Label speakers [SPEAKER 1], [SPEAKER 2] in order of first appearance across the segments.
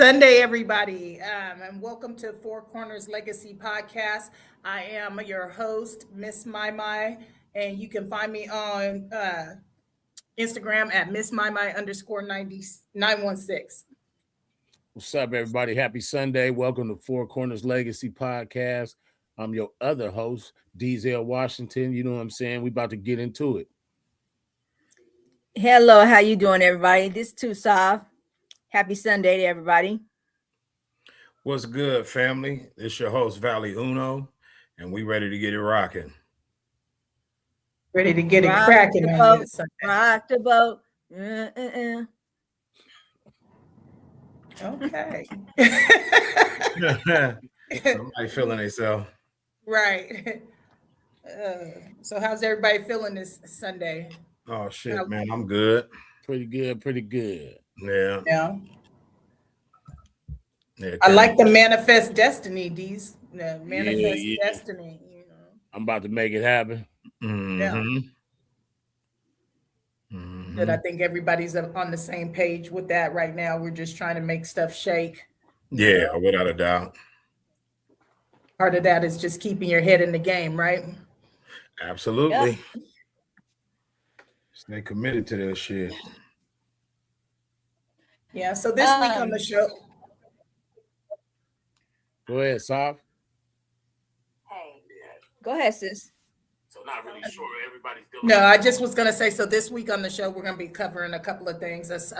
[SPEAKER 1] Sunday, everybody, and welcome to Four Corners Legacy Podcast. I am your host, Miss Mai Mai, and you can find me on Instagram at Miss Mai Mai underscore 916.
[SPEAKER 2] What's up, everybody? Happy Sunday. Welcome to Four Corners Legacy Podcast. I'm your other host, Diesel Washington. You know what I'm saying? We about to get into it.
[SPEAKER 3] Hello, how you doing, everybody? This is Tusav. Happy Sunday to everybody.
[SPEAKER 4] What's good, family? It's your host, Valley Uno, and we ready to get it rocking.
[SPEAKER 1] Ready to get it
[SPEAKER 3] Rock
[SPEAKER 1] cracking
[SPEAKER 3] the
[SPEAKER 1] on
[SPEAKER 3] boat,
[SPEAKER 1] this Sunday.
[SPEAKER 3] rock the boat.
[SPEAKER 1] Okay.
[SPEAKER 4] Somebody feeling themselves.
[SPEAKER 1] Right. So how's everybody feeling this Sunday?
[SPEAKER 4] Oh, shit, man. I'm good.
[SPEAKER 2] Pretty good.
[SPEAKER 4] Yeah.
[SPEAKER 1] Yeah. I like the manifest destiny, D's. The manifest destiny. You know.
[SPEAKER 2] I'm about to make it happen.
[SPEAKER 4] Mm-hmm.
[SPEAKER 1] That I think everybody's on the same page with that right now. We're just trying to make stuff shake.
[SPEAKER 4] Yeah, without a doubt.
[SPEAKER 1] Part of that is just keeping your head in the game, right?
[SPEAKER 4] Absolutely. Yep. Stay committed to this shit.
[SPEAKER 1] Yeah, so this week on the show.
[SPEAKER 2] Go ahead, Sav.
[SPEAKER 3] Hey. Go ahead, sis.
[SPEAKER 2] So not really sure everybody's doing.
[SPEAKER 1] No, I just was going to say, so this week on the show, we're going to be covering a couple of things. That's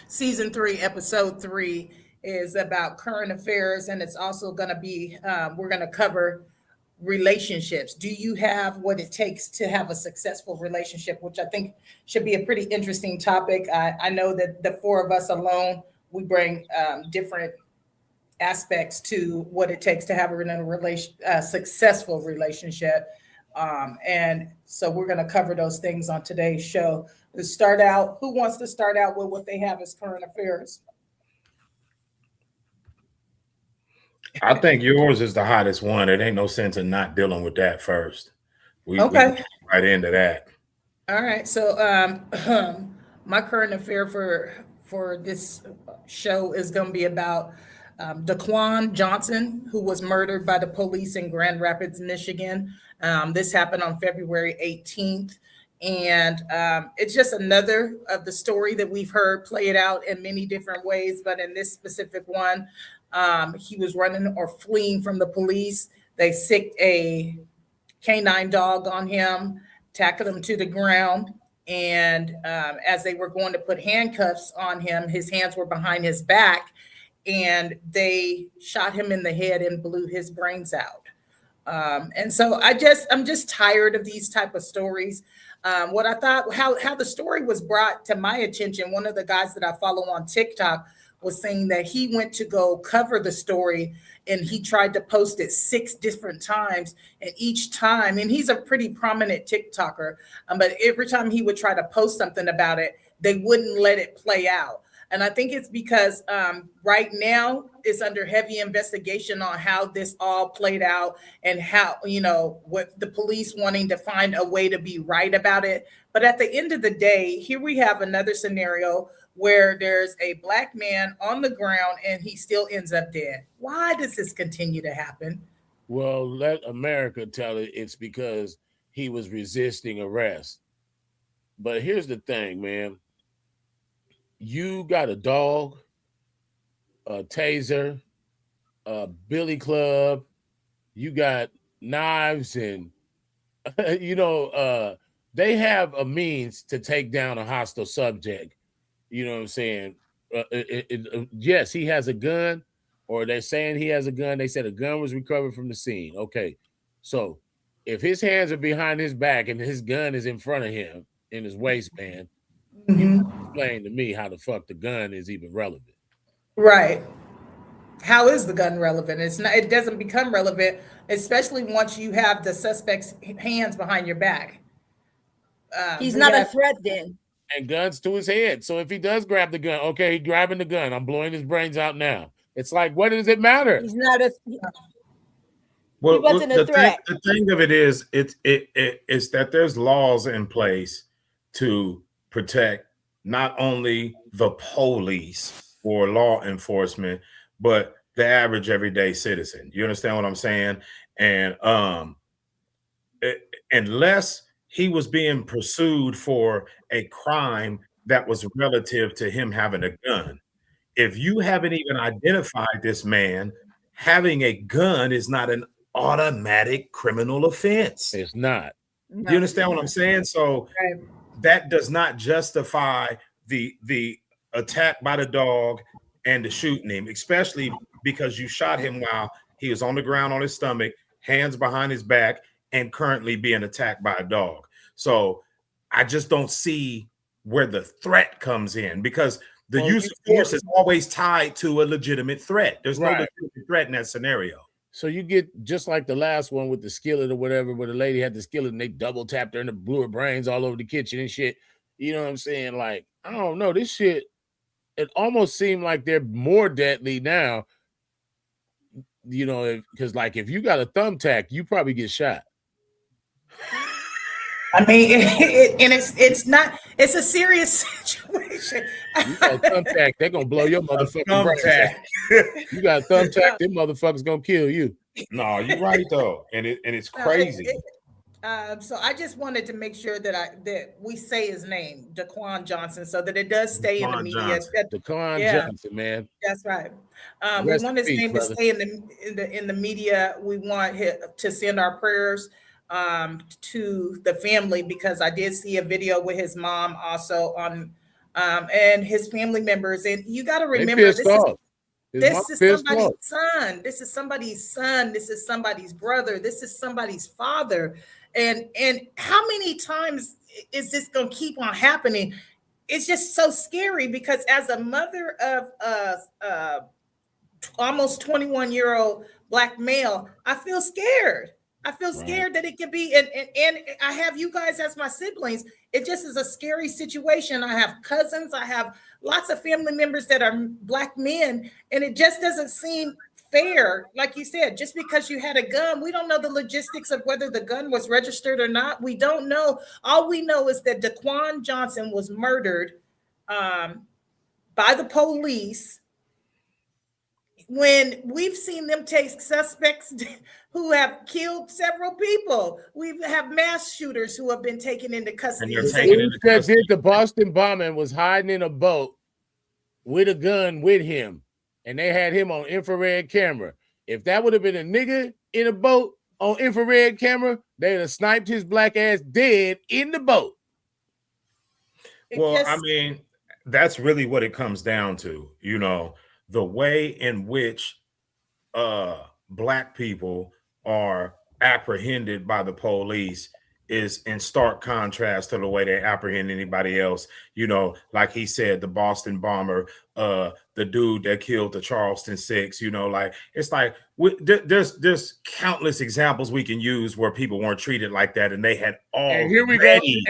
[SPEAKER 1] season 3, episode 3 is about current affairs. And it's also going to be, we're going to cover relationships. Do you have what it takes to have a successful relationship, which I think should be a pretty interesting topic. I know that the four of us alone, we bring different aspects to what it takes to have a successful relationship. And so we're going to cover those things on today's show. To start out, who wants to start out with what they have as current affairs?
[SPEAKER 4] I think yours is the hottest one. It ain't no sense in not dealing with that first. We get right into that.
[SPEAKER 1] All right. So my current affair for this show is going to be about Daquan Johnson, who was murdered by the police in Grand Rapids, Michigan. This happened on February 18th. And it's just another of the story that we've heard play it out in many different ways. But in this specific one, he was running or fleeing from the police. They sicked a canine dog on him, tackled him to the ground. And as they were going to put handcuffs on him, his hands were behind his back. And they shot him in the head and blew his brains out. And so I'm just tired of these type of stories. What I thought, how the story was brought to my attention, one of the guys that I follow on TikTok was saying that he went to go cover the story and he tried to post it 6 different times. And each time, and he's a pretty prominent TikToker, but every time he would try to post something about it, they wouldn't let it play out. And I think it's because right now it's under heavy investigation on how this all played out and how, with the police wanting to find a way to be right about it. But at the end of the day, here we have another scenario where there's a Black man on the ground and he still ends up dead. Why does this continue to happen?
[SPEAKER 2] Well, let America tell it. It's because he was resisting arrest. But here's the thing, man. You got a dog, a taser, a billy club, you got knives, and they have a means to take down a hostile subject. You know what I'm saying? Yes, he has a gun, or they're saying he has a gun. They said a gun was recovered from the scene. Okay, so if his hands are behind his back and his gun is in front of him in his waistband, you explain to me how the fuck the gun is even relevant.
[SPEAKER 1] Right. How is the gun relevant? It's not. It doesn't become relevant, especially once you have the suspect's hands behind your back.
[SPEAKER 3] He's not a threat then.
[SPEAKER 2] And guns to his head. So if he does grab the gun, okay, he's grabbing the gun. I'm blowing his brains out now. It's like, what does it matter?
[SPEAKER 3] He's not a.
[SPEAKER 4] Well,
[SPEAKER 3] he wasn't a threat.
[SPEAKER 4] The thing of it is, it's that there's laws in place to protect not only the police, for law enforcement, but the average everyday citizen. You understand what I'm saying? And unless he was being pursued for a crime that was relative to him having a gun, if you haven't even identified this man, having a gun is not an automatic criminal offense.
[SPEAKER 2] It's not.
[SPEAKER 4] You understand what I'm saying? So
[SPEAKER 1] Right.
[SPEAKER 4] that does not justify the attack by the dog and the shooting him, especially because you shot him while he was on the ground on his stomach, hands behind his back, and currently being attacked by a dog. So I just don't see where the threat comes in, because the use of force is always tied to a legitimate threat. There's no legitimate threat in that scenario.
[SPEAKER 2] So you get just like the last one with the skillet or whatever, where the lady had the skillet and they double tapped her and it blew her brains all over the kitchen and shit. You know what I'm saying? Like, I don't know. This shit, it almost seemed like they're more deadly now. You know, because like if you got a thumbtack, you probably get shot.
[SPEAKER 1] I mean, it's a serious situation.
[SPEAKER 2] You got a thumbtack, they're gonna blow your motherfucking brains out. You got a thumbtack, them motherfuckers gonna kill you.
[SPEAKER 4] No, you're right though, and it's crazy.
[SPEAKER 1] So I just wanted to make sure that we say his name, Daquan Johnson, so that it does stay in the media.
[SPEAKER 2] Daquan Johnson, man.
[SPEAKER 1] That's right. We want his name to stay in the media. We want to send our prayers to the family, because I did see a video with his mom also on and his family members. And you got to remember, this is somebody's son. This is somebody's son. This is somebody's brother. This is somebody's father. And how many times is this going to keep on happening? It's just so scary, because as a mother of a almost 21-year-old Black male, I feel scared. I feel scared that it could be, and I have you guys as my siblings. It just is a scary situation. I have cousins. I have lots of family members that are Black men, and it just doesn't seem fair. Like you said, just because you had a gun, we don't know the logistics of whether the gun was registered or not. We don't know. All we know is that Daquan Johnson was murdered by the police, when we've seen them take suspects who have killed several people. We have mass shooters who have been taken into custody.
[SPEAKER 2] That did the Boston bombing was hiding in a boat with a gun with him, and they had him on infrared camera. If that would have been a nigga in a boat on infrared camera, they'd have sniped his Black ass dead in the boat.
[SPEAKER 4] Well, I mean, that's really what it comes down to, you know. The way in which Black people are apprehended by the police is in stark contrast to the way they apprehend anybody else. You know, like he said, the Boston bomber, the dude that killed the Charleston Six, you know, like it's like there's countless examples we can use where people weren't treated like that, and they had already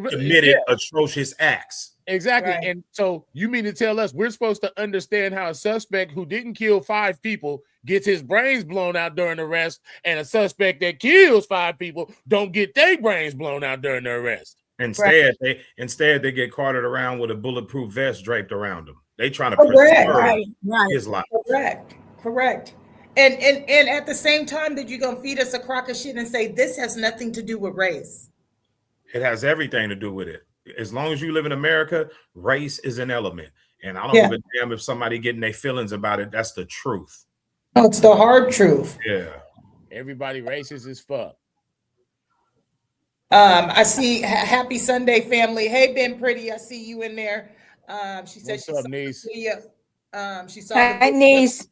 [SPEAKER 4] committed atrocious acts.
[SPEAKER 2] Exactly. Right. And so you mean to tell us we're supposed to understand how a suspect who didn't kill 5 people gets his brains blown out during the arrest, and a suspect that kills 5 people don't get their brains blown out during the arrest?
[SPEAKER 4] Instead, they get carted around with a bulletproof vest draped around them. They trying to preserve his life.
[SPEAKER 1] Correct. And at the same time that you're gonna feed us a crock of shit and say this has nothing to do with race.
[SPEAKER 4] It has everything to do with it. As long as you live in America, race is an element. And I don't give a damn if somebody getting their feelings about it. That's the truth.
[SPEAKER 1] Oh, it's the hard truth.
[SPEAKER 4] Yeah.
[SPEAKER 2] Everybody racist as fuck.
[SPEAKER 1] I see Happy Sunday family. Hey, Ben Pretty, I see you in there. She said she saw the video. She saw
[SPEAKER 3] Hi, niece.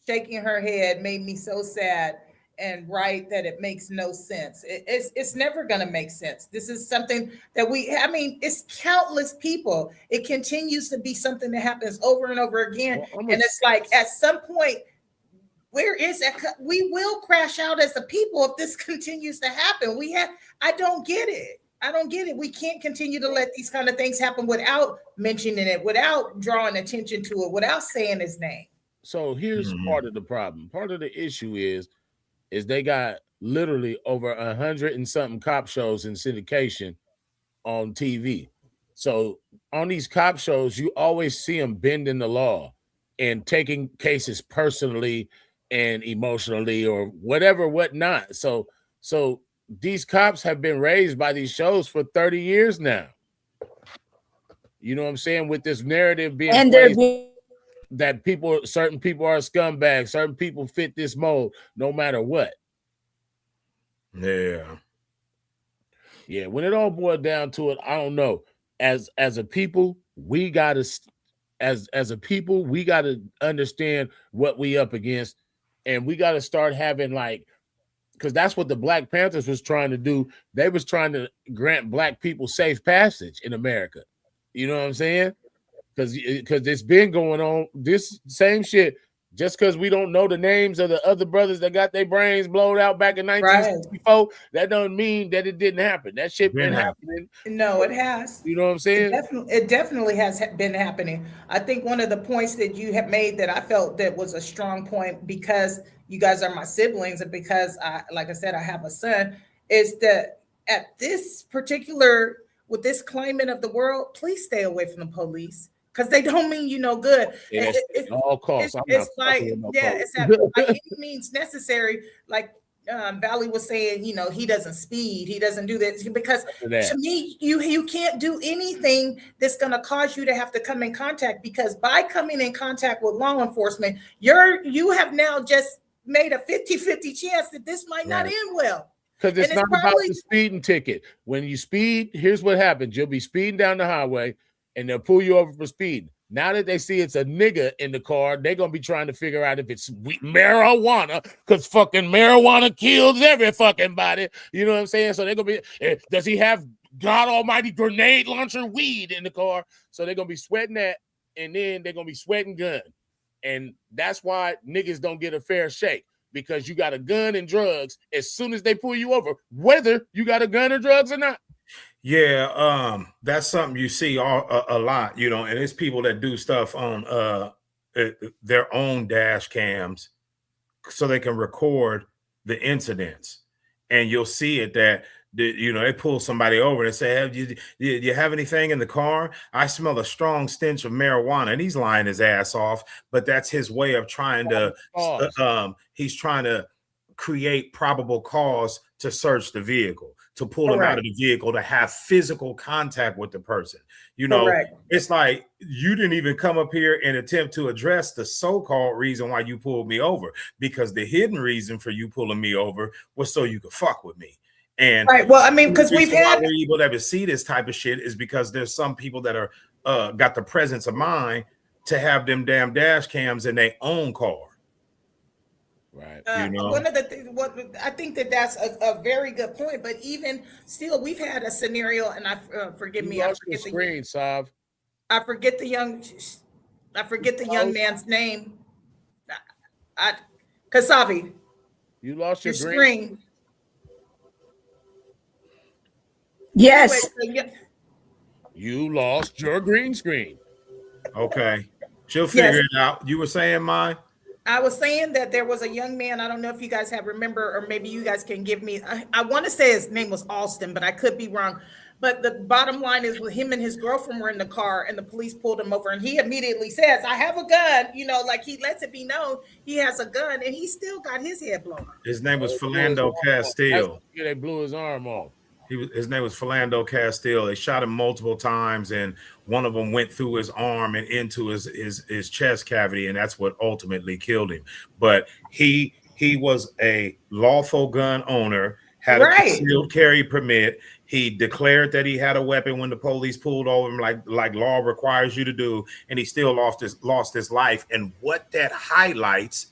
[SPEAKER 1] Shaking her head made me so sad. And right, that it makes no sense. It's never going to make sense. This is something that it's countless people. It continues to be something that happens over and over again. And it's like, at some point, where is that? We will crash out as a people if this continues to happen. I don't get it. We can't continue to let these kind of things happen without mentioning it, without drawing attention to it, without saying his name.
[SPEAKER 2] So here's part of the problem. Part of the issue is they got literally over 100 and something cop shows in syndication on TV. So on these cop shows, you always see them bending the law and taking cases personally and emotionally or whatever, whatnot. So these cops have been raised by these shows for 30 years now. You know what I'm saying? With this narrative being
[SPEAKER 3] And
[SPEAKER 2] placed
[SPEAKER 3] they're
[SPEAKER 2] that certain people are scumbags, certain people fit this mold, no matter what.
[SPEAKER 4] Yeah.
[SPEAKER 2] Yeah, when it all boiled down to it, I don't know. As a people, we gotta as a people, we gotta understand what we up against, and we gotta start having like, because that's what the Black Panthers was trying to do. They was trying to grant Black people safe passage in America. You know what I'm saying? Because it's been going on this same shit. Just because we don't know the names of the other brothers that got their brains blown out back in 1964, that doesn't mean that it didn't happen. That shit been happening.
[SPEAKER 1] No, it has.
[SPEAKER 2] You know what I'm saying?
[SPEAKER 1] It definitely has been happening. I think one of the points that you have made that I felt that was a strong point, because you guys are my siblings and because like I said, I have a son, is that at this particular, with this climate of the world, please stay away from the police. Because they don't mean you no good.
[SPEAKER 2] Yeah, at all costs.
[SPEAKER 1] It's like, it's at like any means necessary. Like Valley was saying, you know, he doesn't speed, he doesn't do this, because to me, you can't do anything that's going to cause you to have to come in contact, because by coming in contact with law enforcement, you have now just made a 50-50 chance that this might not end well.
[SPEAKER 2] Because it's not about the speeding ticket. When you speed, here's what happens. You'll be speeding down the highway and they'll pull you over for speeding. Now that they see it's a nigga in the car, they're going to be trying to figure out if it's marijuana, because fucking marijuana kills every fucking body. You know what I'm saying? So they're going to be, does he have God almighty grenade launcher weed in the car? So they're going to be sweating that, and then they're going to be sweating gun. And that's why niggas don't get a fair shake, because you got a gun and drugs as soon as they pull you over, whether you got a gun or drugs or not.
[SPEAKER 4] Yeah, that's something you see a lot, you know, and it's people that do stuff on their own dash cams so they can record the incidents. And you'll see it that, you know, they pull somebody over and say, do you have anything in the car? I smell a strong stench of marijuana. And he's lying his ass off, but that's his way of trying to, he's trying to create probable cause to search the vehicle, to pull them out of the vehicle, to have physical contact with the person. You know, it's like you didn't even come up here and attempt to address the so-called reason why you pulled me over, because the hidden reason for you pulling me over was so you could fuck with me. And
[SPEAKER 1] well, I mean, because we're
[SPEAKER 4] able to ever see this type of shit is because there's some people that are got the presence of mind to have them damn dash cams in their own car.
[SPEAKER 2] Right.
[SPEAKER 4] You know?
[SPEAKER 1] One of the things, I think that's a very good point. But even still, we've had a scenario, and forgive me, I forget the
[SPEAKER 2] screen, Sav.
[SPEAKER 1] I forget the young man's name. Kasavi.
[SPEAKER 2] You lost your
[SPEAKER 1] screen.
[SPEAKER 3] Yes.
[SPEAKER 1] Anyway,
[SPEAKER 2] you lost your green screen.
[SPEAKER 4] Okay. She'll figure it out. You were saying, Mai?
[SPEAKER 1] I was saying that there was a young man. I don't know if you guys have remember, or maybe you guys can give me. I want to say his name was Alston, but I could be wrong. But the bottom line is, with him and his girlfriend were in the car, and the police pulled him over, and he immediately says, "I have a gun." You know, like he lets it be known he has a gun, and he still got his head blown up.
[SPEAKER 4] His name was Philando Castile.
[SPEAKER 2] They blew his arm off.
[SPEAKER 4] His name was Philando Castile. They shot him multiple times, and one of them went through his arm and into his chest cavity, and that's what ultimately killed him. But he was a lawful gun owner, had a concealed carry permit. He declared that he had a weapon when the police pulled over him, like law requires you to do, and he still lost his life. And what that highlights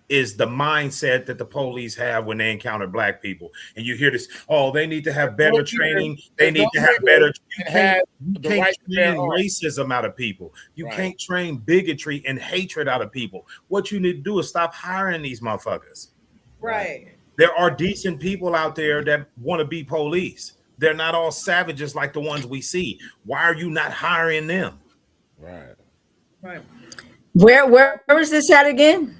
[SPEAKER 4] is the mindset that the police have when they encounter black people. And you hear this, oh, they need to have better training. They need to have better. You can't train racism out of people. You can't train bigotry and hatred out of people. What you need to do is stop hiring these motherfuckers.
[SPEAKER 1] Right.
[SPEAKER 4] There are decent people out there that want to be police. They're not all savages like the ones we see. Why are you not hiring them?
[SPEAKER 1] Right.
[SPEAKER 3] Where is this at again?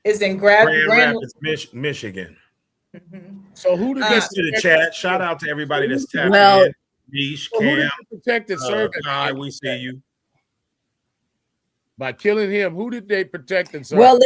[SPEAKER 1] Is in Grand
[SPEAKER 4] Rapids, Michigan.
[SPEAKER 1] Mm-hmm.
[SPEAKER 2] So who did
[SPEAKER 4] this to the chat? Shout out to everybody that's tapping
[SPEAKER 3] in.
[SPEAKER 4] Niche,
[SPEAKER 2] So who did
[SPEAKER 4] Cam,
[SPEAKER 2] they protect and serve?
[SPEAKER 4] Kai, we see you.
[SPEAKER 2] By killing him, who did they protect and serve?
[SPEAKER 3] Well,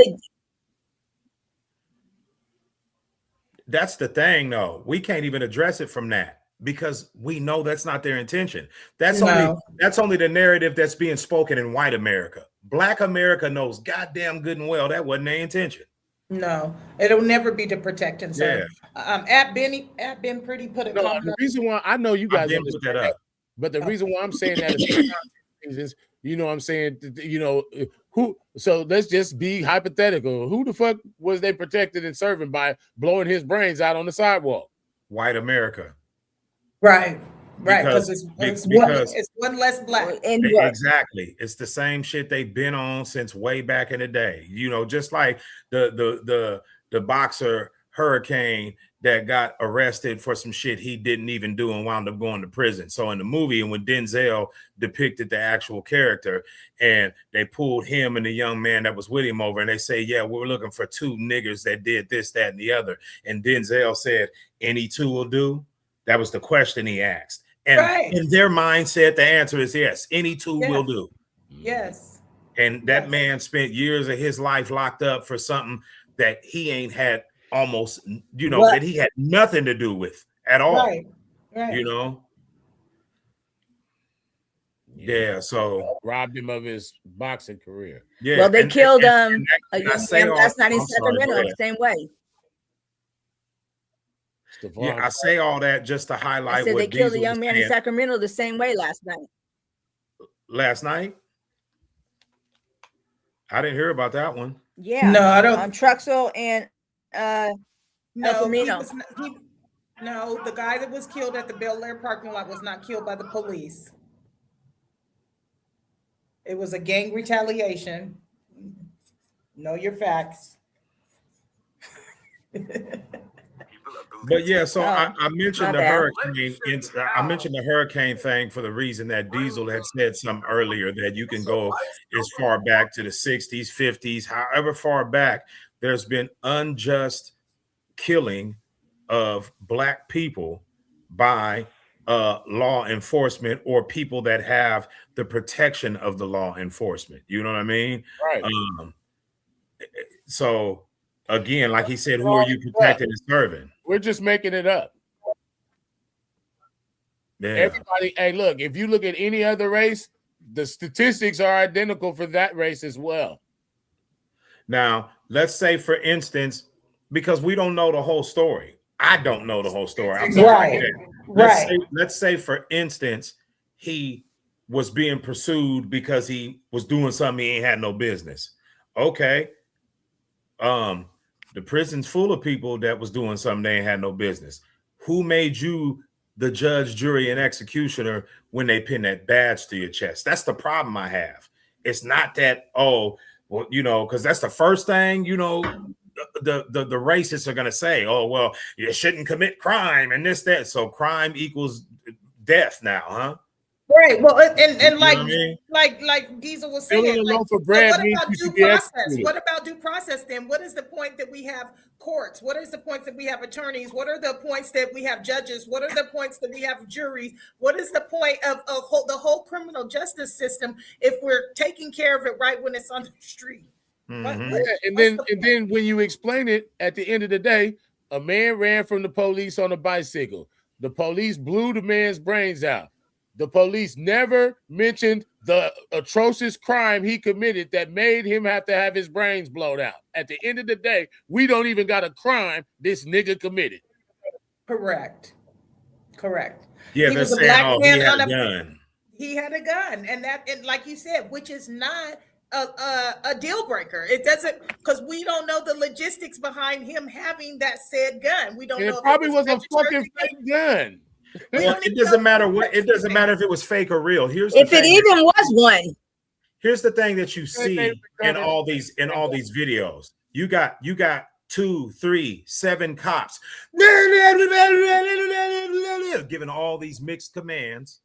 [SPEAKER 4] That's the thing, though. We can't even address it from that because we know that's not their intention. That's only the narrative that's being spoken in white America. Black America knows goddamn good and well that wasn't their intention.
[SPEAKER 1] No, it'll never be to protect and serve. At Ben Pretty put a
[SPEAKER 2] No,
[SPEAKER 1] comment.
[SPEAKER 2] the reason why I know you
[SPEAKER 4] I
[SPEAKER 2] guys
[SPEAKER 4] didn't put
[SPEAKER 2] understand
[SPEAKER 4] that
[SPEAKER 2] that,
[SPEAKER 4] up.
[SPEAKER 2] but the reason why I'm saying that is, you know what I'm saying, you know, who, so let's just be hypothetical. Who the fuck was they protected and serving by blowing his brains out on the sidewalk?
[SPEAKER 4] White America.
[SPEAKER 1] Right,
[SPEAKER 4] Because-
[SPEAKER 1] because
[SPEAKER 4] because-
[SPEAKER 1] it's one less black.
[SPEAKER 3] and
[SPEAKER 4] Exactly. It's the same shit they've been on since way back in the day. You know, just like the boxer Hurricane that got arrested for some shit he didn't even do and wound up going to prison. So in the movie, and when Denzel depicted the actual character and they pulled him and the young man that was with him over and they say, yeah, we're looking for two niggers that did this, that, and the other. And Denzel said, any two will do. That was the question he asked. And in their mindset, the answer is yes, any two will do.
[SPEAKER 1] Yes.
[SPEAKER 4] And that man spent years of his life locked up for something that he ain't had almost, you know, that he had nothing to do with at all.
[SPEAKER 1] Right.
[SPEAKER 4] You know? Yeah, so
[SPEAKER 2] robbed him of his boxing career.
[SPEAKER 4] Yeah.
[SPEAKER 3] Well, they killed a
[SPEAKER 4] I
[SPEAKER 3] young
[SPEAKER 4] say
[SPEAKER 3] man
[SPEAKER 4] all-
[SPEAKER 3] last night in
[SPEAKER 4] I'm sorry, go
[SPEAKER 3] Sacramento
[SPEAKER 4] ahead.
[SPEAKER 3] the same way.
[SPEAKER 4] Yeah, I say all that just to
[SPEAKER 3] I
[SPEAKER 4] highlight
[SPEAKER 3] said
[SPEAKER 4] what
[SPEAKER 3] they killed a
[SPEAKER 4] Diesel
[SPEAKER 3] young
[SPEAKER 4] was
[SPEAKER 3] man in
[SPEAKER 4] saying
[SPEAKER 3] Sacramento the same way last night.
[SPEAKER 4] last night. I didn't hear about that one.
[SPEAKER 3] Yeah.
[SPEAKER 1] No, I don't.
[SPEAKER 3] On Truxell and
[SPEAKER 1] No, he
[SPEAKER 3] Camino.
[SPEAKER 1] was not, no, the guy that was killed at the Bel Air parking lot was not killed by the police. It was a gang retaliation. Know your facts.
[SPEAKER 4] But yeah, so I mentioned
[SPEAKER 3] my
[SPEAKER 4] the
[SPEAKER 3] bad.
[SPEAKER 4] hurricane. I mentioned the hurricane thing for the reason that Diesel had said some earlier that you can go as far back to the 60s, 50s, however far back. There's been unjust killing of black people by law enforcement or people that have the protection of the law enforcement. You know what I mean?
[SPEAKER 2] Right.
[SPEAKER 4] So again, like he said, who are you protecting and serving?
[SPEAKER 2] We're just making it up.
[SPEAKER 4] Yeah.
[SPEAKER 2] Everybody, hey, look, if you look at any other race, the statistics are identical for that race as well.
[SPEAKER 4] Now, let's say, for instance, because we don't know the whole story. I don't know the whole story. I'm sorry. Let's say, for instance, he was being pursued because he was doing something he ain't had no business. Okay. The prison's full of people that was doing something they ain't had no business. Who made you the judge, jury, and executioner when they pin that badge to your chest? That's the problem I have. It's not that, oh, well, you know, because that's the first thing, you know, the racists are going to say, oh, well, you shouldn't commit crime and this, that. So crime equals death now, huh?
[SPEAKER 1] Right. Well, and
[SPEAKER 4] You know
[SPEAKER 1] like,
[SPEAKER 4] what I mean?
[SPEAKER 1] like Diesel was
[SPEAKER 2] Stealing
[SPEAKER 1] saying,
[SPEAKER 2] a
[SPEAKER 1] like,
[SPEAKER 2] loaf of
[SPEAKER 1] so
[SPEAKER 2] bread
[SPEAKER 1] what
[SPEAKER 2] means
[SPEAKER 1] about
[SPEAKER 2] you
[SPEAKER 1] due
[SPEAKER 2] should be
[SPEAKER 1] process?
[SPEAKER 2] executed.
[SPEAKER 1] What about due process then? What is the point that we have courts? What is the point that we have attorneys? What are the points that we have judges? What are the points that we have juries? What is the point of the whole criminal justice system if we're taking care of it right when it's on the street?
[SPEAKER 4] Mhm.
[SPEAKER 2] Yeah, and then when you explain it, at the end of the day, a man ran from the police on a bicycle. The police blew the man's brains out. The police never mentioned the atrocious crime he committed that made him have to have his brains blown out. At the end of the day, we don't even got a crime this nigga committed.
[SPEAKER 1] Correct.
[SPEAKER 4] Yeah,
[SPEAKER 1] He
[SPEAKER 4] they're
[SPEAKER 1] was a
[SPEAKER 4] saying,
[SPEAKER 1] black
[SPEAKER 4] oh,
[SPEAKER 1] man
[SPEAKER 4] he had
[SPEAKER 1] on
[SPEAKER 4] a
[SPEAKER 1] a
[SPEAKER 4] gun.
[SPEAKER 1] He had a gun, and like you said, which is not a deal breaker. It doesn't, because we don't know the logistics behind him having that said gun. We don't know.
[SPEAKER 2] It
[SPEAKER 1] if
[SPEAKER 2] probably was a
[SPEAKER 1] registered.
[SPEAKER 2] fucking fake gun.
[SPEAKER 4] Well, it doesn't matter what. It doesn't matter if it was fake or real. Here's
[SPEAKER 3] If
[SPEAKER 4] the
[SPEAKER 3] it
[SPEAKER 4] thing.
[SPEAKER 3] even was one.
[SPEAKER 4] Here's the thing that you see in all these videos. You got 2, 3, 7 cops giving all these mixed commands,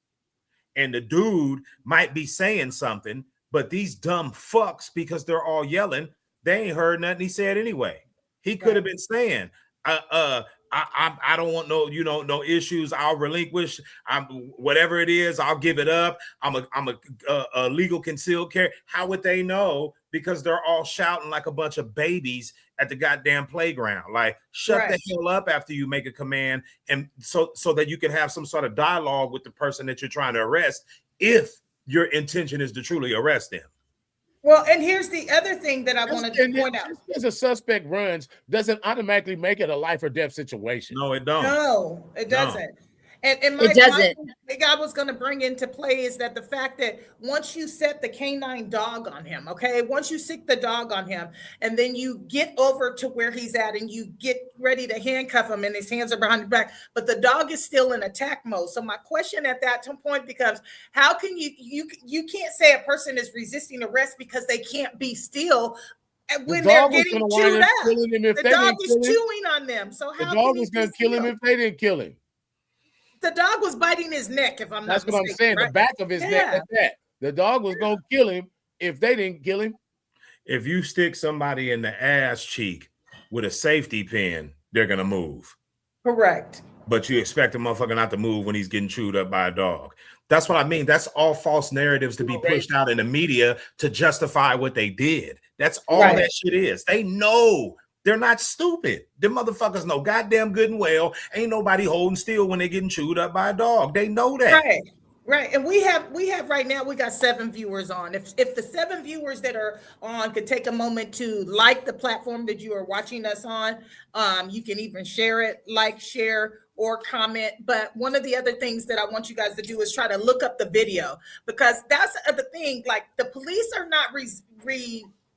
[SPEAKER 4] and the dude might be saying something, but these dumb fucks, because they're all yelling, they ain't heard nothing he said anyway. He could have been saying, I don't want no, no issues. I'll relinquish. Whatever it is, I'll give it up. I'm a legal concealed carry. How would they know? Because they're all shouting like a bunch of babies at the goddamn playground. Like, shut the hell up after you make a command, and so that you can have some sort of dialogue with the person that you're trying to arrest, if your intention is to truly arrest them.
[SPEAKER 1] Well, and here's the other thing that I wanted to point out.
[SPEAKER 2] As a suspect runs, doesn't automatically make it a life or death situation.
[SPEAKER 4] No, it don't.
[SPEAKER 1] No, it doesn't. And
[SPEAKER 3] it doesn't.
[SPEAKER 1] My thing I was going to bring into play is that the fact that once you set the canine dog on him, okay, once you sick the dog on him, and then you get over to where he's at and you get ready to handcuff him and his hands are behind his back, but the dog is still in attack mode. So my question at that point becomes, how can you can't say a person is resisting arrest because they can't be still when they're getting chewed up. The dog is chewing on them. So how
[SPEAKER 2] the dog was going to kill him if they didn't kill him.
[SPEAKER 1] The dog was biting his neck, if I'm not mistaken.
[SPEAKER 2] That's what I'm saying. Right? The back of his neck. The dog was going to kill him if they didn't kill him.
[SPEAKER 4] If you stick somebody in the ass cheek with a safety pin, they're going to move.
[SPEAKER 1] Correct.
[SPEAKER 4] But you expect a motherfucker not to move when he's getting chewed up by a dog. That's what I mean. That's all false narratives to be pushed out in the media to justify what they did. That's all that shit is. They know. They're not stupid. Them motherfuckers know goddamn good and well ain't nobody holding still when they're getting chewed up by a dog. They know that.
[SPEAKER 1] Right. And we have right now, we got 7 viewers on. If the 7 viewers that are on could take a moment to like the platform that you are watching us on, you can even share it, like, share, or comment. But one of the other things that I want you guys to do is try to look up the video, because that's the thing. Like, the police are not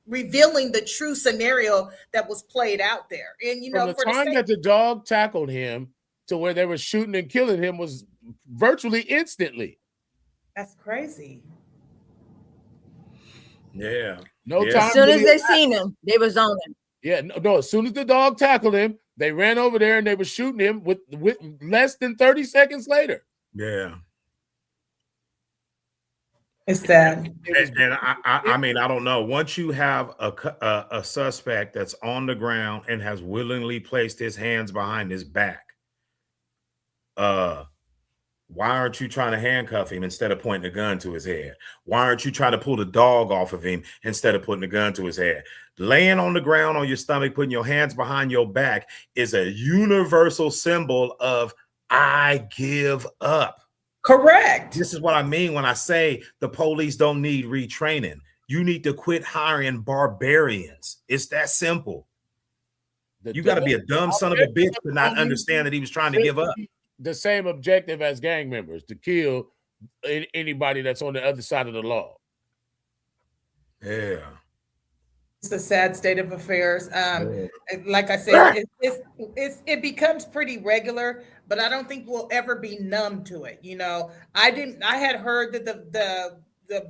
[SPEAKER 1] revealing the true scenario that was played out there. And
[SPEAKER 2] from the time that the dog tackled him to where they were shooting and killing him was virtually instantly.
[SPEAKER 1] That's crazy.
[SPEAKER 4] Yeah.
[SPEAKER 2] No time.
[SPEAKER 3] As soon as they seen him, they was on him.
[SPEAKER 2] Yeah, no. As soon as the dog tackled him, they ran over there and they were shooting him with less than 30 seconds later.
[SPEAKER 4] Yeah.
[SPEAKER 1] It's sad.
[SPEAKER 4] And I mean, I don't know. Once you have a suspect that's on the ground and has willingly placed his hands behind his back, why aren't you trying to handcuff him instead of pointing a gun to his head? Why aren't you trying to pull the dog off of him instead of putting a gun to his head? Laying on the ground on your stomach, putting your hands behind your back is a universal symbol of I give up.
[SPEAKER 1] Correct.
[SPEAKER 4] This is what I mean when I say the police don't need retraining. You need to quit hiring barbarians. It's that simple. You got to be a dumb son of a bitch to not understand that he was trying to give up.
[SPEAKER 2] The same objective as gang members, to kill anybody that's on the other side of the law.
[SPEAKER 4] Yeah.
[SPEAKER 1] It's a sad state of affairs. Like I said, it becomes pretty regular, but I don't think we'll ever be numb to it. I had heard that the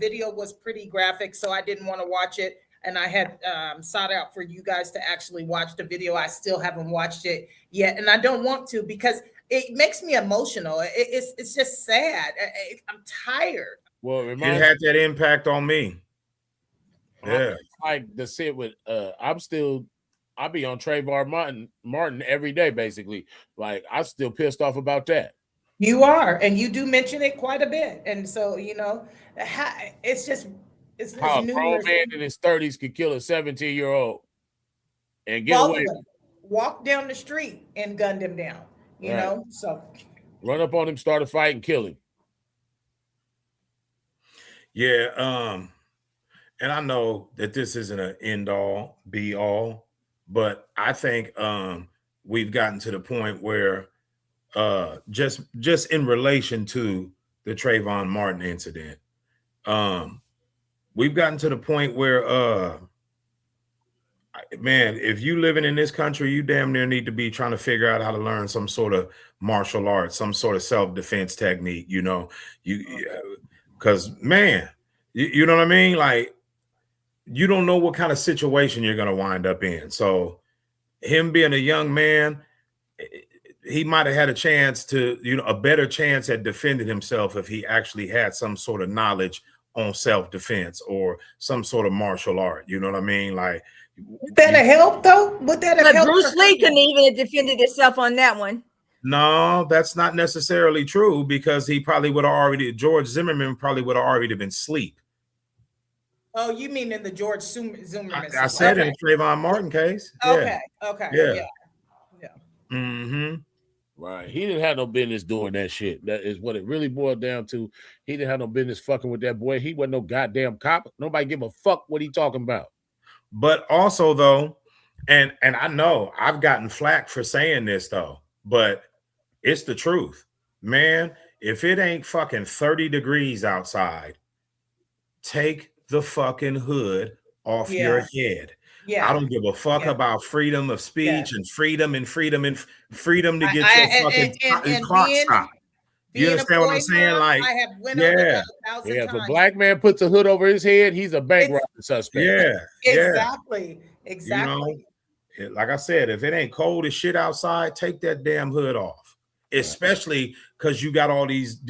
[SPEAKER 1] video was pretty graphic, so I didn't want to watch it. And I had sought out for you guys to actually watch the video. I still haven't watched it yet. And I don't want to, because it makes me emotional. It's just sad. I'm tired.
[SPEAKER 2] Well,
[SPEAKER 4] it had that impact on me. Yeah.
[SPEAKER 2] Like the sit with I'll be on Trayvon Martin every day, basically. Like, I'm still pissed off about that.
[SPEAKER 1] You are, and you do mention it quite a bit. And so, it's just
[SPEAKER 2] how a grown man in his 30s could kill a 17-year-old and get away.
[SPEAKER 1] Walk down the street and gunned him down. You know, so
[SPEAKER 2] run up on him, start a fight, and kill him.
[SPEAKER 4] Yeah, and I know that this isn't an end all be all, but I think we've gotten to the point where just in relation to the Trayvon Martin incident, we've gotten to the point where man, if you living in this country, you damn near need to be trying to figure out how to learn some sort of martial arts, some sort of self-defense technique, because man, you know what I mean? Like, you don't know what kind of situation you're going to wind up in. So him being a young man, he might have had a chance to, a better chance at defending himself if he actually had some sort of knowledge on self-defense or some sort of martial art. You know what I mean? Like,
[SPEAKER 1] Would that have helped though? Would that have
[SPEAKER 3] But
[SPEAKER 1] helped?
[SPEAKER 3] Bruce Lee couldn't even have defended himself on that one.
[SPEAKER 4] No, that's not necessarily true because he probably would have already, George Zimmerman probably would have already been asleep.
[SPEAKER 1] Oh, you mean in the George Zimmerman?
[SPEAKER 4] I said
[SPEAKER 1] okay.
[SPEAKER 4] in the Trayvon Martin case. Yeah.
[SPEAKER 1] Okay.
[SPEAKER 4] Yeah.
[SPEAKER 1] Yeah.
[SPEAKER 4] Mm-hmm.
[SPEAKER 2] Right. He didn't have no business doing that shit. That is what it really boiled down to. He didn't have no business fucking with that boy. He wasn't no goddamn cop. Nobody give a fuck what he talking about.
[SPEAKER 4] But also though, and I know I've gotten flack for saying this though, but it's the truth. Man, if it ain't fucking 30 degrees outside, take the fucking hood off your head.
[SPEAKER 1] Yeah.
[SPEAKER 4] I don't give a fuck about freedom of speech and freedom to get your fucking clock stopped. You understand what I'm saying? Like,
[SPEAKER 1] I have went over that 1,000
[SPEAKER 2] if a
[SPEAKER 1] times.
[SPEAKER 2] black man puts a hood over his head, he's a bank robbery suspect.
[SPEAKER 1] Exactly.
[SPEAKER 4] You know, like I said, if it ain't cold as shit outside, take that damn hood off. Especially because you got all these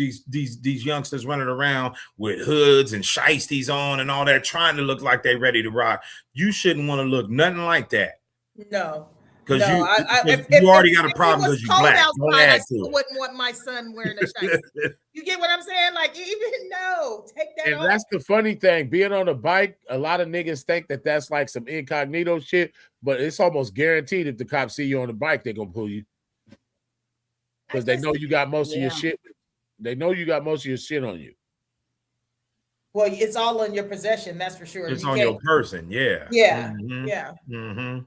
[SPEAKER 4] youngsters running around with hoods and shiesties on and all that, trying to look like they ready to rock. You shouldn't want to look nothing like that.
[SPEAKER 1] No.
[SPEAKER 4] Because you already got a problem because you're black. Don't add to it.
[SPEAKER 1] Wouldn't want my son wearing a shiesty. You get what I'm saying? Like, even no, take that off.
[SPEAKER 2] And that's the funny thing. Being on a bike, a lot of niggas think that that's like some incognito shit, but it's almost guaranteed if the cops see you on the bike, they're gonna pull you. Because they know you got most of your shit. They know you got most of your shit on you.
[SPEAKER 1] Well, it's all in your possession, that's for sure.
[SPEAKER 4] It's on your person, yeah.
[SPEAKER 1] Yeah,
[SPEAKER 4] mm-hmm.
[SPEAKER 1] yeah.
[SPEAKER 4] Mm-hmm.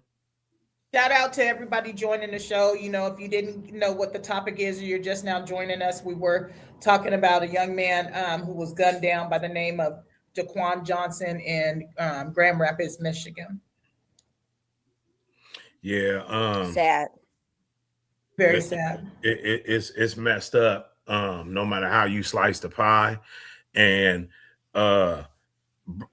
[SPEAKER 1] Shout out to everybody joining the show. You know, if you didn't know what the topic is, or you're just now joining us, we were talking about a young man who was gunned down by the name of Daquan Johnson in Grand Rapids, Michigan.
[SPEAKER 4] Yeah.
[SPEAKER 3] Sad.
[SPEAKER 1] Very sad.
[SPEAKER 4] It's messed up. No matter how you slice the pie, and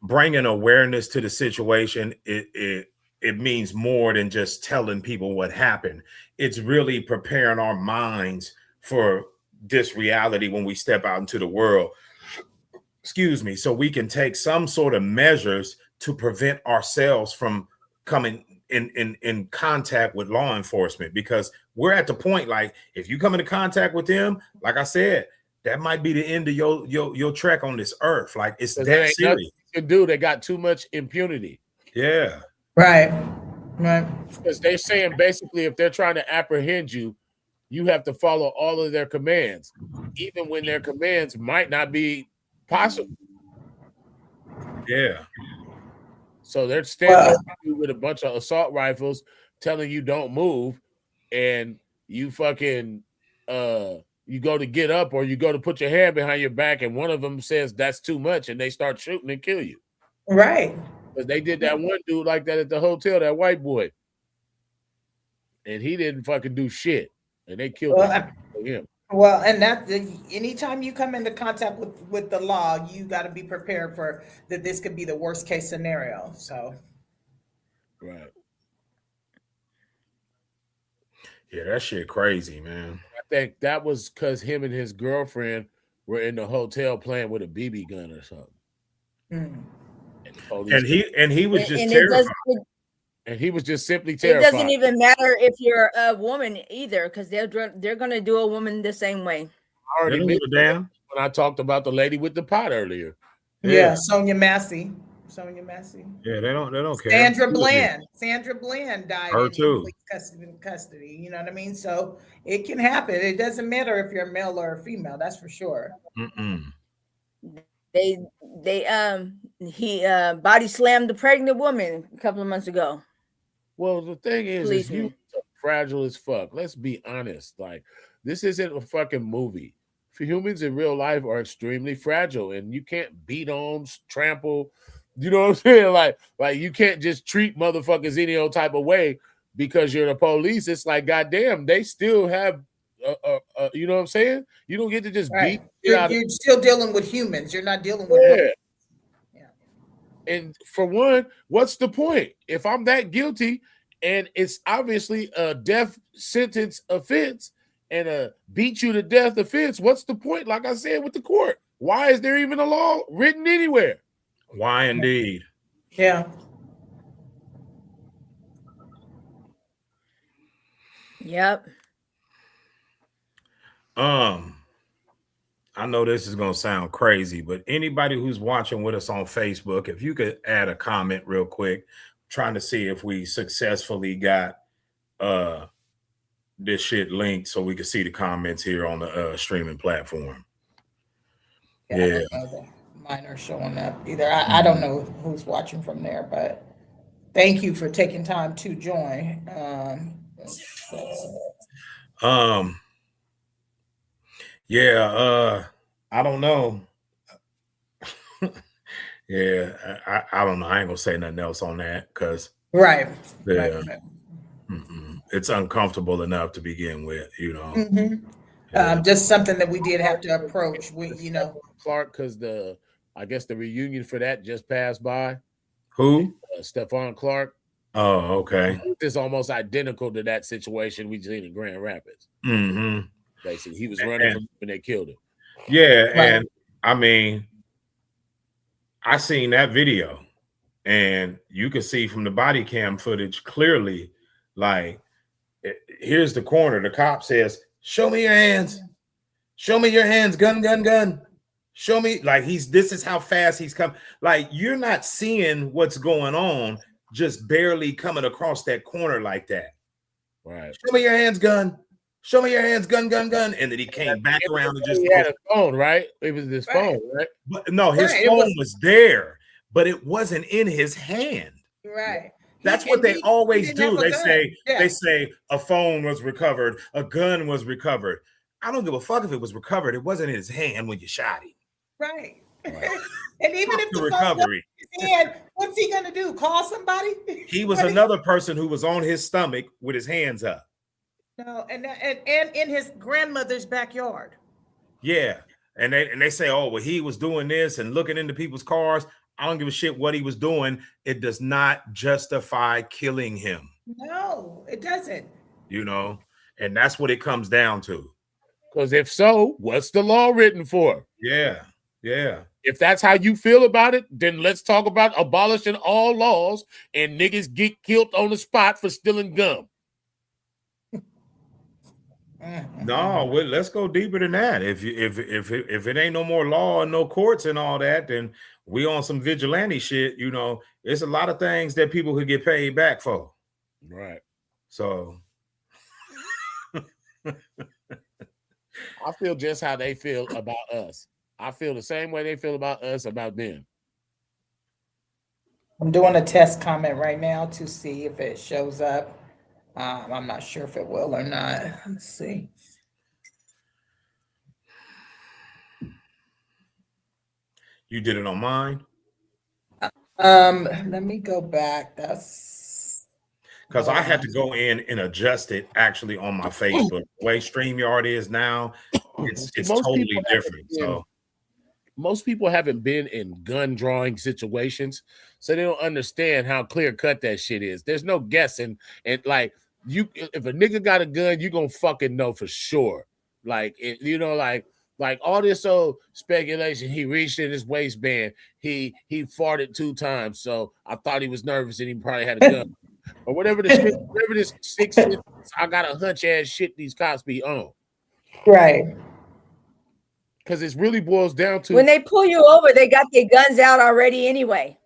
[SPEAKER 4] bringing awareness to the situation, it means more than just telling people what happened. It's really preparing our minds for this reality when we step out into the world. Excuse me, so we can take some sort of measures to prevent ourselves from coming in contact with law enforcement, because we're at the point, like, if you come into contact with them, like I said, that might be the end of your trek on this earth. Like, it's that serious.
[SPEAKER 2] You can do. They got too much impunity.
[SPEAKER 4] Yeah.
[SPEAKER 1] Right.
[SPEAKER 2] Because they're saying basically, if they're trying to apprehend you, you have to follow all of their commands, even when their commands might not be possible.
[SPEAKER 4] Yeah.
[SPEAKER 2] So they're standing with a bunch of assault rifles telling you don't move, and you fucking you go to get up or you go to put your hand behind your back, and one of them says that's too much, and they start shooting and kill you.
[SPEAKER 1] Right.
[SPEAKER 2] Because they did that one dude like that at the hotel, that white boy, and he didn't fucking do shit, and they killed him.
[SPEAKER 1] Well, and that anytime you come into contact with the law, you got to be prepared for that. This could be the worst case scenario. So,
[SPEAKER 2] right.
[SPEAKER 4] Yeah, that shit crazy, man.
[SPEAKER 2] I think that was because him and his girlfriend were in the hotel playing with a BB gun or something.
[SPEAKER 4] And he was just terrified.
[SPEAKER 2] And he was just simply terrified.
[SPEAKER 3] It doesn't even matter if you're a woman either, because they're going to do a woman the same way.
[SPEAKER 2] I already knew when I talked about the lady with the pot earlier.
[SPEAKER 1] Yeah, Sonia Massey.
[SPEAKER 4] Yeah, they don't care.
[SPEAKER 1] Sandra Bland died
[SPEAKER 4] Her
[SPEAKER 1] in
[SPEAKER 4] too.
[SPEAKER 1] Custody. You know what I mean? So it can happen. It doesn't matter if you're a male or a female. That's for sure.
[SPEAKER 3] He body slammed the pregnant woman a couple of months ago.
[SPEAKER 2] Well, the thing is you are fragile as fuck. Let's be honest. Like, this isn't a fucking movie. For humans in real life are extremely fragile, and you can't beat on, trample. You know what I'm saying? Like you can't just treat motherfuckers any old type of way because you're the police. It's like, goddamn, they still have, you know what I'm saying? You don't get to just beat.
[SPEAKER 1] You're still dealing with humans. You're not dealing with.
[SPEAKER 2] And for one, what's the point? If I'm that guilty and it's obviously a death sentence offense and a beat you to death offense, what's the point? Like I said with the court, why is there even a law written anywhere?
[SPEAKER 4] Why indeed?
[SPEAKER 1] Yeah.
[SPEAKER 3] Yep.
[SPEAKER 4] I know this is gonna sound crazy, but anybody who's watching with us on Facebook, if you could add a comment real quick, trying to see if we successfully got this shit linked so we can see the comments here on the streaming platform.
[SPEAKER 1] I don't know that mine are showing up either. I don't know who's watching from there, but thank you for taking time to join.
[SPEAKER 4] I don't know. I don't know. I ain't gonna say nothing else on that because
[SPEAKER 1] Right.
[SPEAKER 4] yeah, it's uncomfortable enough to begin with, you know.
[SPEAKER 1] Just something that we did have to approach.
[SPEAKER 2] Clark, because I guess the reunion for that just passed by.
[SPEAKER 4] Who?
[SPEAKER 2] Stephon Clark.
[SPEAKER 4] Oh, okay.
[SPEAKER 2] It's almost identical to that situation we seen in Grand Rapids. Basically, he was running from when they killed him.
[SPEAKER 4] Yeah, and I mean, I seen that video, and you can see from the body cam footage clearly, like, here's the corner. The cop says, "Show me your hands. Show me your hands. Gun, gun, gun. Show me." Like this is how fast he's come. Like you're not seeing what's going on, just barely coming across that corner like that.
[SPEAKER 2] Right.
[SPEAKER 4] Show me your hands, gun. Show me your hands, gun, gun, gun. And then he came back around and just
[SPEAKER 2] he had a phone, right? It was his phone, right?
[SPEAKER 4] But no, his phone was there, but it wasn't in his hand.
[SPEAKER 1] Right.
[SPEAKER 4] That's what they always do. They say a phone was recovered, a gun was recovered. I don't give a fuck if it was recovered. It wasn't in his hand when you shot him.
[SPEAKER 1] Right. And even if the
[SPEAKER 4] recovery,
[SPEAKER 1] phone was in his hand, what's he gonna do? Call somebody?
[SPEAKER 4] He was another person who was on his stomach with his hands up.
[SPEAKER 1] No, and in his grandmother's backyard.
[SPEAKER 4] Yeah, and they say, oh, well, he was doing this and looking into people's cars. I don't give a shit what he was doing. It does not justify killing him.
[SPEAKER 1] No, it doesn't.
[SPEAKER 4] You know, and that's what it comes down to.
[SPEAKER 2] Because if so, what's the law written for?
[SPEAKER 4] Yeah, yeah.
[SPEAKER 2] If that's how you feel about it, then let's talk about abolishing all laws and niggas get killed on the spot for stealing gum.
[SPEAKER 4] No, let's go deeper than that. If it ain't no more law and no courts and all that, then we on some vigilante shit. You know, it's a lot of things that people could get paid back for.
[SPEAKER 2] Right.
[SPEAKER 4] So
[SPEAKER 2] I feel just how they feel about us. I feel the same way they feel about us about them.
[SPEAKER 1] I'm doing a test comment right now to see if it shows up. I'm not sure if it will or not. Let's see.
[SPEAKER 4] You did it on mine?
[SPEAKER 1] Let me go back. That's
[SPEAKER 4] because I had to go in and adjust it actually on my Facebook. The way StreamYard is now, it's totally different. So
[SPEAKER 2] most people haven't been in gun drawing situations, so they don't understand how clear cut that shit is. There's no guessing, and like if a nigga got a gun, you gonna fucking know for sure. Like like all this old speculation. He reached in his waistband. He farted 2 times, so I thought he was nervous and he probably had a gun. Or whatever this 6 is, I got a hunch ass shit these cops be on.
[SPEAKER 1] Right.
[SPEAKER 2] Because it really boils down to
[SPEAKER 3] when they pull you over, they got their guns out already anyway.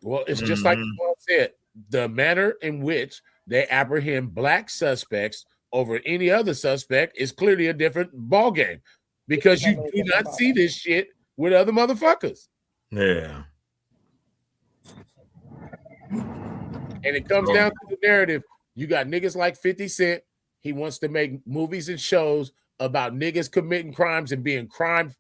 [SPEAKER 2] Well, it's just like Paul said, the manner in which they apprehend black suspects over any other suspect is clearly a different ballgame because you do not see this shit with other motherfuckers.
[SPEAKER 4] Yeah.
[SPEAKER 2] And it comes down to the narrative. You got niggas like 50 Cent. He wants to make movies and shows about niggas committing crimes and being crime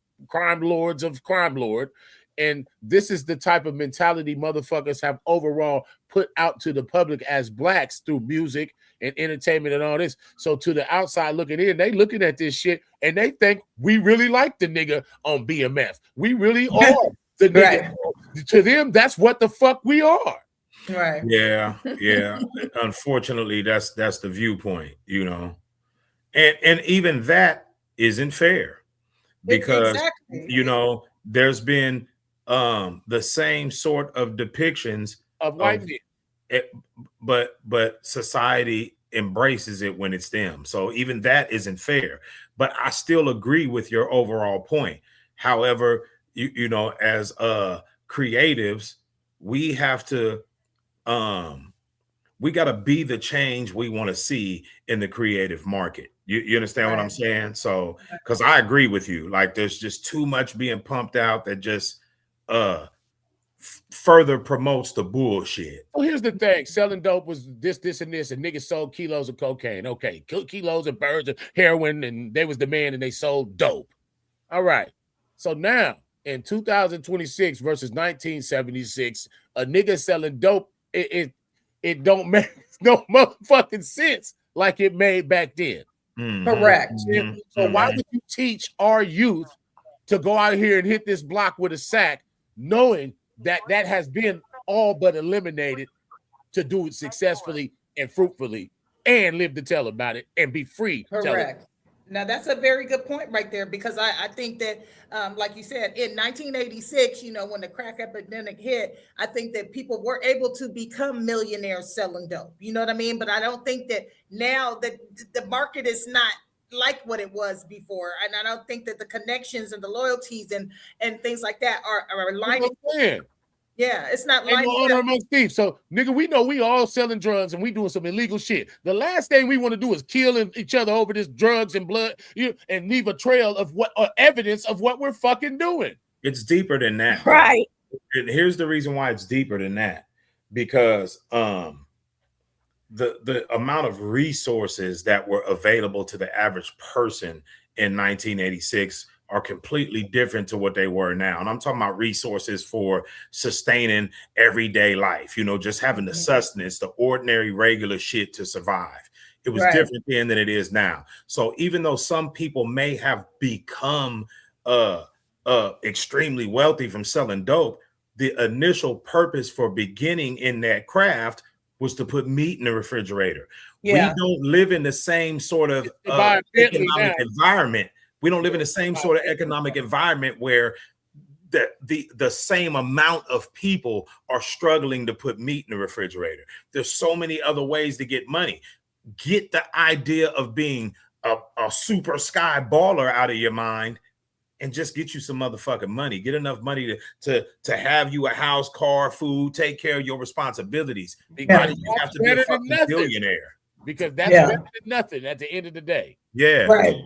[SPEAKER 2] lords of crime lord. And this is the type of mentality motherfuckers have overall put out to the public as blacks through music and entertainment and all this. So to the outside looking in, they looking at this shit and they think we really like the nigga on BMF. We really are the nigga. Right. To them, that's what the fuck we are.
[SPEAKER 1] Right.
[SPEAKER 4] Yeah. Unfortunately, that's the viewpoint, you know. And even that isn't fair because you know there's been the same sort of depictions
[SPEAKER 2] of white men,
[SPEAKER 4] but society embraces it when it's them. So even that isn't fair. But I still agree with your overall point. However, you know, as creatives, we have to we got to be the change we want to see in the creative market. You understand what I'm saying? So, because I agree with you, like there's just too much being pumped out that just further promotes the bullshit.
[SPEAKER 2] Well, here's the thing: selling dope was this, and this, and niggas sold kilos of cocaine. Okay, kilos of birds of heroin, and they was the man, and they sold dope. All right. So now in 2026 versus 1976, a nigga selling dope, it don't make no motherfucking sense like it made back then.
[SPEAKER 1] Correct.
[SPEAKER 2] So why would you teach our youth to go out here and hit this block with a sack, knowing that that has been all but eliminated, to do it successfully and fruitfully and live to tell about it and be free?
[SPEAKER 1] Correct. Now that's a very good point right there, because I think that, like you said, in 1986, you know, when the crack epidemic hit, I think that people were able to become millionaires selling dope. You know what I mean? But I don't think that now that the market is not like what it was before, and I don't think that the connections and the loyalties and things like that are aligning. Yeah, it's not
[SPEAKER 2] like honor amongst thieves. So, nigga, we know we all selling drugs and we doing some illegal shit. The last thing we want to do is kill each other over this drugs and blood, and leave a trail of what, or evidence of what we're fucking doing.
[SPEAKER 4] It's deeper than that,
[SPEAKER 3] right?
[SPEAKER 4] And here's the reason why it's deeper than that, because the amount of resources that were available to the average person in 1986 are completely different to what they were now. And I'm talking about resources for sustaining everyday life, you know, just having the sustenance, the ordinary, regular shit to survive. It was different then than it is now. So even though some people may have become extremely wealthy from selling dope, the initial purpose for beginning in that craft was to put meat in the refrigerator. Yeah. We don't live in the same sort of economic environment. We don't live in the same sort of economic environment where the same amount of people are struggling to put meat in the refrigerator. There's so many other ways to get money. Get the idea of being a super sky baller out of your mind and just get you some motherfucking money. Get enough money to have you a house, car, food, take care of your responsibilities. Because you have to be a fucking billionaire.
[SPEAKER 2] Because that's better than nothing at the end of the day.
[SPEAKER 4] Yeah.
[SPEAKER 1] Right.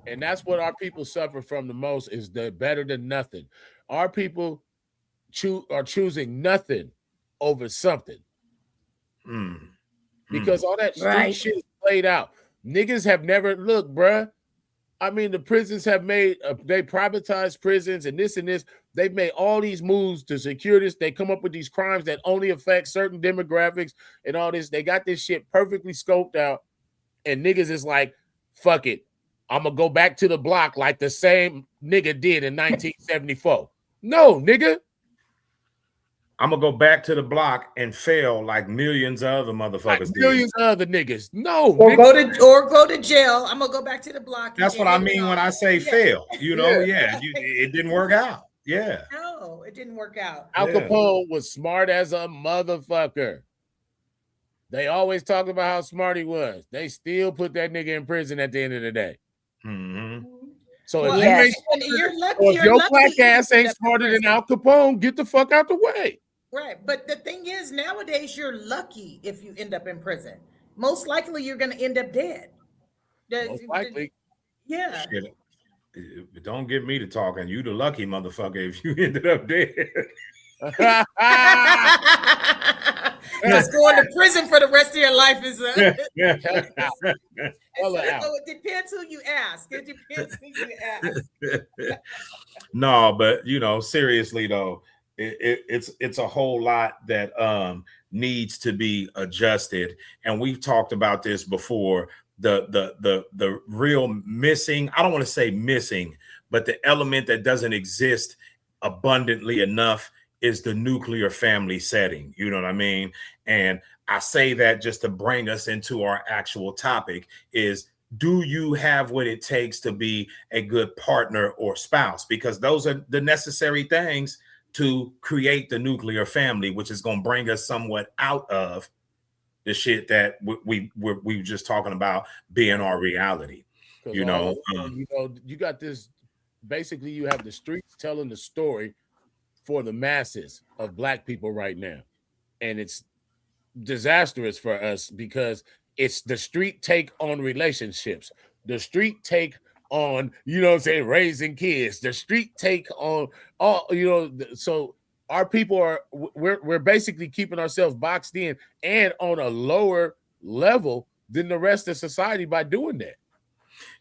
[SPEAKER 2] And that's what our people suffer from the most, is the better than nothing. Our people are choosing nothing over something. Because all that street shit is played out. Niggas have never, look, bruh. I mean, the prisons have made, they privatized prisons and this. They've made all these moves to secure this. They come up with these crimes that only affect certain demographics and all this. They got this shit perfectly scoped out. And niggas is like, fuck it. I'm going to go back to the block like the same nigga did in 1974. No, nigga.
[SPEAKER 4] I'm going to go back to the block and fail like millions of other motherfuckers. Like
[SPEAKER 2] millions of other niggas. No.
[SPEAKER 1] Or go to jail. I'm going to go back to the block.
[SPEAKER 4] That's what I mean when I say fail. You know, it didn't work out. Yeah.
[SPEAKER 1] No, it didn't work out.
[SPEAKER 2] Al Capone was smart as a motherfucker. They always talk about how smart he was. They still put that nigga in prison at the end of the day. So if your black ass ain't smarter than Al Capone, get the fuck out the way.
[SPEAKER 1] Right. But the thing is, nowadays, you're lucky if you end up in prison. Most likely, you're going to end up dead.
[SPEAKER 2] Most likely.
[SPEAKER 1] Yeah.
[SPEAKER 4] Shit. Don't get me to talking. You the lucky motherfucker if you ended up dead.
[SPEAKER 1] Just going to prison for the rest of your life is so it depends who you ask. It depends who you ask.
[SPEAKER 4] No, but you know, seriously though, it's a whole lot that needs to be adjusted, and we've talked about this before. The real missing, I don't want to say missing, but the element that doesn't exist abundantly enough is the nuclear family setting. You know what I mean? And I say that just to bring us into our actual topic is, do you have what it takes to be a good partner or spouse? Because those are the necessary things to create the nuclear family, which is going to bring us somewhat out of the shit that we were just talking about being our reality. You know,
[SPEAKER 2] you got this. Basically, you have the streets telling the story for the masses of Black people right now, and it's disastrous for us because it's the street take on relationships, the street take on, you know what I'm saying, raising kids, the street take on all, you know, so our people are, we're basically keeping ourselves boxed in and on a lower level than the rest of society by doing that.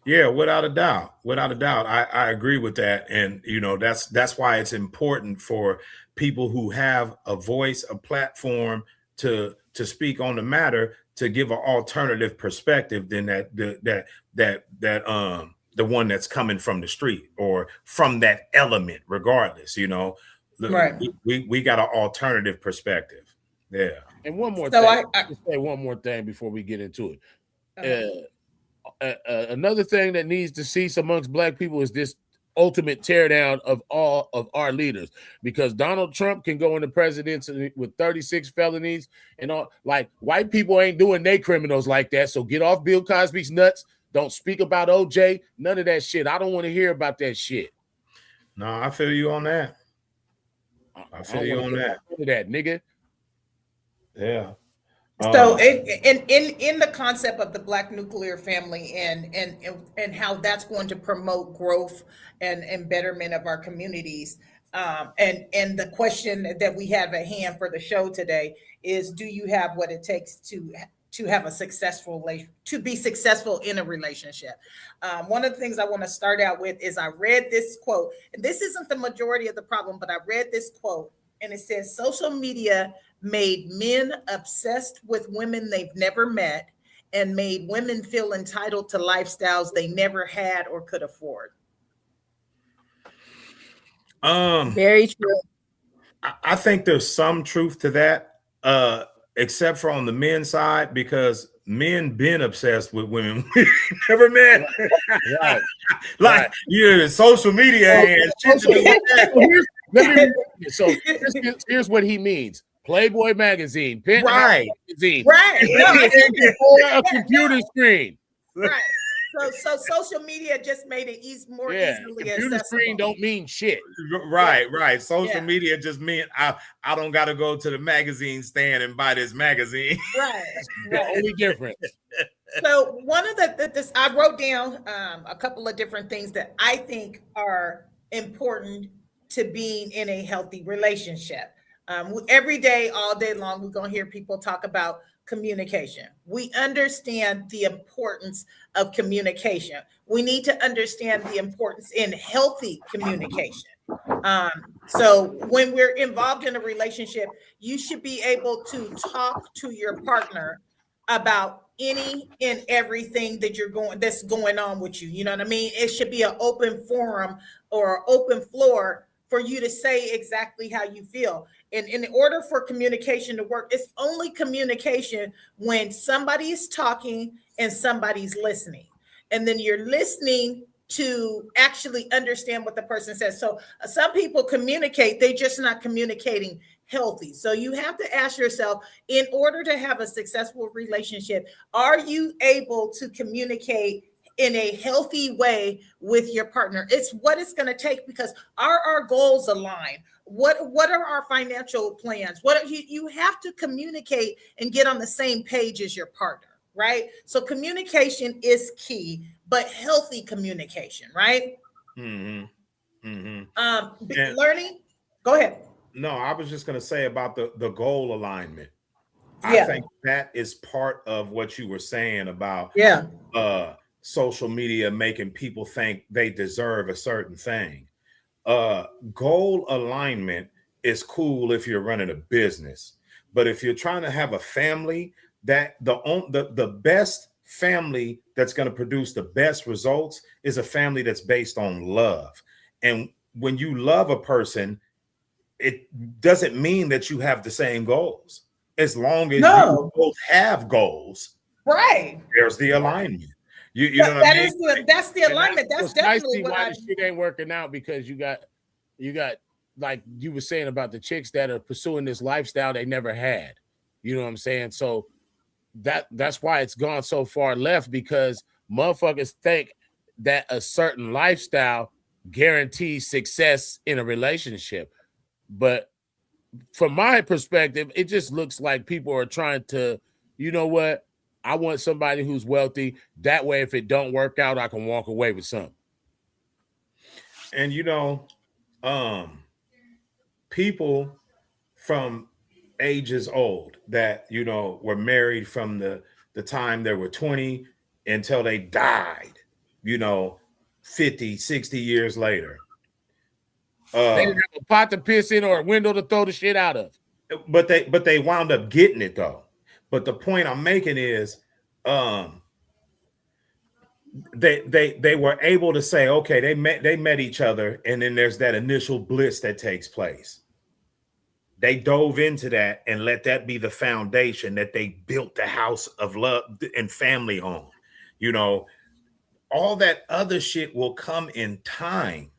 [SPEAKER 4] Yeah, without a doubt. Without a doubt. I agree with that. And you know, that's why it's important for people who have a voice, a platform to speak on the matter, to give an alternative perspective than the one that's coming from the street or from that element, regardless. You know,
[SPEAKER 1] Right.
[SPEAKER 4] we got an alternative perspective. Yeah.
[SPEAKER 2] And one more
[SPEAKER 1] So
[SPEAKER 2] thing.
[SPEAKER 1] I
[SPEAKER 2] Just say one more thing before we get into it. Another thing that needs to cease amongst Black people is this ultimate teardown of all of our leaders, because Donald Trump can go into presidency with 36 felonies and all. Like, white people ain't doing their criminals like that. So get off Bill Cosby's nuts. Don't speak about OJ. None of that shit. I don't want to hear about that shit.
[SPEAKER 4] No, I feel you on that. I feel you on that.
[SPEAKER 2] Nigga.
[SPEAKER 4] Yeah.
[SPEAKER 1] So in the concept of the Black nuclear family and how that's going to promote growth and betterment of our communities, and the question that we have at hand for the show today is, do you have what it takes to have a successful to be successful in a relationship? One of the things I want to start out with is I read this quote, and this isn't the majority of the problem, but I read this quote, and it says, social media made men obsessed with women they've never met and made women feel entitled to lifestyles they never had or could afford.
[SPEAKER 3] Very true.
[SPEAKER 4] I think there's some truth to that, except for on the men's side, because men been obsessed with women we never met.
[SPEAKER 2] Right.
[SPEAKER 4] Like,
[SPEAKER 2] right.
[SPEAKER 4] Yeah, social media and shit to do with that.
[SPEAKER 2] So here's what he means. Playboy magazine, Penthouse
[SPEAKER 4] Right.
[SPEAKER 2] magazine,
[SPEAKER 1] Right.
[SPEAKER 2] or a computer screen.
[SPEAKER 1] Right. So social media just made it more easily
[SPEAKER 2] computer
[SPEAKER 1] accessible.
[SPEAKER 2] screen don't mean shit.
[SPEAKER 4] Right. Social
[SPEAKER 1] Yeah.
[SPEAKER 4] media just mean I don't got to go to the magazine stand and buy this magazine.
[SPEAKER 1] Right.
[SPEAKER 2] The only difference.
[SPEAKER 1] So one of this I wrote down a couple of different things that I think are important to being in a healthy relationship. Every day, all day long, we're going to hear people talk about communication. We understand the importance of communication. We need to understand the importance in healthy communication. So when we're involved in a relationship, you should be able to talk to your partner about any and everything that's going on with you. You know what I mean? It should be an open forum or open floor for you to say exactly how you feel. And in order for communication to work, it's only communication when somebody is talking and somebody's listening. And then you're listening to actually understand what the person says. So some people communicate, they're just not communicating healthy. So you have to ask yourself, in order to have a successful relationship, are you able to communicate in a healthy way with your partner? It's what it's going to take, because our goals align. What are our financial plans? You have to communicate and get on the same page as your partner, right? So communication is key, but healthy communication, right? Learning. Go ahead.
[SPEAKER 4] No, I was just going to say about the goal alignment.
[SPEAKER 1] Yeah.
[SPEAKER 4] I think that is part of what you were saying about social media making people think they deserve a certain thing. Goal alignment is cool if you're running a business, but if you're trying to have a family, that the best family that's going to produce the best results is a family that's based on love. And when you love a person, it doesn't mean that you have the same goals. As long as you both have goals,
[SPEAKER 1] right?
[SPEAKER 4] There's the alignment. You know what I mean?
[SPEAKER 1] That's the alignment. That's definitely
[SPEAKER 2] why
[SPEAKER 1] what
[SPEAKER 2] the shit ain't working out, because you got like you were saying about the chicks that are pursuing this lifestyle they never had. You know what I'm saying? So that's why it's gone so far left, because motherfuckers think that a certain lifestyle guarantees success in a relationship. But from my perspective, it just looks like people are trying to, you know what? I want somebody who's wealthy. That way, if it don't work out, I can walk away with something.
[SPEAKER 4] And people from ages old that were married from the time they were 20 until they died, 50, 60 years later.
[SPEAKER 2] They didn't have a pot to piss in or a window to throw the shit out of.
[SPEAKER 4] But they wound up getting it though. But the point I'm making is they were able to say, okay, they met each other, and then there's that initial bliss that takes place. They dove into that and let that be the foundation that they built the house of love and family on. All that other shit will come in time.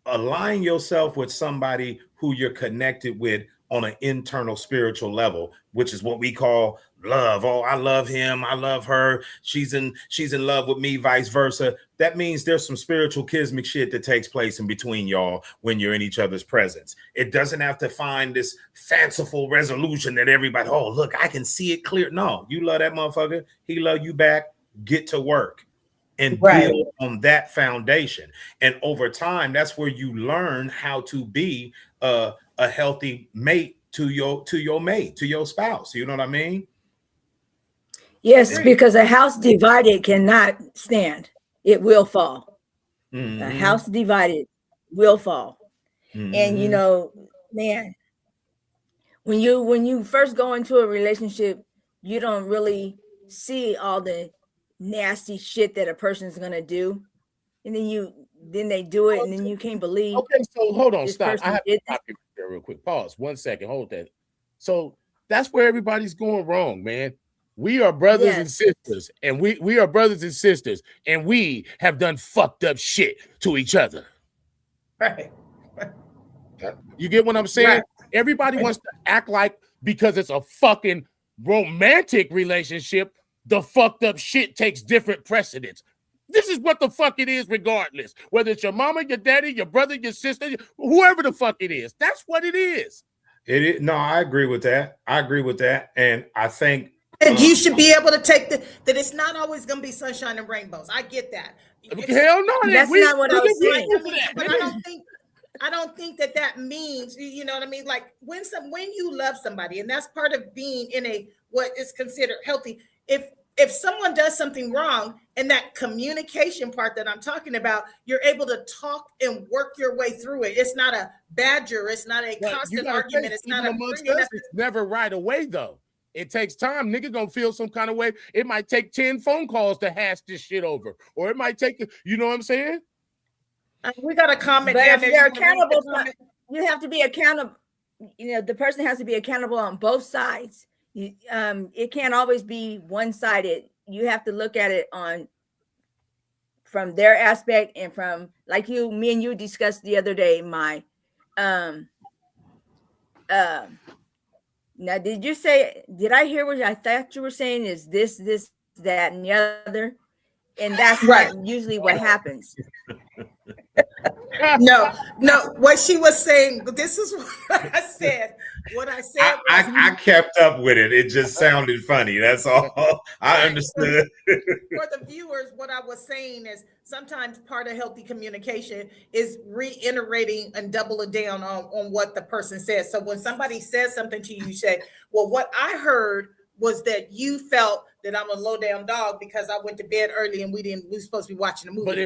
[SPEAKER 4] Align yourself with somebody who you're connected with on an internal spiritual level, which is what we call love. Oh, I love him, I love her, she's in love with me, vice versa. That means there's some spiritual kismic shit that takes place in between y'all when you're in each other's presence. It doesn't have to find this fanciful resolution that everybody, oh, look, I can see it clear. No, you love that motherfucker, he love you back. Get to work and build on that foundation. And over time, that's where you learn how to be a healthy mate to your mate, to your spouse. You know what I mean?
[SPEAKER 3] Yes, because a house divided cannot stand. It will fall.
[SPEAKER 4] Mm-hmm.
[SPEAKER 3] A house divided will fall. Mm-hmm. And man, when you first go into a relationship, you don't really see all the nasty shit that a person's gonna do, and then they do it, and then you can't believe.
[SPEAKER 2] Okay, so hold on, stop. I have to stop you there real quick. Pause 1 second. Hold that. So that's where everybody's going wrong, man. We are brothers and sisters, and we are brothers and sisters, and we have done fucked up shit to each other.
[SPEAKER 1] Right.
[SPEAKER 2] You get what I'm saying? Right. Everybody wants to act like because it's a fucking romantic relationship, the fucked up shit takes different precedence. This is what the fuck it is, regardless. Whether it's your mama, your daddy, your brother, your sister, whoever the fuck it is. That's what it is.
[SPEAKER 4] It is. No, I agree with that. And I think
[SPEAKER 1] and you should be able to take that it's not always going to be sunshine and rainbows. I get that.
[SPEAKER 2] Hell no.
[SPEAKER 3] That's not what I was saying.
[SPEAKER 1] But I don't think that means, you know what I mean? Like when you love somebody, and that's part of being in what is considered healthy. If someone does something wrong, and that communication part that I'm talking about, you're able to talk and work your way through it. It's not a badger. It's not a constant argument. It's not
[SPEAKER 2] it's never right away though. It takes time. Nigga gonna feel some kind of way. It might take 10 phone calls to hash this shit over, or it might take, you know what I'm saying?
[SPEAKER 1] We got a comment.
[SPEAKER 3] But if you're accountable, you have to be accountable. The person has to be accountable on both sides. It can't always be one-sided. You have to look at it from their aspect and from, like me and you discussed the other day, now did I hear what I thought you were saying is this, that, and the other? And that's right. Usually what happens.
[SPEAKER 1] No, what she was saying, this is what I said. What I said
[SPEAKER 4] I kept up with it. It just sounded funny. That's all. I understood.
[SPEAKER 1] For the viewers, what I was saying is sometimes part of healthy communication is reiterating and doubling down on what the person says. So when somebody says something to you, you say, well, what I heard was that you felt that I'm a low down dog because I went to bed early and we were supposed to be watching a movie.
[SPEAKER 2] But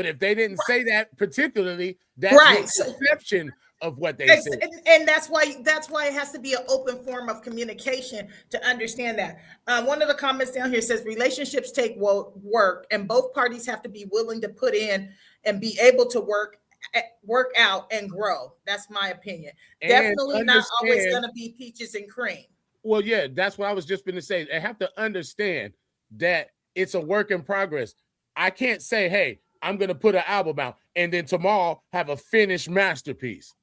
[SPEAKER 2] if they didn't say that particularly, that's right. The perception of what they said.
[SPEAKER 1] And that's why it has to be an open form of communication to understand that. One of the comments down here says relationships take work, and both parties have to be willing to put in and be able to work out and grow. That's my opinion. And definitely not always going to be peaches and cream.
[SPEAKER 2] Well, yeah, that's what I was just going to say. I have to understand that it's a work in progress. I can't say, hey, I'm going to put an album out and then tomorrow have a finished masterpiece.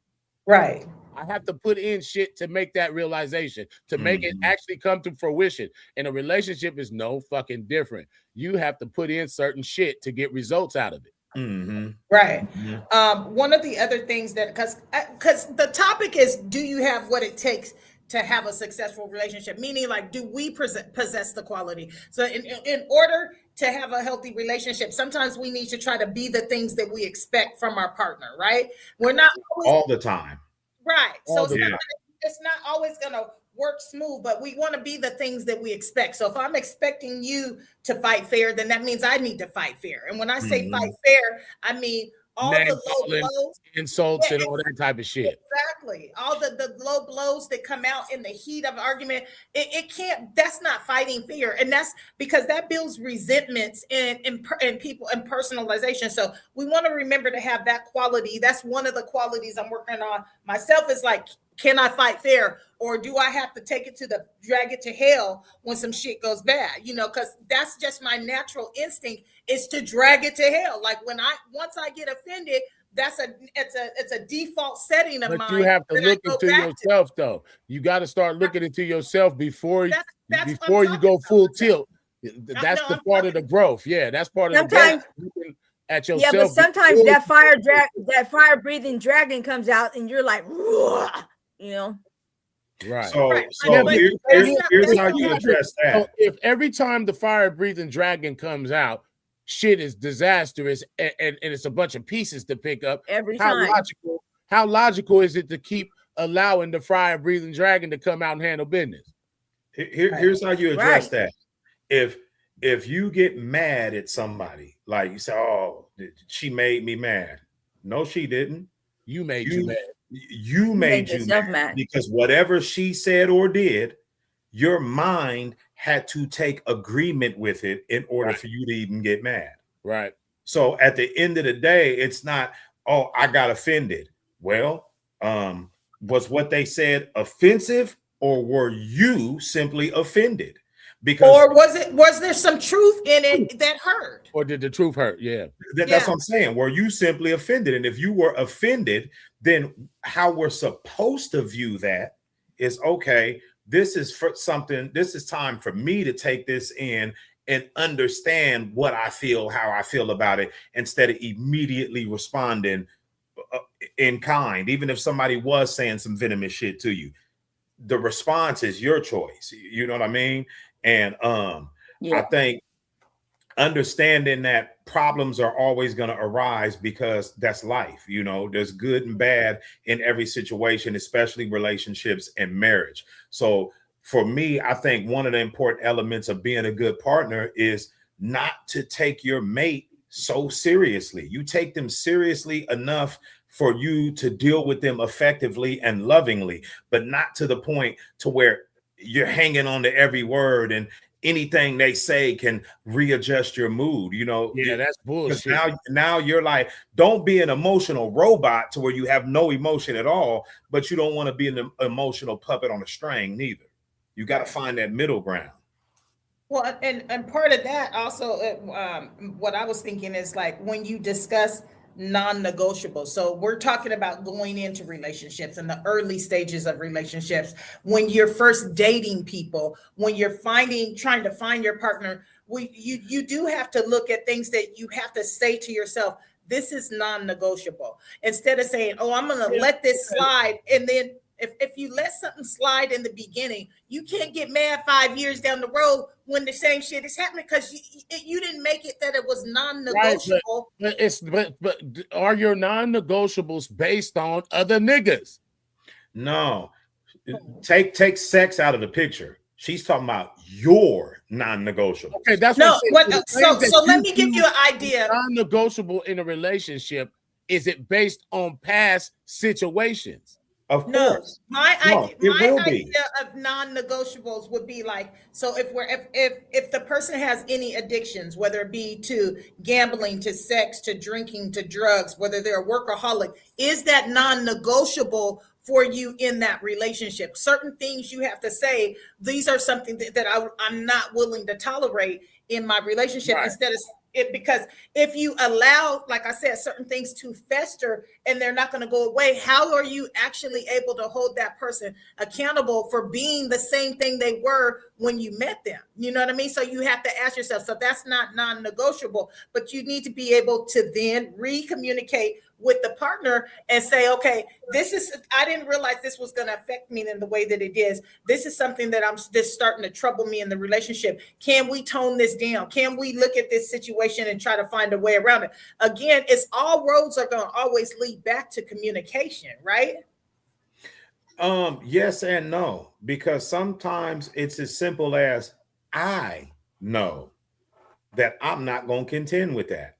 [SPEAKER 1] Right.
[SPEAKER 2] I have to put in shit to make that realization, to make it
[SPEAKER 4] Mhm.
[SPEAKER 2] actually come to fruition. And a relationship is no fucking different. You have to put in certain shit to get results out of it.
[SPEAKER 4] Mhm.
[SPEAKER 1] Right.
[SPEAKER 4] Mhm.
[SPEAKER 1] One of the other things that, because the topic is, do you have what it takes to have a successful relationship? Meaning, like, do we possess the quality? So, in order to have a healthy relationship, sometimes we need to try to be the things that we expect from our partner. Right? We're not always
[SPEAKER 4] All the time.
[SPEAKER 1] right.
[SPEAKER 2] All
[SPEAKER 1] So
[SPEAKER 2] the
[SPEAKER 1] it's not always gonna work smooth, but we want to be the things that we expect. So if I'm expecting you to fight fair, then that means I need to fight fair. And when I say fight
[SPEAKER 4] Mhm.
[SPEAKER 1] fair, I mean all the
[SPEAKER 2] Name
[SPEAKER 1] low
[SPEAKER 2] calling,
[SPEAKER 1] blows.
[SPEAKER 2] insults,
[SPEAKER 1] Yeah,
[SPEAKER 2] and all that type of shit.
[SPEAKER 1] exactly. All the low blows that come out in the heat of argument, it can't, that's not fighting fair. And that's because that builds resentments in people and personalization. So we want to remember to have that quality. That's one of the qualities I'm working on myself, is like, can I fight fair, or do I have to take it to the drag it to hell when some shit goes bad? You know, because that's just my natural instinct, is to drag it to hell. Like once I get offended, it's a default setting of
[SPEAKER 2] But
[SPEAKER 1] mine
[SPEAKER 2] you have to
[SPEAKER 1] that
[SPEAKER 2] look
[SPEAKER 1] I go
[SPEAKER 2] into
[SPEAKER 1] back to.
[SPEAKER 2] yourself, though. You got to start looking into yourself before
[SPEAKER 1] That's what I'm
[SPEAKER 2] before you
[SPEAKER 1] talking
[SPEAKER 2] go
[SPEAKER 1] about.
[SPEAKER 2] full tilt.
[SPEAKER 1] No,
[SPEAKER 2] That's the
[SPEAKER 1] I'm
[SPEAKER 2] part of the growth. Yeah, that's part of the growth.
[SPEAKER 3] Sometimes,
[SPEAKER 2] Looking at
[SPEAKER 3] yeah, but
[SPEAKER 2] yourself
[SPEAKER 3] sometimes
[SPEAKER 2] before
[SPEAKER 3] that fire breathing dragon comes out, and you're like, "Roar," you know.
[SPEAKER 2] right.
[SPEAKER 4] So
[SPEAKER 1] right.
[SPEAKER 2] Yeah,
[SPEAKER 1] But
[SPEAKER 4] here's
[SPEAKER 1] that's
[SPEAKER 4] how
[SPEAKER 1] not
[SPEAKER 4] you
[SPEAKER 1] what
[SPEAKER 4] address
[SPEAKER 2] So
[SPEAKER 4] that.
[SPEAKER 2] if every time the fire breathing dragon comes out, shit is disastrous and it's a bunch of pieces to pick up,
[SPEAKER 3] Every
[SPEAKER 2] how
[SPEAKER 3] time.
[SPEAKER 2] logical is it to keep allowing the fire breathing dragon to come out and handle business?
[SPEAKER 4] Here's how you address
[SPEAKER 3] Right.
[SPEAKER 4] that. If you get mad at somebody, like you say, "Oh, she made me mad." No, she didn't.
[SPEAKER 2] You made you mad.
[SPEAKER 4] You
[SPEAKER 3] Make
[SPEAKER 4] made you
[SPEAKER 3] yourself
[SPEAKER 4] mad
[SPEAKER 3] mad.
[SPEAKER 4] because whatever she said or did, your mind had to take agreement with it in order
[SPEAKER 2] Right.
[SPEAKER 4] for you to even get mad.
[SPEAKER 2] Right.
[SPEAKER 4] So at the end of the day, it's not, "Oh, I got offended." Well, was what they said offensive, or were you simply offended? Because
[SPEAKER 1] or was there some truth in it that hurt?
[SPEAKER 2] Or did the truth hurt? Yeah.
[SPEAKER 4] that's
[SPEAKER 1] Yeah.
[SPEAKER 4] what I'm saying. Were you simply offended? And if you were offended, then how we're supposed to view that is, okay, this is for something, this is time for me to take this in and understand what I feel, how I feel about it, instead of immediately responding in kind. Even if somebody was saying some venomous shit to you, the response is your choice. You know what I mean? And I
[SPEAKER 3] Yeah.
[SPEAKER 4] think understanding that problems are always going to arise, because that's life. You know, there's good and bad in every situation, especially relationships and marriage. So for me, I think one of the important elements of being a good partner is not to take your mate so seriously. You take them seriously enough for you to deal with them effectively and lovingly, but not to the point to where you're hanging on to every word and anything they say can readjust your mood. You know,
[SPEAKER 2] Yeah, that's
[SPEAKER 4] because
[SPEAKER 2] bullshit.
[SPEAKER 4] now you're like, don't be an emotional robot to where you have no emotion at all, but you don't want to be an emotional puppet on a string neither. You got to find that middle ground.
[SPEAKER 1] Well, and part of that also, what I was thinking is, like, when you discuss non-negotiable. So we're talking about going into relationships in the early stages of relationships, when you're first dating people, when you're trying to find your partner. You do have to look at things that you have to say to yourself, this is non-negotiable, instead of saying, oh, I'm going to let this slide. And then if you let something slide in the beginning, you can't get mad 5 years down the road when the same shit is happening, because you didn't make it that it was non-negotiable.
[SPEAKER 2] Right, but are your non-negotiables based on other niggas?
[SPEAKER 4] No, take sex out of the picture. She's talking about your non-negotiable.
[SPEAKER 2] Okay, that's
[SPEAKER 1] No,
[SPEAKER 2] what
[SPEAKER 1] so let me give you an idea.
[SPEAKER 2] Non-negotiable in a relationship, is it based on past situations?
[SPEAKER 4] Of
[SPEAKER 1] No,
[SPEAKER 4] course.
[SPEAKER 1] my
[SPEAKER 4] No, it will be.
[SPEAKER 1] idea of non-negotiables would be like, so if the person has any addictions, whether it be to gambling, to sex, to drinking, to drugs, whether they're a workaholic, is that non-negotiable for you in that relationship? Certain things you have to say, these are something that I'm not willing to tolerate in my relationship,
[SPEAKER 2] Right.
[SPEAKER 1] instead of it, because if you allow, like I said, certain things to fester and they're not going to go away, how are you actually able to hold that person accountable for being the same thing they were when you met them? You know what I mean? So you have to ask yourself, so that's not non-negotiable, but you need to be able to then re-communicate with the partner and say, okay, I didn't realize this was going to affect me in the way that it is. This is something that this starting to trouble me in the relationship. Can we tone this down? Can we look at this situation and try to find a way around it? Again, it's all roads are going to always lead back to communication, right?
[SPEAKER 4] Yes and no, because sometimes it's as simple as I know that I'm not going to contend with that.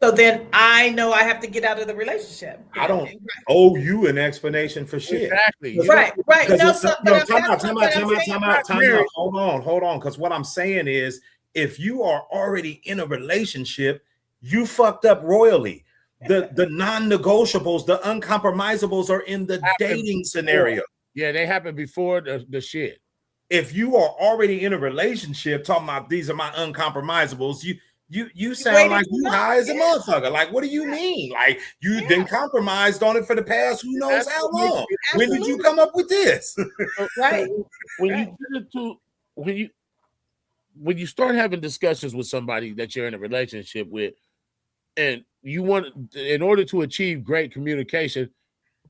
[SPEAKER 1] So then I know I have to get out of the relationship.
[SPEAKER 4] I don't owe you an explanation for shit.
[SPEAKER 2] Exactly.
[SPEAKER 1] Right. No,
[SPEAKER 4] time out. Hold on. Because what I'm saying is, if you are already in a relationship, you fucked up royally. The non-negotiables, the uncompromisables are in the dating scenario.
[SPEAKER 2] Yeah, they happen before the shit.
[SPEAKER 4] If you are already in a relationship, talking about these are my uncompromisables, you sound like you high as a motherfucker. Like, what do you mean? Like, you've been compromised on it for the past who knows how long. When did you come up with this?
[SPEAKER 1] Right.
[SPEAKER 2] When you start having discussions with somebody that you're in a relationship with, and you want, in order to achieve great communication,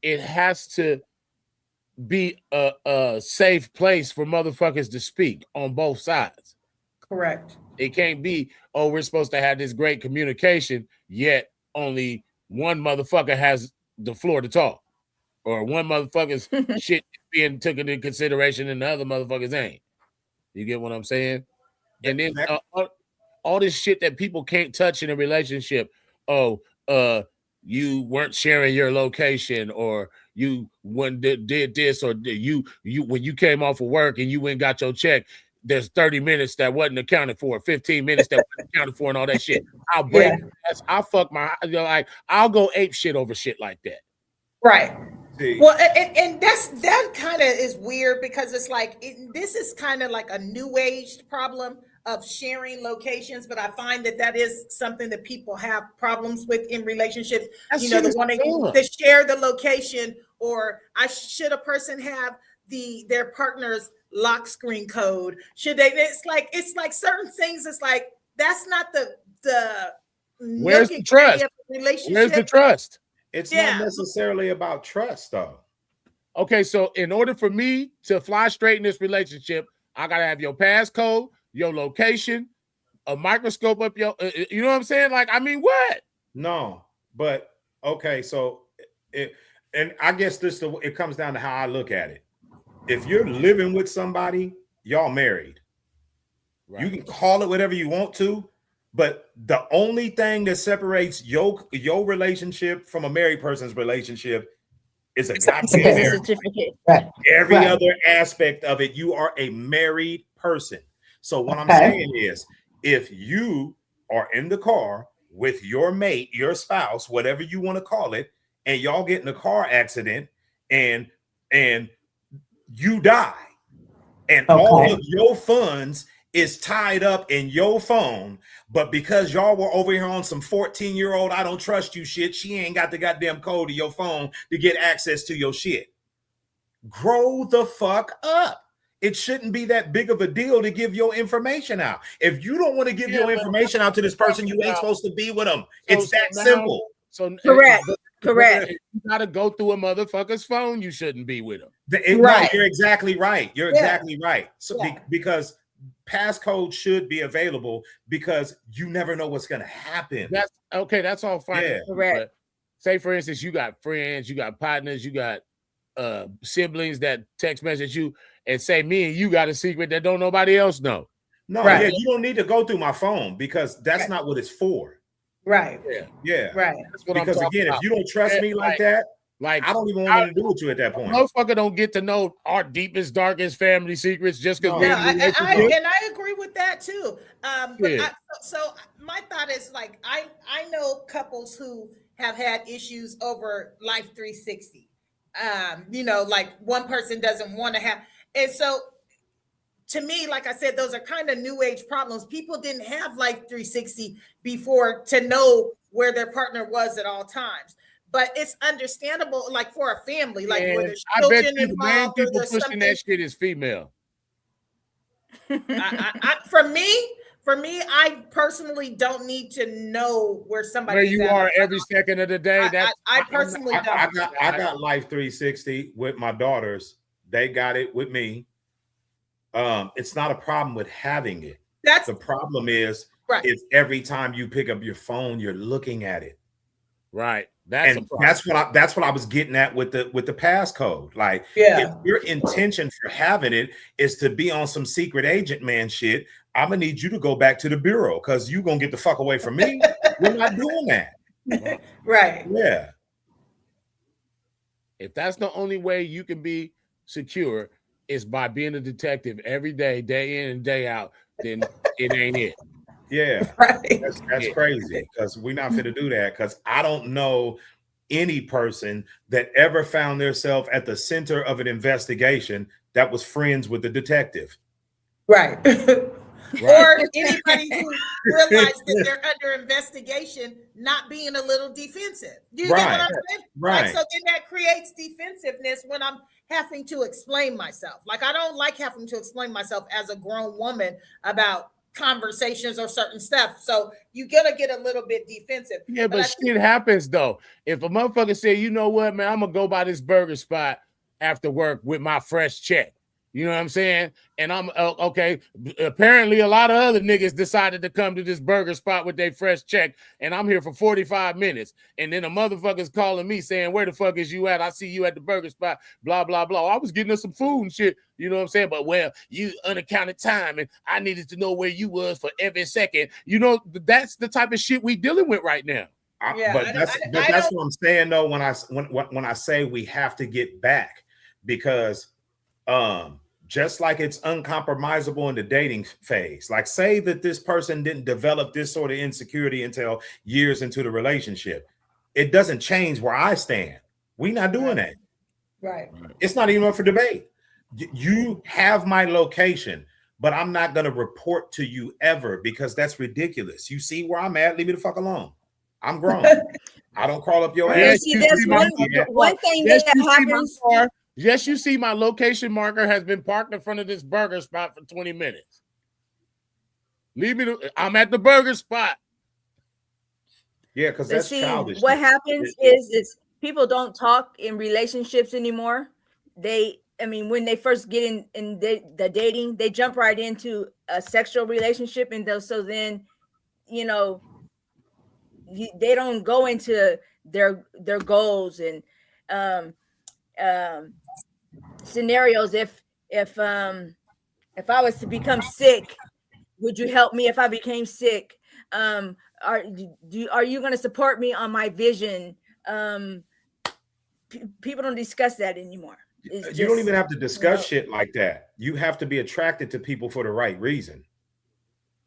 [SPEAKER 2] it has to be a safe place for motherfuckers to speak on both sides.
[SPEAKER 1] Correct.
[SPEAKER 2] It can't be, oh, we're supposed to have this great communication, yet only one motherfucker has the floor to talk, or one motherfucker's shit being taken into consideration and the other motherfuckers ain't. You get what I'm saying? And then all this shit that people can't touch in a relationship. Oh, you weren't sharing your location, or you did this, or you when you came off of work and you went and got your check, there's 30 minutes that wasn't accounted for, 15 minutes that wasn't accounted for, and all that shit. I'll break ass. I'll fuck like I'll go ape shit over shit like that.
[SPEAKER 1] Right. Well, and that kind of is weird, because it's like this is kind of like a new age problem of sharing locations, but I find that is something that people have problems with in relationships. The wanting to share the location, or should a person have their partner's lock screen code? Should they? It's like certain things. It's like that's not the
[SPEAKER 2] where's the trust?
[SPEAKER 1] Relationship.
[SPEAKER 2] Where's the trust?
[SPEAKER 4] It's not necessarily about trust, though.
[SPEAKER 2] Okay, so in order for me to fly straight in this relationship, I gotta have your passcode, your location, a microscope up your. You know what I'm saying? Like, I mean, what?
[SPEAKER 4] No, but okay, so and I guess it comes down to how I look at it. If you're living with somebody, y'all married. Right. You can call it whatever you want to, but the only thing that separates your relationship from a married person's relationship is a goddamn certificate. Right. Every other aspect of it, you are a married person. So what I'm saying is, if you are in the car with your mate, your spouse, whatever you want to call it, and y'all get in a car accident and you die, and all of your funds is tied up in your phone, but because y'all were over here on some 14-year-old I don't trust you shit, she ain't got the goddamn code to your phone to get access to your shit. Grow the fuck up. It shouldn't be that big of a deal to give your information out. If you don't want to give your information out to this person, you ain't supposed to be with them. It's that simple.
[SPEAKER 2] So
[SPEAKER 3] correct.
[SPEAKER 2] You gotta go through a motherfucker's phone. You shouldn't be with them.
[SPEAKER 4] No, you're exactly right. You're exactly right. So because passcode should be available, because you never know what's gonna happen.
[SPEAKER 2] That's okay. That's all fine.
[SPEAKER 4] Yeah.
[SPEAKER 3] Correct.
[SPEAKER 2] But say, for instance, you got friends, you got partners, you got siblings that text message you and say, me and you got a secret that don't nobody else know.
[SPEAKER 4] No, you don't need to go through my phone, because that's not what it's for.
[SPEAKER 1] Right.
[SPEAKER 4] Yeah.
[SPEAKER 1] Right.
[SPEAKER 2] That's what
[SPEAKER 4] because
[SPEAKER 2] I'm
[SPEAKER 4] again,
[SPEAKER 2] about.
[SPEAKER 4] If you don't trust me like that, I don't even want to do with you at that point.
[SPEAKER 2] Motherfucker don't get to know our deepest, darkest family secrets just because we're in a relationship.
[SPEAKER 1] And I agree with that too. So my thought is, like, I know couples who have had issues over Life 360. Like one person doesn't want to have, and so to me, like I said, those are kind of new age problems. People didn't have Life 360 before to know where their partner was at all times. But it's understandable, like for a family, like where
[SPEAKER 2] And
[SPEAKER 1] there's
[SPEAKER 2] I bet
[SPEAKER 1] children
[SPEAKER 2] you the main
[SPEAKER 1] involved, or
[SPEAKER 2] people
[SPEAKER 1] there's
[SPEAKER 2] pushing
[SPEAKER 1] something.
[SPEAKER 2] that shit is female.
[SPEAKER 1] For me, I personally don't need to know where somebody
[SPEAKER 2] Where
[SPEAKER 1] is
[SPEAKER 2] you
[SPEAKER 1] at.
[SPEAKER 2] are every second of the day.
[SPEAKER 1] I personally don't.
[SPEAKER 4] I got Life 360 with my daughters. They got it with me. It's not a problem with having it.
[SPEAKER 1] That's
[SPEAKER 4] The problem is
[SPEAKER 1] right.
[SPEAKER 4] every time you pick up your phone, you're looking at it.
[SPEAKER 2] Right. That's
[SPEAKER 4] And that's what I was getting at with the passcode. Like, if your intention for having it is to be on some secret agent man shit, I'm gonna need you to go back to the bureau because you're gonna get the fuck away from me. We're not doing that.
[SPEAKER 1] Right.
[SPEAKER 4] Yeah.
[SPEAKER 2] If that's the only way you can be secure is by being a detective every day, day in and day out, then it ain't it.
[SPEAKER 4] Yeah.
[SPEAKER 1] Right.
[SPEAKER 4] That's crazy because we're not fit to do that because I don't know any person that ever found themselves at the center of an investigation that was friends with the detective.
[SPEAKER 1] Right. Or anybody who realized that they're under investigation not being a little defensive. Do you get what I'm saying?
[SPEAKER 4] Right.
[SPEAKER 1] Like, so then that creates defensiveness when I'm having to explain myself. Like, I don't like having to explain myself as a grown woman about conversations or certain stuff. So you're gonna get a little bit defensive.
[SPEAKER 2] Yeah, but shit happens though. If a motherfucker say, you know what, man, I'm gonna go by this burger spot after work with my fresh check. You know what I'm saying? And I'm okay. Apparently, a lot of other niggas decided to come to this burger spot with their fresh check, and I'm here for 45 minutes. And then a motherfucker's calling me saying, "Where the fuck is you at? I see you at the burger spot." Blah blah blah. I was getting us some food and shit. You know what I'm saying? But well, you unaccounted time, and I needed to know where you was for every second. You know, that's the type of shit we dealing with right now.
[SPEAKER 4] But that's what I'm saying though. When I say we have to get back, because just like it's uncompromisable in the dating phase. Like, say that this person didn't develop this sort of insecurity until years into the relationship. It doesn't change where I stand. We're not doing that.
[SPEAKER 1] Right.
[SPEAKER 4] It's not even up for debate. You have my location, but I'm not going to report to you ever because that's ridiculous. You see where I'm at? Leave me the fuck alone. I'm grown. I don't crawl up your ass.
[SPEAKER 3] See, that's one thing that happens.
[SPEAKER 2] Yes, you see my location marker has been parked in front of this burger spot for 20 minutes. Leave me. I'm at the burger spot.
[SPEAKER 4] Yeah, because that's childish.
[SPEAKER 3] What happens is people don't talk in relationships anymore. When they first get in the dating, they jump right into a sexual relationship, and so then, you know, they don't go into their goals and scenarios. If I was to become sick, would you help me if I became sick? Are you going to support me on my vision? People don't discuss that anymore.
[SPEAKER 4] You don't even have to discuss shit like that. You have to be attracted to people for the right reason.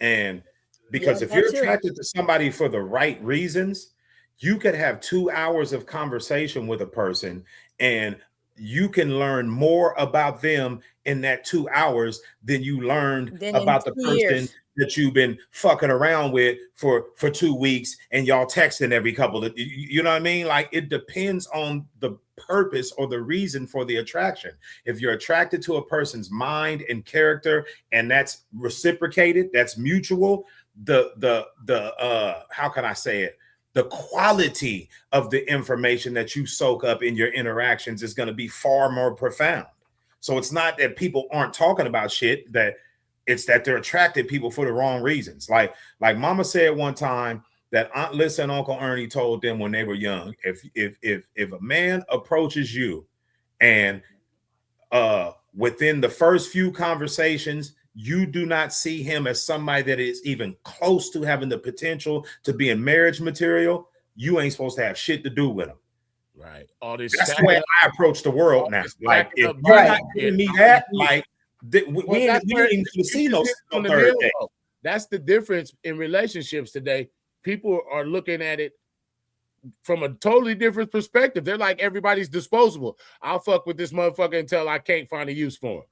[SPEAKER 4] And because if you're attracted to somebody for the right reasons, you could have 2 hours of conversation with a person and you can learn more about them in that 2 hours than you learned about the person that you've been fucking around with for 2 weeks and y'all texting every couple of, you know what I mean? Like, it depends on the purpose or the reason for the attraction. If you're attracted to a person's mind and character and that's reciprocated, that's mutual, how can I say it? The quality of the information that you soak up in your interactions is going to be far more profound. So it's not that people aren't talking about shit, that it's that they're attracted people for the wrong reasons. Like Mama said one time that Aunt Lissa and Uncle Ernie told them when they were young, if a man approaches you and within the first few conversations, you do not see him as somebody that is even close to having the potential to be in marriage material, you ain't supposed to have shit to do with him.
[SPEAKER 2] Right.
[SPEAKER 4] That's the way I approach the world now. Like, if you're not giving me that, like, we ain't even see no third day.
[SPEAKER 2] That's the difference in relationships today. People are looking at it from a totally different perspective. They're like, everybody's disposable. I'll fuck with this motherfucker until I can't find a use for him.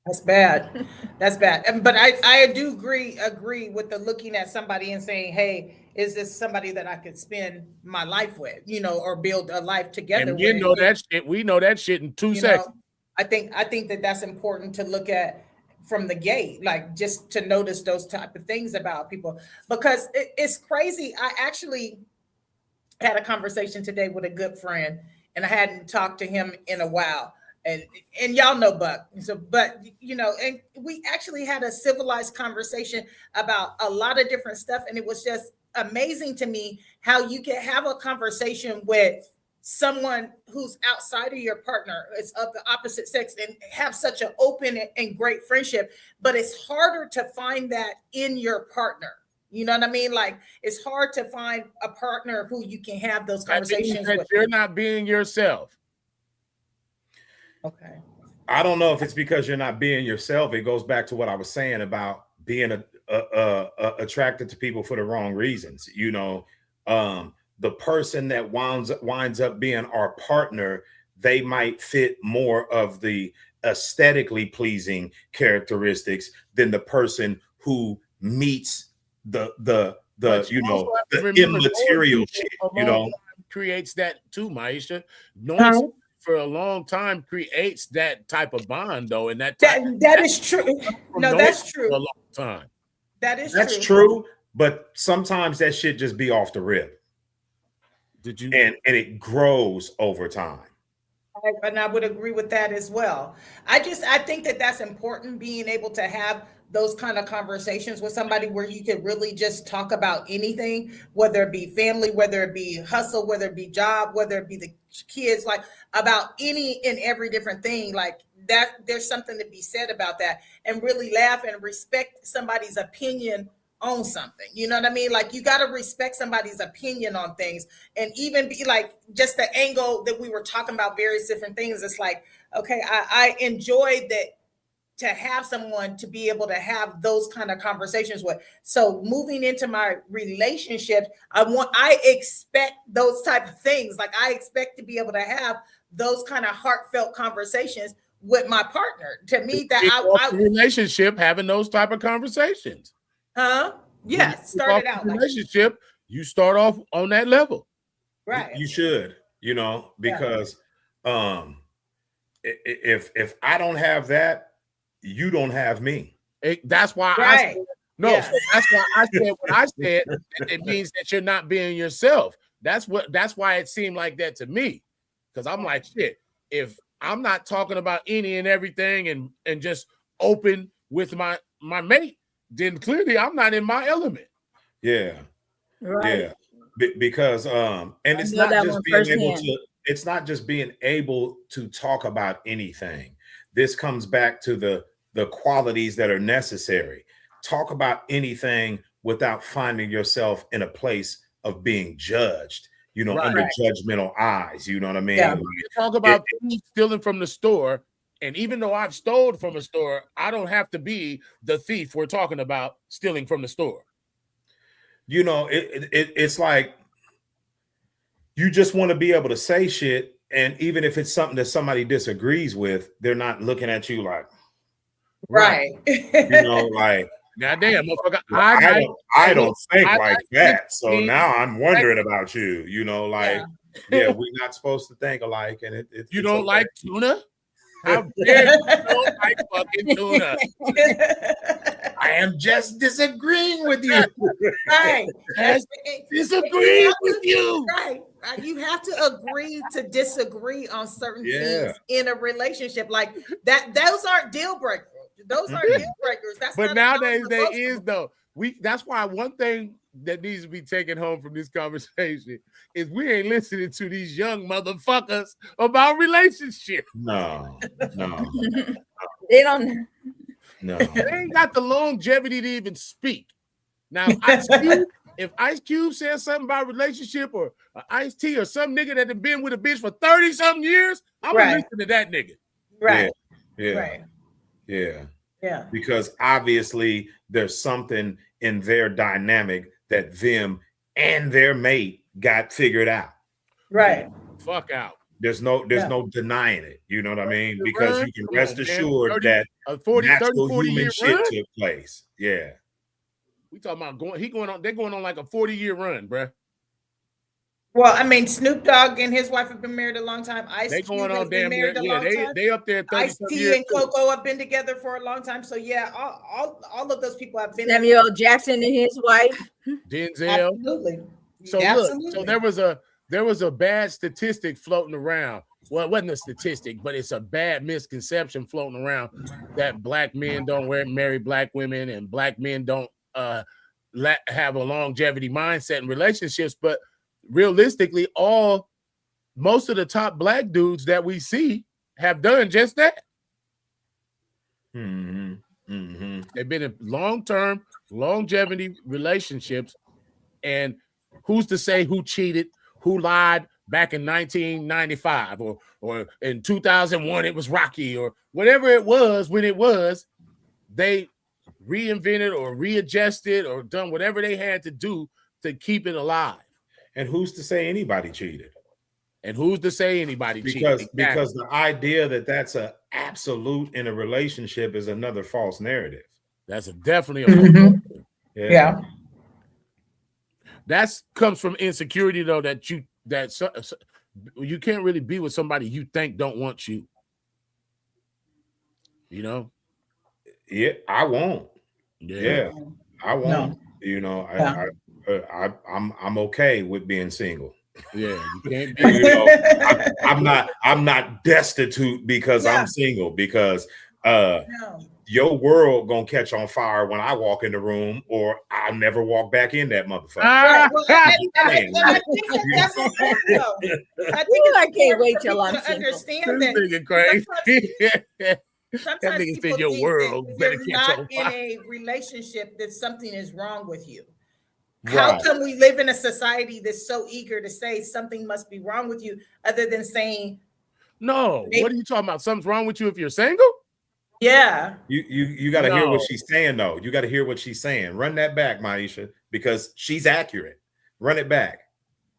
[SPEAKER 1] That's bad. That's bad. But I do agree with the looking at somebody and saying, hey, is this somebody that I could spend my life with, or build a life together
[SPEAKER 2] And
[SPEAKER 1] with?
[SPEAKER 2] that shit. We know that shit in 2 seconds.
[SPEAKER 1] I think that that's important to look at from the gate, like just to notice those type of things about people, because it's crazy. I actually had a conversation today with a good friend, and I hadn't talked to him in a while. And y'all know Buck. So, but and we actually had a civilized conversation about a lot of different stuff. And it was just amazing to me how you can have a conversation with someone who's outside of your partner, is of the opposite sex, and have such an open and great friendship. But it's harder to find that in your partner. You know what I mean? Like, it's hard to find a partner who you can have those conversations with.
[SPEAKER 2] You're not being yourself.
[SPEAKER 1] Okay.
[SPEAKER 4] I don't know if it's because you're not being yourself. It goes back to what I was saying about being attracted to people for the wrong reasons. The person that winds up being our partner, they might fit more of the aesthetically pleasing characteristics than the person who meets the immaterial shit.
[SPEAKER 2] Creates that too, Maisha. No. For a long time creates that type of bond, though, and that
[SPEAKER 1] is true. No, that's true.
[SPEAKER 2] For a long time.
[SPEAKER 4] That's true. But sometimes that shit just be off the rip.
[SPEAKER 2] Did you?
[SPEAKER 4] And it grows over time.
[SPEAKER 1] And I would agree with that as well. I think that that's important, being able to have those kind of conversations with somebody where you can really just talk about anything, whether it be family, whether it be hustle, whether it be job, whether it be the kids, like about any and every different thing like that. There's something to be said about that, and really laugh and respect somebody's opinion on something. You know what I mean? Like, you got to respect somebody's opinion on things, and even be like, just the angle that we were talking about various different things. It's like, okay, I enjoyed that, to have someone to be able to have those kind of conversations with. So moving into my relationships, I expect those type of things. Like, I expect to be able to have those kind of heartfelt conversations with my partner. To me, that
[SPEAKER 2] relationship, having those type of conversations.
[SPEAKER 1] Yeah, started out
[SPEAKER 2] relationship. You start off on that level,
[SPEAKER 1] right?
[SPEAKER 4] You should, because if I don't have that, you don't have me.
[SPEAKER 2] That's why
[SPEAKER 1] right.
[SPEAKER 2] So that's why I said what I said. It means that you're not being yourself. That's why it seemed like that to me. Because I'm like, shit, if I'm not talking about any and everything and just open with my mate, then clearly I'm not in my element.
[SPEAKER 4] Yeah.
[SPEAKER 3] Right.
[SPEAKER 4] Yeah. Because and it's not just being able to talk about anything. This comes back to the qualities that are necessary. Talk about anything without finding yourself in a place of being judged, under judgmental eyes. You know what I mean?
[SPEAKER 1] Yeah.
[SPEAKER 2] Talk about stealing from the store. And even though I've stolen from a store, I don't have to be the thief we're talking about stealing from the store.
[SPEAKER 4] It's like you just want to be able to say shit. And even if it's something that somebody disagrees with, they're not looking at you like,
[SPEAKER 1] right.
[SPEAKER 4] Like,
[SPEAKER 2] goddamn, motherfucker.
[SPEAKER 4] I don't think like that. So now I'm wondering about you, we're not supposed to think alike. And
[SPEAKER 2] you don't like tuna? How dare you don't like fucking tuna?
[SPEAKER 4] I am just disagreeing with you.
[SPEAKER 1] Right.
[SPEAKER 2] Disagreeing with you.
[SPEAKER 1] Right. You have to agree to disagree on certain things in a relationship. Like that, those aren't deal breakers. Those aren't deal breakers.
[SPEAKER 2] But nowadays there is though. That's why one thing that needs to be taken home from this conversation is we ain't listening to these young motherfuckers about relationships.
[SPEAKER 4] No.
[SPEAKER 3] They don't.
[SPEAKER 4] No.
[SPEAKER 2] They ain't got the longevity to even speak. Now, if Ice Cube says something about relationship, or Ice-T or some nigga that have been with a bitch for 30-something years, I'm gonna listen to that nigga.
[SPEAKER 1] Right.
[SPEAKER 4] Yeah.
[SPEAKER 1] Right.
[SPEAKER 4] Yeah. Because obviously there's something in their dynamic that them and their mate got figured out.
[SPEAKER 1] Right.
[SPEAKER 2] Fuck out.
[SPEAKER 4] There's no denying it. You know what I mean? Because you can rest assured that
[SPEAKER 2] a 40
[SPEAKER 4] natural
[SPEAKER 2] 40
[SPEAKER 4] human
[SPEAKER 2] year
[SPEAKER 4] shit
[SPEAKER 2] run.
[SPEAKER 4] took place. Yeah.
[SPEAKER 2] We talking about they're going on like a 40-year run, bruh.
[SPEAKER 1] Well, I mean, Snoop Dogg and his wife have been married a long time.
[SPEAKER 2] They
[SPEAKER 1] Ice
[SPEAKER 2] going
[SPEAKER 1] Cube has
[SPEAKER 2] on
[SPEAKER 1] been
[SPEAKER 2] damn near,
[SPEAKER 1] married a
[SPEAKER 2] yeah,
[SPEAKER 1] long time.
[SPEAKER 2] they up there 30
[SPEAKER 1] Ice-T
[SPEAKER 2] years
[SPEAKER 1] and
[SPEAKER 2] too.
[SPEAKER 1] Coco have been together for a long time. So yeah, all of those people have been
[SPEAKER 3] Samuel Jackson and his wife.
[SPEAKER 2] Denzel.
[SPEAKER 1] Absolutely.
[SPEAKER 2] So
[SPEAKER 1] Absolutely.
[SPEAKER 2] look, so there was a bad statistic floating around. Well, it wasn't a statistic, but it's a bad misconception floating around that black men don't marry black women and black men don't have a longevity mindset in relationships. But realistically, most of the top black dudes that we see have done just that.
[SPEAKER 4] Mm-hmm. Mm-hmm.
[SPEAKER 2] They've been in long-term longevity relationships, and who's to say who cheated, who lied back in 1995 or in 2001 it was Rocky or whatever it was when it was. They reinvented or readjusted or done whatever they had to do to keep it alive.
[SPEAKER 4] And who's to say anybody cheated?
[SPEAKER 2] And who's to say anybody cheated?
[SPEAKER 4] Because the idea that that's an absolute in a relationship is another false narrative.
[SPEAKER 2] That's definitely
[SPEAKER 1] Mhm. Yeah.
[SPEAKER 2] That comes from insecurity, though, that you can't really be with somebody you think don't want you. You know?
[SPEAKER 4] Yeah, I won't. Yeah, I won't.
[SPEAKER 1] No.
[SPEAKER 4] You know,
[SPEAKER 1] Yeah.
[SPEAKER 4] I'm okay with being single.
[SPEAKER 2] Yeah, you can't be.
[SPEAKER 4] You know, I'm not destitute because
[SPEAKER 1] Yeah.
[SPEAKER 4] I'm single, because
[SPEAKER 1] No.
[SPEAKER 4] your world gonna catch on fire when I walk in the room, or I'll never walk back in that motherfucker.
[SPEAKER 1] Right. Well, and I think that's what I'm saying, though. I think
[SPEAKER 3] I
[SPEAKER 1] it's
[SPEAKER 3] can't wait
[SPEAKER 1] important
[SPEAKER 3] till
[SPEAKER 1] for
[SPEAKER 3] I'm
[SPEAKER 1] people to
[SPEAKER 3] single.
[SPEAKER 1] understand
[SPEAKER 2] This
[SPEAKER 1] that
[SPEAKER 2] nigga crazy.
[SPEAKER 1] sometimes
[SPEAKER 2] That nigga
[SPEAKER 1] people
[SPEAKER 2] said your
[SPEAKER 1] think
[SPEAKER 2] world
[SPEAKER 1] that
[SPEAKER 2] better
[SPEAKER 1] you're
[SPEAKER 2] catch
[SPEAKER 1] not
[SPEAKER 2] on
[SPEAKER 1] in
[SPEAKER 2] fire.
[SPEAKER 1] a relationship that something is wrong with you.
[SPEAKER 4] Right.
[SPEAKER 1] How come we live in a society that's so eager to say something must be wrong with you, other than saying,
[SPEAKER 2] No, what are you talking about? Something's wrong with you if you're single?
[SPEAKER 1] yeah,
[SPEAKER 4] You got to hear what
[SPEAKER 2] No.
[SPEAKER 4] she's saying, though. You got to hear what she's saying. Run that back, Maisha, because she's accurate. Run it back.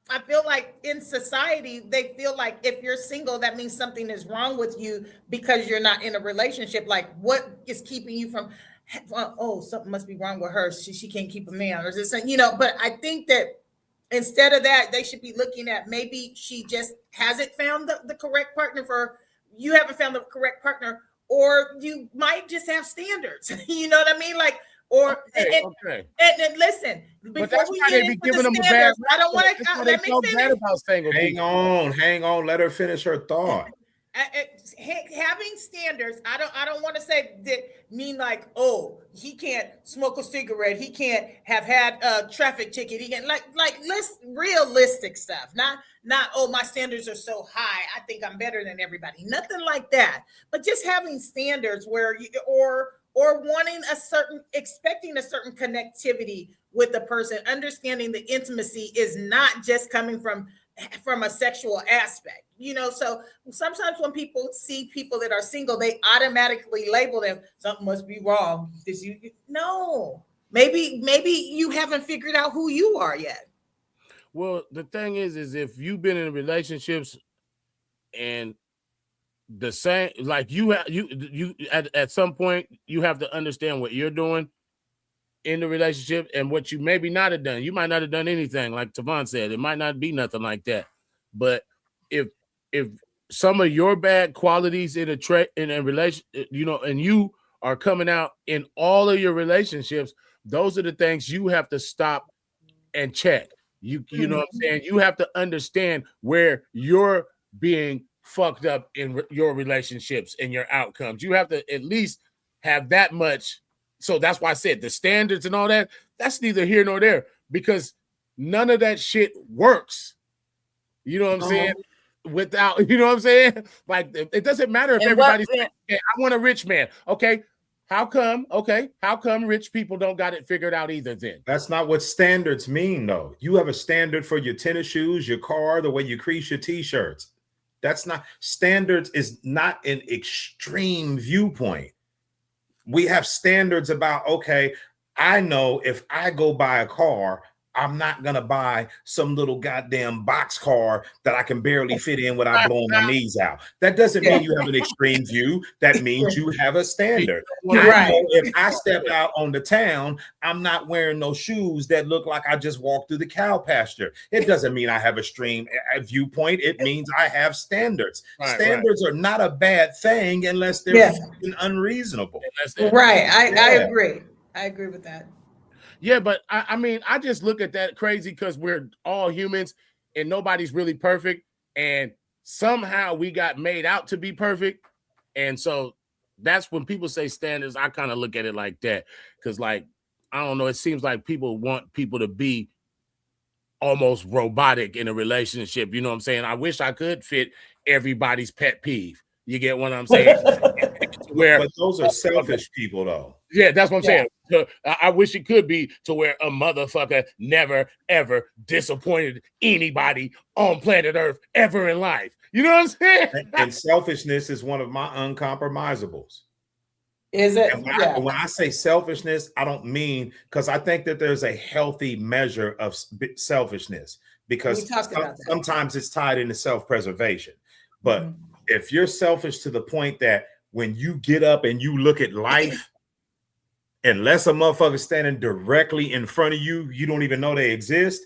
[SPEAKER 1] I feel like in society, they feel like if you're single, that means something is wrong with you because you're not in a relationship. Like, what is keeping you from, oh, something must be wrong with her. She can't keep a man, or this, you know. But I think that instead of that, they should be looking at maybe she just hasn't found the correct partner for you. Haven't found the correct partner, or you might just have standards. You know what I mean? Like, or
[SPEAKER 2] Okay.
[SPEAKER 1] and listen,
[SPEAKER 2] But
[SPEAKER 1] before
[SPEAKER 2] that's
[SPEAKER 1] we
[SPEAKER 2] why
[SPEAKER 1] get
[SPEAKER 2] they be
[SPEAKER 1] into
[SPEAKER 2] giving
[SPEAKER 1] the
[SPEAKER 2] them a bad
[SPEAKER 1] standards, I don't want
[SPEAKER 2] That's
[SPEAKER 1] to
[SPEAKER 2] why they
[SPEAKER 1] let me
[SPEAKER 2] feel bad
[SPEAKER 1] finish.
[SPEAKER 2] about single people.
[SPEAKER 4] Hang on. Let her finish her thought.
[SPEAKER 1] Having standards, I don't want to say that mean like, oh, he can't smoke a cigarette, he can't have had a traffic ticket, he can like realistic stuff, not oh, my standards are so high, I think I'm better than everybody, nothing like that. But just having standards where you or wanting expecting a certain connectivity with the person, understanding the intimacy is not just coming from a sexual aspect, you know. So sometimes when people see people that are single, they automatically label them, something must be wrong. No, maybe you haven't figured out who you are yet.
[SPEAKER 2] Well, the thing is if you've been in relationships and the same, like you at some point you have to understand what you're doing in the relationship and what you maybe not have done. You might not have done anything, like Tavon said. It might not be nothing like that. But if some of your bad qualities in a relation, you know, and you are coming out in all of your relationships, those are the things you have to stop and check. You know what I'm saying? You have to understand where you're being fucked up in your relationships and your outcomes. You have to at least have that much. So that's why I said the standards and all that, that's neither here nor there, because none of that shit works. You know what I'm saying? Without, you know what I'm saying? Like, it doesn't matter if everybody's saying, I want a rich man. Okay. How come rich people don't got it figured out either then?
[SPEAKER 4] That's not what standards mean, though. You have a standard for your tennis shoes, your car, the way you crease your t-shirts. That's not, standards is not an extreme viewpoint. We have standards about, okay, I know if I go buy a car, I'm not gonna buy some little goddamn box car that I can barely fit in without blowing my knees out. That doesn't mean you have an extreme view. That means you have a standard.
[SPEAKER 1] Right.
[SPEAKER 4] I know if I step out on the town, I'm not wearing no shoes that look like I just walked through the cow pasture. It doesn't mean I have a extreme viewpoint. It means I have standards. Standards are not a bad thing unless they're fucking unreasonable.
[SPEAKER 1] Right. I agree. I agree with that.
[SPEAKER 2] Yeah, but I mean, I just look at that crazy because we're all humans and nobody's really perfect. And somehow we got made out to be perfect. And so that's when people say standards, I kind of look at it like that. Because, like, I don't know, it seems like people want people to be almost robotic in a relationship. You know what I'm saying? I wish I could fit everybody's pet peeve. You get what I'm saying?
[SPEAKER 4] But those are selfish people, though.
[SPEAKER 2] Yeah, that's what I'm saying. I wish it could be to where a motherfucker never, ever disappointed anybody on planet Earth ever in life. You know what I'm saying?
[SPEAKER 4] And selfishness is one of my uncompromisables.
[SPEAKER 1] Is it?
[SPEAKER 4] When I say selfishness, I don't mean, because I think that there's a healthy measure of selfishness, because sometimes it's tied into self-preservation. But if you're selfish to the point that when you get up and you look at life, unless a motherfucker standing directly in front of you, you don't even know they exist.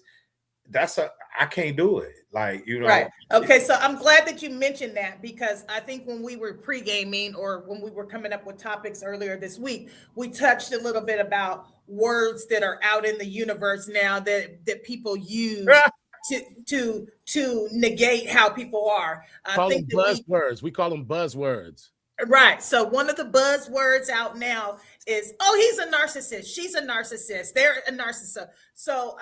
[SPEAKER 4] I can't do it. Like, you know.
[SPEAKER 1] Right. Okay. So I'm glad that you mentioned that, because I think when we were pre-gaming or when we were coming up with topics earlier this week, we touched a little bit about words that are out in the universe now that people use to negate how people are.
[SPEAKER 2] Call them buzzwords. We call them buzzwords.
[SPEAKER 1] Right. So one of the buzzwords out now is, oh, he's a narcissist. She's a narcissist. They're a narcissist. So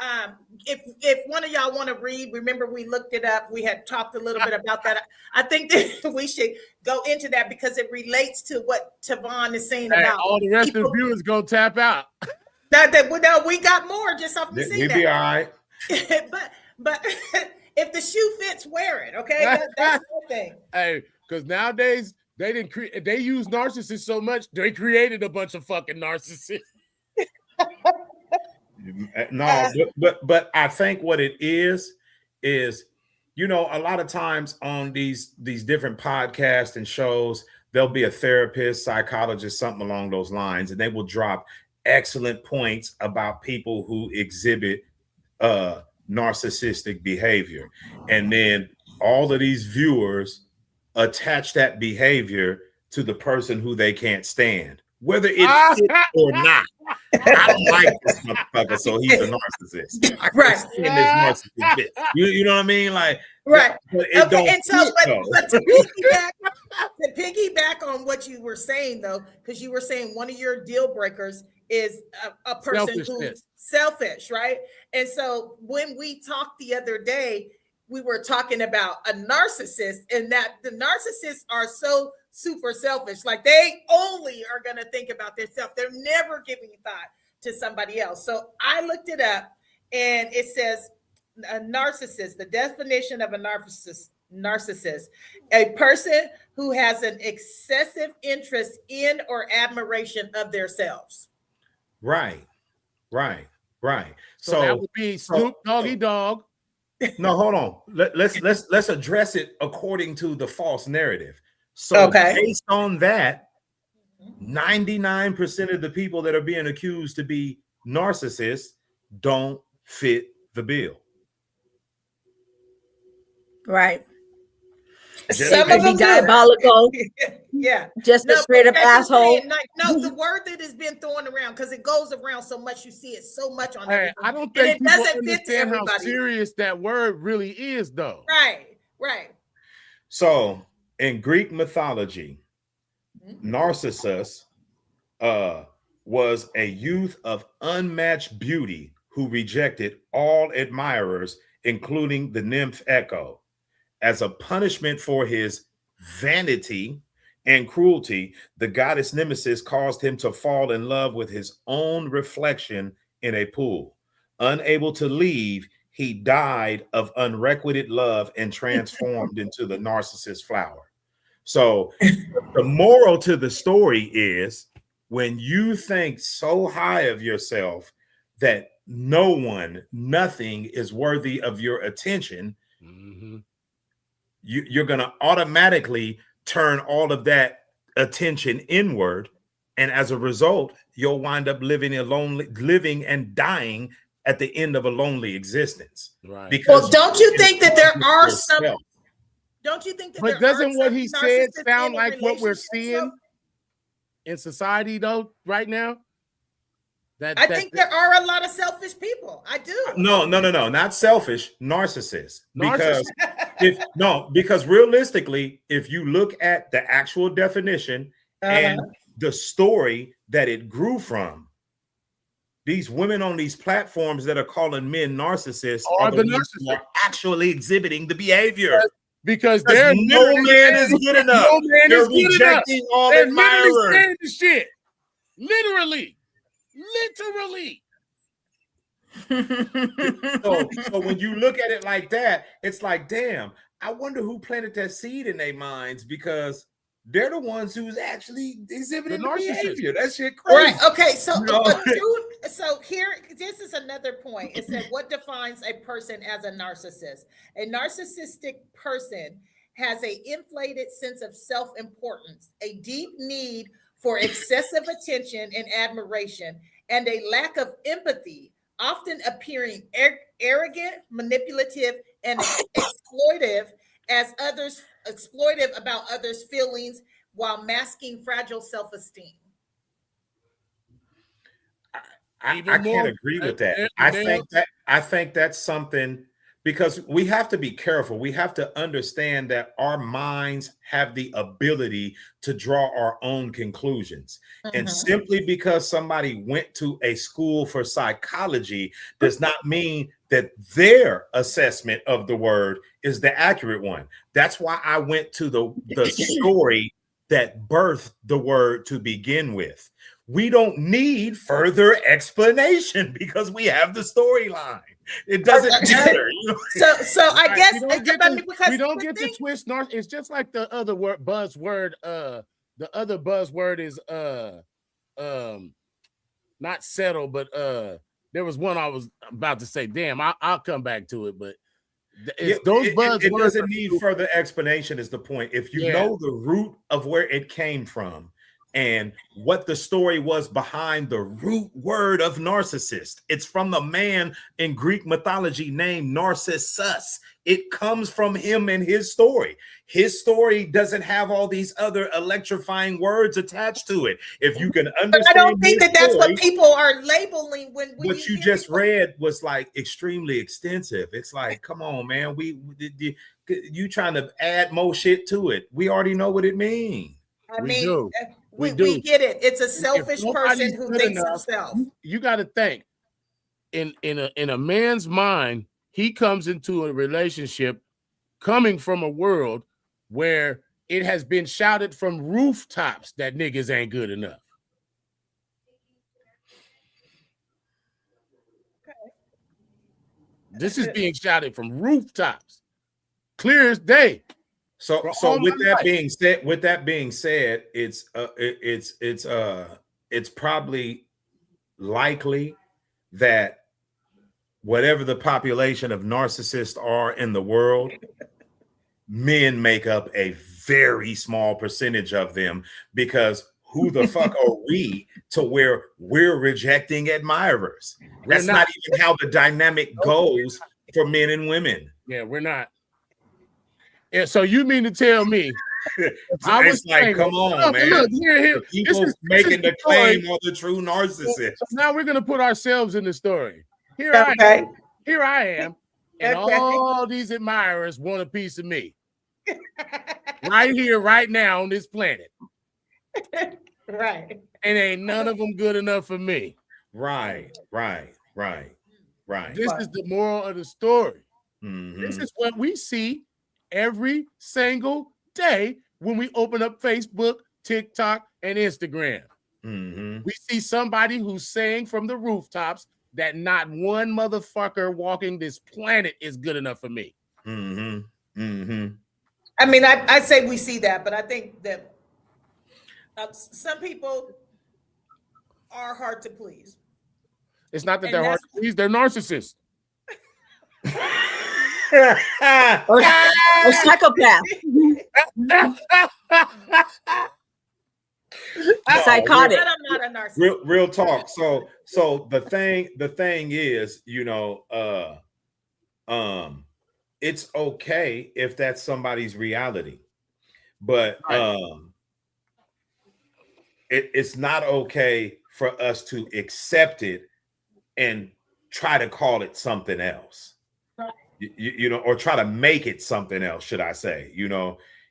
[SPEAKER 1] if one of y'all want to read, remember we looked it up. We had talked a little bit about that. I think that we should go into that because it relates to what Tavon is saying about
[SPEAKER 2] all the rest of the viewers going to tap out.
[SPEAKER 1] No, we got more just off the scene.
[SPEAKER 4] We'll be all right.
[SPEAKER 1] but if the shoe fits, wear it. Okay. That's the thing.
[SPEAKER 2] Hey, because nowadays, they use narcissists so much, they created a bunch of fucking narcissists.
[SPEAKER 4] No, but I think what it is, you know, a lot of times on these different podcasts and shows, there'll be a therapist, psychologist, something along those lines, and they will drop excellent points about people who exhibit narcissistic behavior. And then all of these viewers attach that behavior to the person who they can't stand, whether it's fit or not. I don't like this motherfucker, so he's a narcissist. I can't stand this narcissist. You know what I mean? Like,
[SPEAKER 1] right.
[SPEAKER 4] But it don't
[SPEAKER 1] and so,
[SPEAKER 4] fit,
[SPEAKER 1] but to piggyback on what you were saying, though, because you were saying one of your deal breakers is a person who's selfish, right? And so when we talked the other day, we were talking about a narcissist, and that the narcissists are so super selfish. Like, they only are going to think about themselves. They're never giving thought to somebody else. So I looked it up, and it says a narcissist, the definition of a narcissist, a person who has an excessive interest in or admiration of themselves.
[SPEAKER 4] Right.
[SPEAKER 2] So that would be Snoop Doggy Dogg.
[SPEAKER 4] No, hold on. Let's address it according to the false narrative. So based on that, 99% of the people that are being accused to be narcissists don't fit the bill.
[SPEAKER 3] Right.
[SPEAKER 1] Some of them
[SPEAKER 3] diabolical.
[SPEAKER 1] Yeah.
[SPEAKER 3] Just a straight up asshole.
[SPEAKER 1] No, the word that has been thrown around, because it goes around so much, you see it so much on
[SPEAKER 2] everything. I don't think people understand how serious that word really is, though.
[SPEAKER 1] Right.
[SPEAKER 4] So in Greek mythology, Narcissus was a youth of unmatched beauty who rejected all admirers, including the nymph Echo. As a punishment for his vanity and cruelty, the goddess Nemesis caused him to fall in love with his own reflection in a pool. Unable to leave, he died of unrequited love and transformed into the narcissus flower. So the moral to the story is, when you think so high of yourself that no one, nothing is worthy of your attention, you're going to automatically turn all of that attention inward. And as a result, you'll wind up living and dying at the end of a lonely existence.
[SPEAKER 2] Right.
[SPEAKER 4] Because
[SPEAKER 1] Well, don't you think that there are some?
[SPEAKER 4] yourself.
[SPEAKER 1] Don't you think that?
[SPEAKER 2] But
[SPEAKER 1] there
[SPEAKER 2] doesn't
[SPEAKER 1] are
[SPEAKER 2] what
[SPEAKER 1] some
[SPEAKER 2] he said
[SPEAKER 1] narcissists
[SPEAKER 2] sound
[SPEAKER 1] in a
[SPEAKER 2] like what we're
[SPEAKER 1] relationship,
[SPEAKER 2] seeing
[SPEAKER 1] though?
[SPEAKER 2] in society though right now?
[SPEAKER 1] I think there are a lot of selfish people. I do.
[SPEAKER 4] No, not selfish, narcissist. Because realistically, if you look at the actual definition and the story that it grew from, these women on these platforms that are calling men narcissists are the ones who are actually exhibiting the behavior.
[SPEAKER 2] Because
[SPEAKER 4] no man is good enough.
[SPEAKER 2] No man
[SPEAKER 4] They're
[SPEAKER 2] is good
[SPEAKER 4] rejecting
[SPEAKER 2] enough.
[SPEAKER 4] all
[SPEAKER 2] They're
[SPEAKER 4] admirers.
[SPEAKER 2] literally saying the shit. Literally.
[SPEAKER 4] So when you look at it like that, it's like, damn, I wonder who planted that seed in their minds, because they're the ones who's actually exhibiting the behavior. That shit crazy.
[SPEAKER 1] Right. Okay. So,
[SPEAKER 4] You know?
[SPEAKER 1] so here, this is another point. It said, what defines a person as a narcissist? A narcissistic person has an inflated sense of self-importance, a deep need for excessive attention and admiration, and a lack of empathy, often appearing arrogant, manipulative, and exploitive about others' feelings while masking fragile self-esteem.
[SPEAKER 4] I can't agree with that. I think that's something, because we have to be careful. We have to understand that our minds have the ability to draw our own conclusions. And simply because somebody went to a school for psychology does not mean that their assessment of the word is the accurate one. That's why I went to the story that birthed the word to begin with. We don't need further explanation because we have the storyline. It doesn't matter.
[SPEAKER 1] So I guess
[SPEAKER 2] we don't get the twist. It's just like the other buzzword. The other buzzword is not settle, but there was one I was about to say. Damn, I'll come back to it, but those buzzwords.
[SPEAKER 4] It doesn't need further explanation, is the point. If you know the root of where it came from and what the story was behind the root word of narcissist, it's from the man in Greek mythology named Narcissus. It comes from him and his story. His story doesn't have all these other electrifying words attached to it. If you can understand,
[SPEAKER 1] but I don't think that that's what people are labeling when
[SPEAKER 4] what you just read was like extremely extensive. It's like, come on, man, you trying to add more shit to it. We already know what it means.
[SPEAKER 1] We get it. It's a selfish person who thinks himself.
[SPEAKER 2] You got to think in a man's mind. He comes into a relationship coming from a world where it has been shouted from rooftops that niggas ain't good enough. This is being shouted from rooftops, clear as day.
[SPEAKER 4] So with that being said, it's probably likely that whatever the population of narcissists are in the world, men make up a very small percentage of them, because who the fuck are we to where we're rejecting admirers? That's not even how the dynamic goes for men and women.
[SPEAKER 2] Yeah, we're not. Yeah, so you mean to tell me
[SPEAKER 4] it's like, come on, man.
[SPEAKER 2] Look, here,
[SPEAKER 4] people making the claim of the true narcissist.
[SPEAKER 2] So now we're gonna put ourselves in the story. Here I am, and all these admirers want a piece of me. Right here, right now on this planet.
[SPEAKER 1] Right.
[SPEAKER 2] And ain't none of them good enough for me.
[SPEAKER 4] Right.
[SPEAKER 2] This is the moral of the story. This is what we see every single day when we open up Facebook, TikTok, and Instagram. We see somebody who's saying from the rooftops that not one motherfucker walking this planet is good enough for me.
[SPEAKER 1] I mean, I say we see that, but I think that some people are hard to please.
[SPEAKER 2] It's not that
[SPEAKER 1] And
[SPEAKER 2] they're hard to please; they're narcissists.
[SPEAKER 3] Or psychopath, psychotic.
[SPEAKER 1] But I'm not a narcissist.
[SPEAKER 4] real talk. So the thing is, it's okay if that's somebody's reality, but it's not okay for us to accept it and try to call it something else. Or try to make it something else, should I say.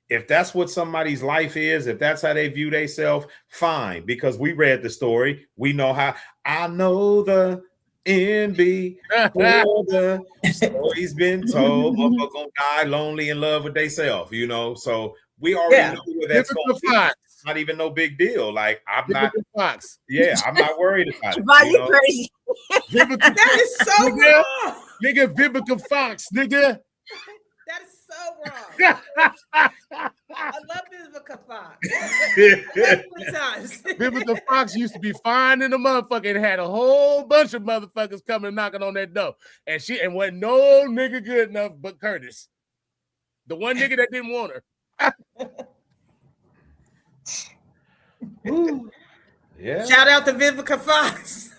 [SPEAKER 4] If that's what somebody's life is, if that's how they view themselves, fine. Because we read the story, we know how. I know the envy, the story's been told. Motherfucker gonna die lonely in love with themselves, So we already know where that's going to be. Not even no big deal. Like I'm not worried about it.
[SPEAKER 3] Why you crazy?
[SPEAKER 1] That is so wrong.
[SPEAKER 2] Nigga, Vivica Fox, nigga.
[SPEAKER 1] That is so wrong. I love Vivica Fox.
[SPEAKER 2] Vivica Fox used to be fine in the motherfucker and had a whole bunch of motherfuckers coming knocking on that door. And wasn't no nigga good enough but Curtis. The one nigga that didn't want her.
[SPEAKER 4] Yeah.
[SPEAKER 1] Shout out to Vivica Fox.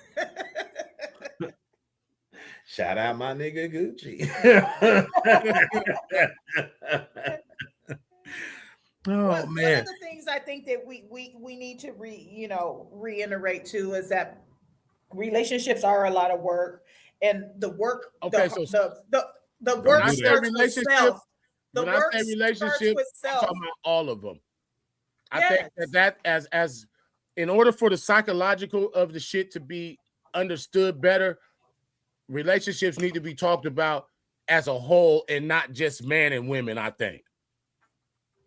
[SPEAKER 4] Shout out my nigga Gucci.
[SPEAKER 1] One of the things I think that we need to reiterate too is that relationships are a lot of work, and the work.
[SPEAKER 2] Okay,
[SPEAKER 1] the work starts with self.
[SPEAKER 2] When I say relationship, I'm talking about all of them. I think that as in order for the psychological of the shit to be understood better, relationships need to be talked about as a whole and not just man and women. I think.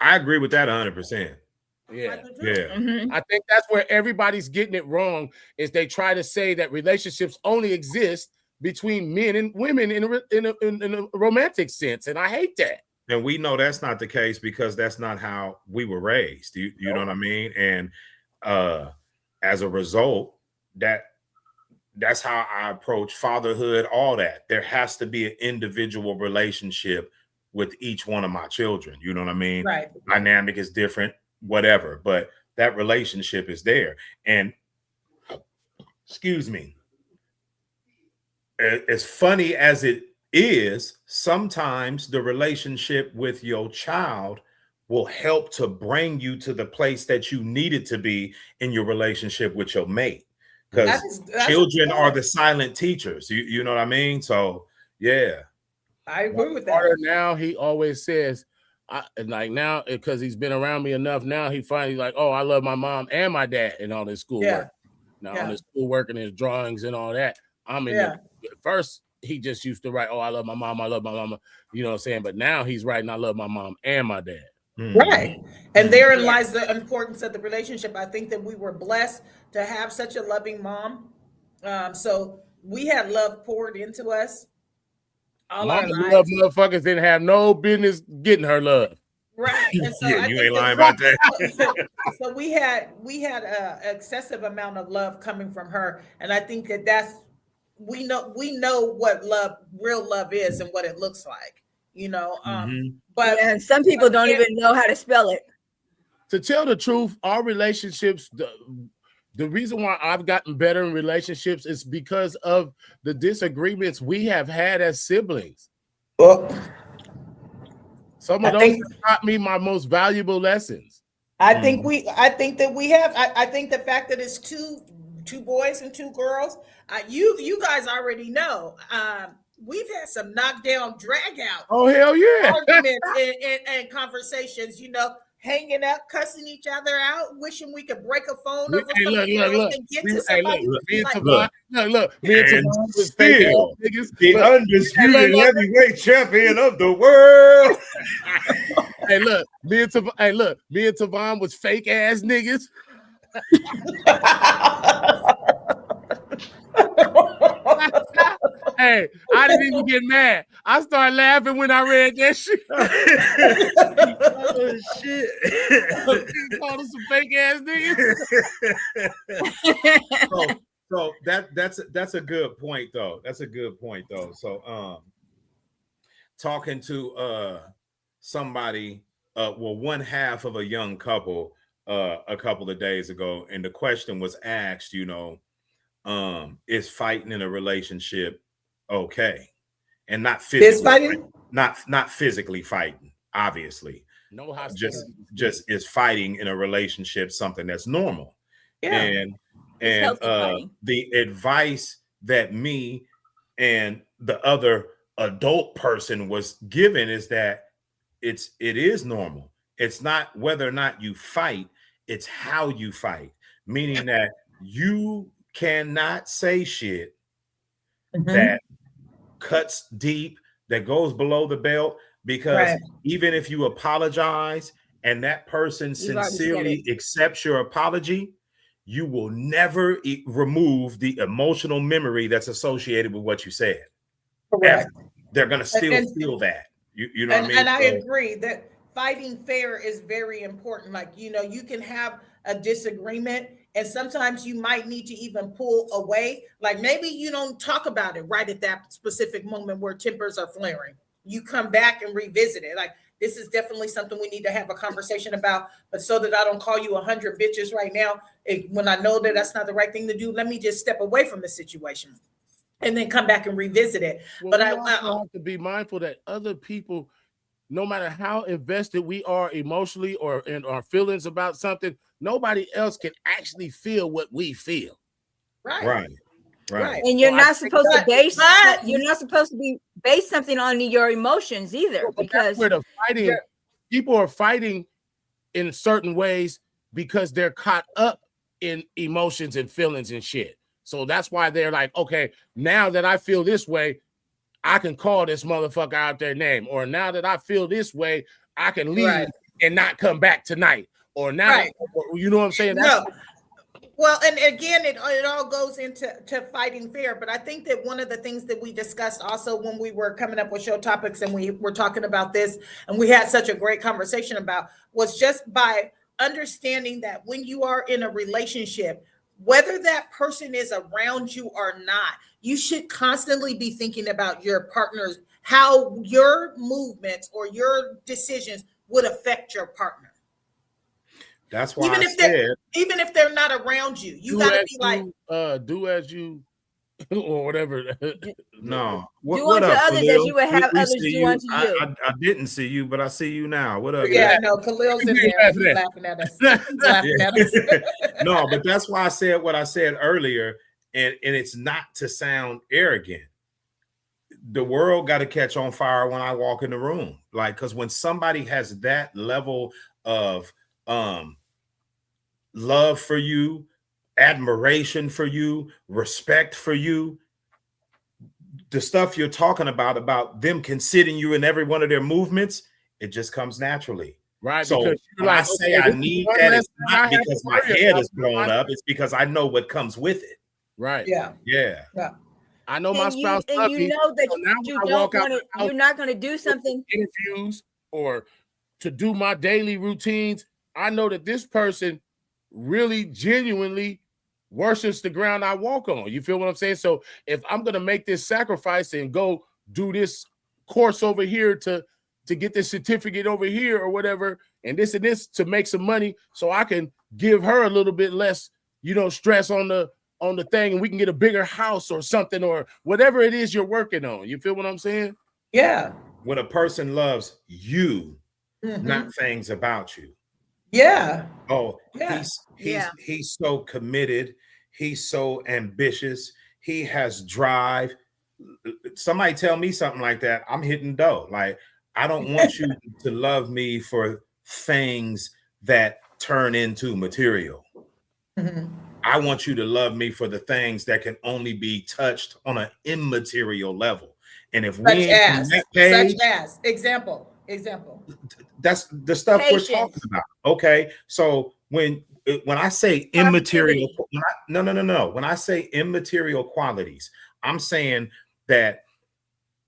[SPEAKER 4] I agree with that 100%.
[SPEAKER 2] Yeah.
[SPEAKER 3] Mm-hmm.
[SPEAKER 2] I think that's where everybody's getting it wrong, is they try to say that relationships only exist between men and women in a romantic sense, and I hate that.
[SPEAKER 4] And we know that's not the case because that's not how we were raised. You know what I mean? And as a result, that's how I approach fatherhood, all that. There has to be an individual relationship with each one of my children. You know what I mean?
[SPEAKER 1] Right.
[SPEAKER 4] The dynamic is different, whatever, but that relationship is there. And excuse me, as funny as it is, sometimes the relationship with your child will help to bring you to the place that you needed to be in your relationship with your mate. Because children are the silent teachers. You know what I mean? So, yeah.
[SPEAKER 1] I agree with that.
[SPEAKER 2] Now he always says, now, because he's been around me enough, now he finally like, oh, I love my mom and my dad and all his schoolwork. On his schoolwork and his drawings and all that. I'm in first, he just used to write, oh, I love my mom, I love my mama. You know what I'm saying? But now he's writing, I love my mom and my dad.
[SPEAKER 1] Right. And therein lies the importance of the relationship. I think that we were blessed to have such a loving mom. So we had love poured into us. All our lives.
[SPEAKER 2] Love motherfuckers didn't have no business getting her love.
[SPEAKER 1] Right. And so
[SPEAKER 4] you ain't lying about that.
[SPEAKER 1] So we had an excessive amount of love coming from her. And I think that's we know what real love is and what it looks like, but
[SPEAKER 3] some people don't even know how to spell it.
[SPEAKER 2] To tell the truth, our relationships, the reason why I've gotten better in relationships is because of the disagreements we have had as siblings. Some of those have taught me my most valuable lessons.
[SPEAKER 1] I think that we have. I think the fact that it's two boys and two girls. You guys already know. We've had some knockdown, drag out.
[SPEAKER 2] Oh hell yeah!
[SPEAKER 1] Arguments and conversations. Hanging up, cussing each other out, wishing we could break a phone over
[SPEAKER 2] look.
[SPEAKER 1] and get to somebody.
[SPEAKER 2] Me and Tavon was
[SPEAKER 4] still the undisputed heavyweight champion of the world.
[SPEAKER 2] Me and Tavon was fake ass niggas. Hey, I didn't even get mad. I started laughing when I read that shit.
[SPEAKER 4] Oh shit!
[SPEAKER 2] He called us some fake ass niggas.
[SPEAKER 4] that's a good point though. That's a good point though. So talking to somebody, well, one half of a young couple a couple of days ago, and the question was asked, is fighting in a relationship okay? And not physically
[SPEAKER 1] Fist fighting?
[SPEAKER 4] not physically fighting, obviously.
[SPEAKER 2] No hostility.
[SPEAKER 4] Just is fighting in a relationship something that's normal.
[SPEAKER 1] Yeah.
[SPEAKER 4] And
[SPEAKER 3] It's healthy fighting.
[SPEAKER 4] the advice that me and the other adult person was given is that it is normal. It's not whether or not you fight, it's how you fight. Meaning that you cannot say shit that cuts deep, that goes below the belt, because
[SPEAKER 1] Right.
[SPEAKER 4] even if you apologize and that person
[SPEAKER 3] You've already said
[SPEAKER 4] sincerely accepts your apology, you will never remove the emotional memory that's associated with what you said.
[SPEAKER 1] Correct.
[SPEAKER 4] Ever. They're going to still
[SPEAKER 1] And-
[SPEAKER 4] feel that. You know what I mean?
[SPEAKER 1] And I
[SPEAKER 4] So-
[SPEAKER 1] agree that fighting fair is very important. Like, you can have a disagreement, and sometimes you might need to even pull away. Like, maybe you don't talk about it right at that specific moment where tempers are flaring. You come back and revisit it. Like, this is definitely something we need to have a conversation about, but so that I don't call you 100 bitches right now, when I know that that's not the right thing to do, let me just step away from the situation and then come back and revisit it.
[SPEAKER 2] Well,
[SPEAKER 1] But
[SPEAKER 2] we
[SPEAKER 1] I
[SPEAKER 2] also have to be mindful that other people, no matter how invested we are emotionally or in our feelings about something, nobody else can actually feel what we feel.
[SPEAKER 4] Right.
[SPEAKER 3] And you're
[SPEAKER 2] So
[SPEAKER 3] not supposed to base.
[SPEAKER 1] but-
[SPEAKER 3] You're not supposed to be base something on your emotions either,
[SPEAKER 2] But
[SPEAKER 3] because
[SPEAKER 2] that's where the fighting,
[SPEAKER 3] you're-
[SPEAKER 2] people are fighting in certain ways because they're caught up in emotions and feelings and shit. So that's why they're like, okay, now that I feel this way, I can call this motherfucker out their name. Or now that I feel this way, I can leave
[SPEAKER 1] Right.
[SPEAKER 2] and not come back tonight. Or now,
[SPEAKER 1] Right.
[SPEAKER 2] you know what I'm saying?
[SPEAKER 1] No. Well, and again, it all goes into fighting fair. But I think that one of the things that we discussed also when we were coming up with show topics and we were talking about this, and we had such a great conversation about, was just by understanding that when you are in a relationship, whether that person is around you or not, you should constantly be thinking about your partner's, how your movements or your decisions would affect your partner.
[SPEAKER 4] That's why
[SPEAKER 1] Even
[SPEAKER 4] I
[SPEAKER 1] if they're-
[SPEAKER 4] said
[SPEAKER 1] Even if they're not around you, you got to be like,
[SPEAKER 2] do as you or whatever.
[SPEAKER 4] no.
[SPEAKER 3] Do unto others as
[SPEAKER 4] Khalil?
[SPEAKER 3] you would have
[SPEAKER 4] We
[SPEAKER 3] others
[SPEAKER 4] see
[SPEAKER 3] do
[SPEAKER 4] you.
[SPEAKER 3] unto you.
[SPEAKER 4] I didn't see you, but I see you now. What up?
[SPEAKER 1] yeah, no, Khalil's in
[SPEAKER 2] He's
[SPEAKER 1] there. He's
[SPEAKER 2] laughing
[SPEAKER 1] laughing at us. He's laughing at us.
[SPEAKER 4] No, but that's why I said what I said earlier, and it's not to sound arrogant. The world got to catch on fire when I walk in the room, like, because when somebody has that level of love for you, admiration for you, respect for you, the stuff you're talking about them considering you in every one of their movements, it just comes naturally.
[SPEAKER 2] Right.
[SPEAKER 4] So
[SPEAKER 2] because
[SPEAKER 4] when I say I need that, it's not because my head is blown up. It's because I know what comes with it.
[SPEAKER 2] Right.
[SPEAKER 1] Yeah.
[SPEAKER 4] Yeah.
[SPEAKER 2] I know my
[SPEAKER 3] And you,
[SPEAKER 2] spouse
[SPEAKER 3] and
[SPEAKER 2] loves
[SPEAKER 3] you
[SPEAKER 2] me,
[SPEAKER 3] know that
[SPEAKER 2] so now
[SPEAKER 3] you
[SPEAKER 2] when I
[SPEAKER 3] don't
[SPEAKER 2] walk out
[SPEAKER 3] want to.
[SPEAKER 2] the house
[SPEAKER 3] You're not going to do something.
[SPEAKER 2] interviews or to do my daily routines, I know that this person really genuinely worships the ground I walk on. You feel what I'm saying? So if I'm gonna make this sacrifice and go do this course over here to get this certificate over here or whatever, and this to make some money, so I can give her a little bit less, stress on the thing, and we can get a bigger house or something or whatever it is you're working on. You feel what I'm saying?
[SPEAKER 1] Yeah.
[SPEAKER 4] When a person loves you,
[SPEAKER 1] Mhm.
[SPEAKER 4] not things about you.
[SPEAKER 1] Yeah.
[SPEAKER 4] Oh,
[SPEAKER 1] Yeah.
[SPEAKER 4] he's so committed. He's so ambitious. He has drive. Somebody tell me something like that, I'm hitting dough. Like, I don't want you to love me for things that turn into material.
[SPEAKER 1] Mhm.
[SPEAKER 4] I want you to love me for the things that can only be touched on an immaterial level. And if we
[SPEAKER 1] Such
[SPEAKER 4] ain't on
[SPEAKER 1] as,
[SPEAKER 4] that page,
[SPEAKER 1] such as, example.
[SPEAKER 4] that's the stuff
[SPEAKER 3] Patience.
[SPEAKER 4] we're talking about. Okay, so when I say immaterial, when I say immaterial qualities, I'm saying that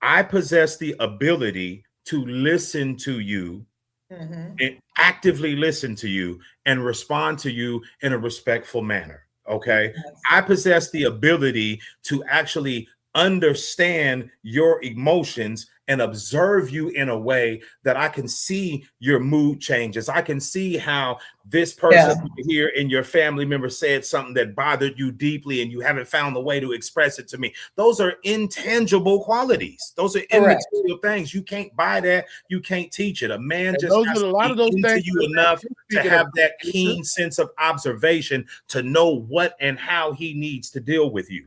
[SPEAKER 4] I possess the ability to listen to you
[SPEAKER 1] Mhm.
[SPEAKER 4] and actively listen to you and respond to you in a respectful manner. Okay. I possess the ability to actually understand your emotions and observe you in a way that I can see your mood changes. I can see how this person here in your family member said something that bothered you deeply and you haven't found the way to express it to me. Those are intangible qualities. Those are immaterial things. You can't buy that. You can't teach it. A man just has to be into you enough to have that keen sense of observation to know what and how he needs to deal with you.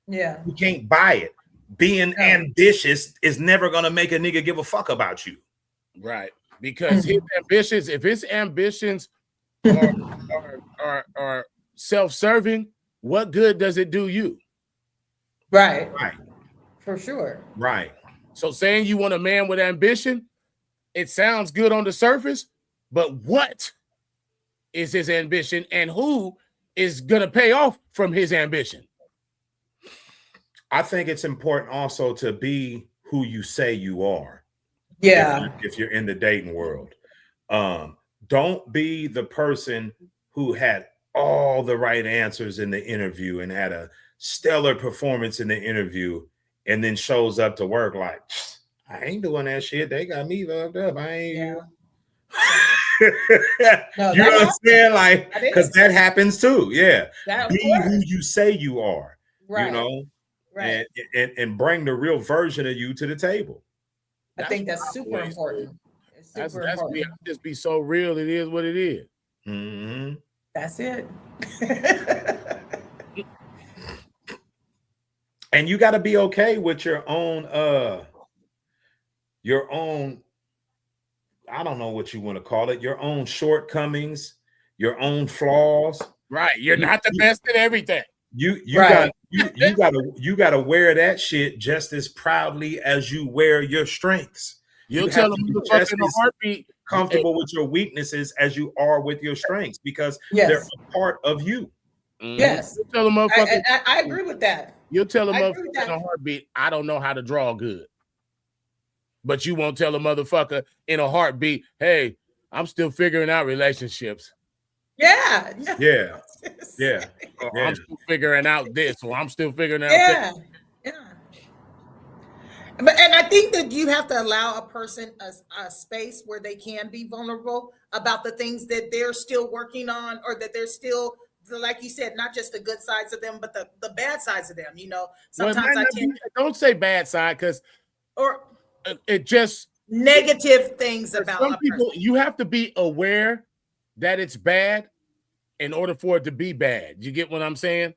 [SPEAKER 1] Yeah.
[SPEAKER 4] You can't buy it. Being ambitious is never going to make a nigga give a fuck about you.
[SPEAKER 2] Right. Because his ambitions, if his ambitions are self-serving, what good does it do you?
[SPEAKER 1] Right.
[SPEAKER 4] Right.
[SPEAKER 1] For sure.
[SPEAKER 4] Right.
[SPEAKER 2] So saying you want a man with ambition, it sounds good on the surface, but what is his ambition and who is going to pay off from his ambition?
[SPEAKER 4] I think it's important also to be who you say you are.
[SPEAKER 1] Yeah.
[SPEAKER 4] If you're in the dating world, don't be the person who had all the right answers in the interview and had a stellar performance in the interview and then shows up to work like, I ain't doing that shit. They got me fucked up. I ain't.
[SPEAKER 1] No,
[SPEAKER 4] you know what I'm saying? Like, because that happens too. Yeah. Be who you say you are.
[SPEAKER 1] Right.
[SPEAKER 4] You know.
[SPEAKER 1] Right.
[SPEAKER 4] And bring the real version of you to the table.
[SPEAKER 1] I think that's super important. It's super important.
[SPEAKER 2] Just be so real. It is what it is.
[SPEAKER 4] Mm-hmm.
[SPEAKER 1] That's it.
[SPEAKER 4] And you got to be okay with your own, I don't know what you want to call it, your own shortcomings, your own flaws.
[SPEAKER 2] Right. You're not the best at everything.
[SPEAKER 4] You gotta wear that shit just as proudly as you wear your strengths.
[SPEAKER 2] You'll tell them just in a heartbeat,
[SPEAKER 4] comfortable with your weaknesses as you are with your strengths, because they're a part of you.
[SPEAKER 1] Yes.
[SPEAKER 2] You'll tell them motherfucker,
[SPEAKER 1] I agree with that.
[SPEAKER 2] You'll tell them motherfucker in a heartbeat, I don't know how to draw good. But you won't tell a motherfucker in a heartbeat, hey, I'm still figuring out relationships.
[SPEAKER 1] Yeah.
[SPEAKER 2] I'm still figuring out this, or I'm still figuring out
[SPEAKER 1] that. And I think that you have to allow a person a space where they can be vulnerable about the things that they're still working on, or that they're still, like you said, not just the good sides of them, but the bad sides of them. You know, sometimes
[SPEAKER 2] don't say bad side, because it just
[SPEAKER 1] negative things about
[SPEAKER 2] some people. You have to be aware that it's bad in order for it to be bad. You get what I'm saying?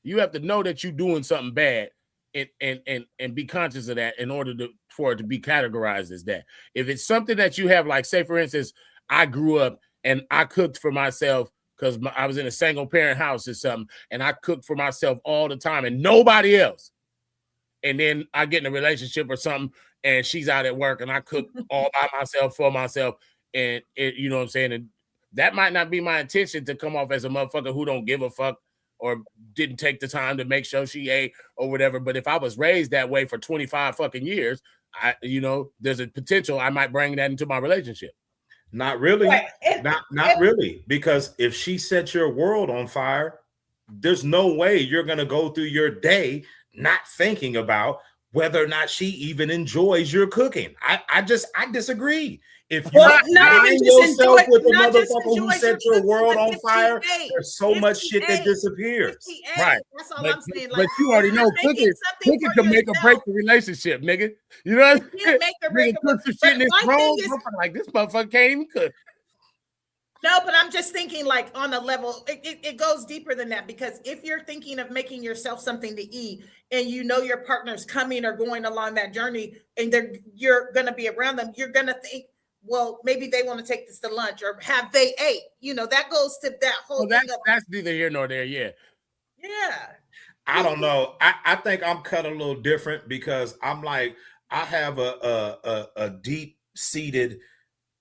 [SPEAKER 2] You have to know that you're doing something bad and be conscious of that in order for it to be categorized as that. If it's something that you have, like, say, for instance, I grew up and I cooked for myself because I was in a single parent house or something, and I cooked for myself all the time and nobody else. And then I get in a relationship or something and she's out at work and I cook all by myself for myself. And you know what I'm saying? And that might not be my intention to come off as a motherfucker who don't give a fuck or didn't take the time to make sure she ate or whatever. But if I was raised that way for 25 fucking years, there's a potential I might bring that into my relationship.
[SPEAKER 4] Not really. Not really. Because if she sets your world on fire, there's no way you're going to go through your day not thinking about whether or not she even enjoys your cooking. I disagree. If you align yourself with the motherfucker who set your world on fire, there's so much shit that disappears.
[SPEAKER 2] Right.
[SPEAKER 1] That's all I'm saying.
[SPEAKER 2] But you already know cooking can make or break the relationship, nigga. You know what I'm saying?
[SPEAKER 1] Make or break
[SPEAKER 2] like, this motherfucker can't even cook.
[SPEAKER 1] No, but I'm just thinking, like, on a level, it goes deeper than that, because if you're thinking of making yourself something to eat and you know your partner's coming or going along that journey and you're going to be around them, you're going to think, well, maybe they want to take this to lunch, or have they ate? You know, that goes to that whole thing.
[SPEAKER 2] That's neither here nor there. Yeah.
[SPEAKER 4] I don't know. I think I'm cut a little different, because I'm like, I have a deep-seated